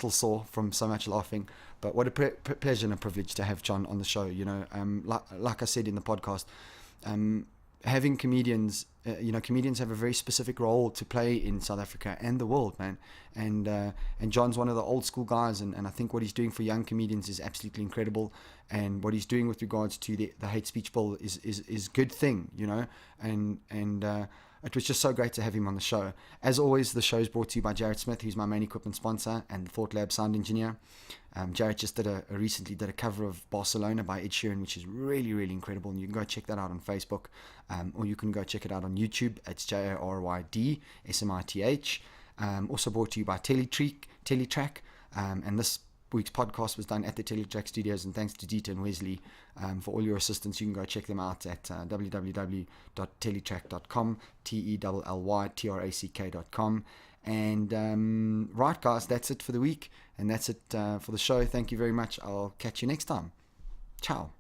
sore from so much laughing. But what a pleasure and a privilege to have John on the show. Like I said in the podcast, having comedians, comedians have a very specific role to play in South Africa and the world, man. And John's one of the old school guys, and I think what he's doing for young comedians is absolutely incredible. And what he's doing with regards to the hate speech bill is good thing, and it was just so great to have him on the show. As always, the show is brought to you by Jared Smith, who's my main equipment sponsor and the Thought Lab sound engineer. Jared just recently did a cover of Barcelona by Ed Sheeran, which is really, really incredible. And you can go check that out on Facebook, or you can go check it out on YouTube. It's JARYD SMITH. Also brought to you by Teletrack. And this week's podcast was done at the Teletrack Studios, and thanks to Dieter and Wesley for all your assistance. You can go check them out at www.teletrack.com, TELLYTRACK.com. And right, guys, that's it for the week, and that's it for the show. Thank you very much. I'll catch you next time. Ciao.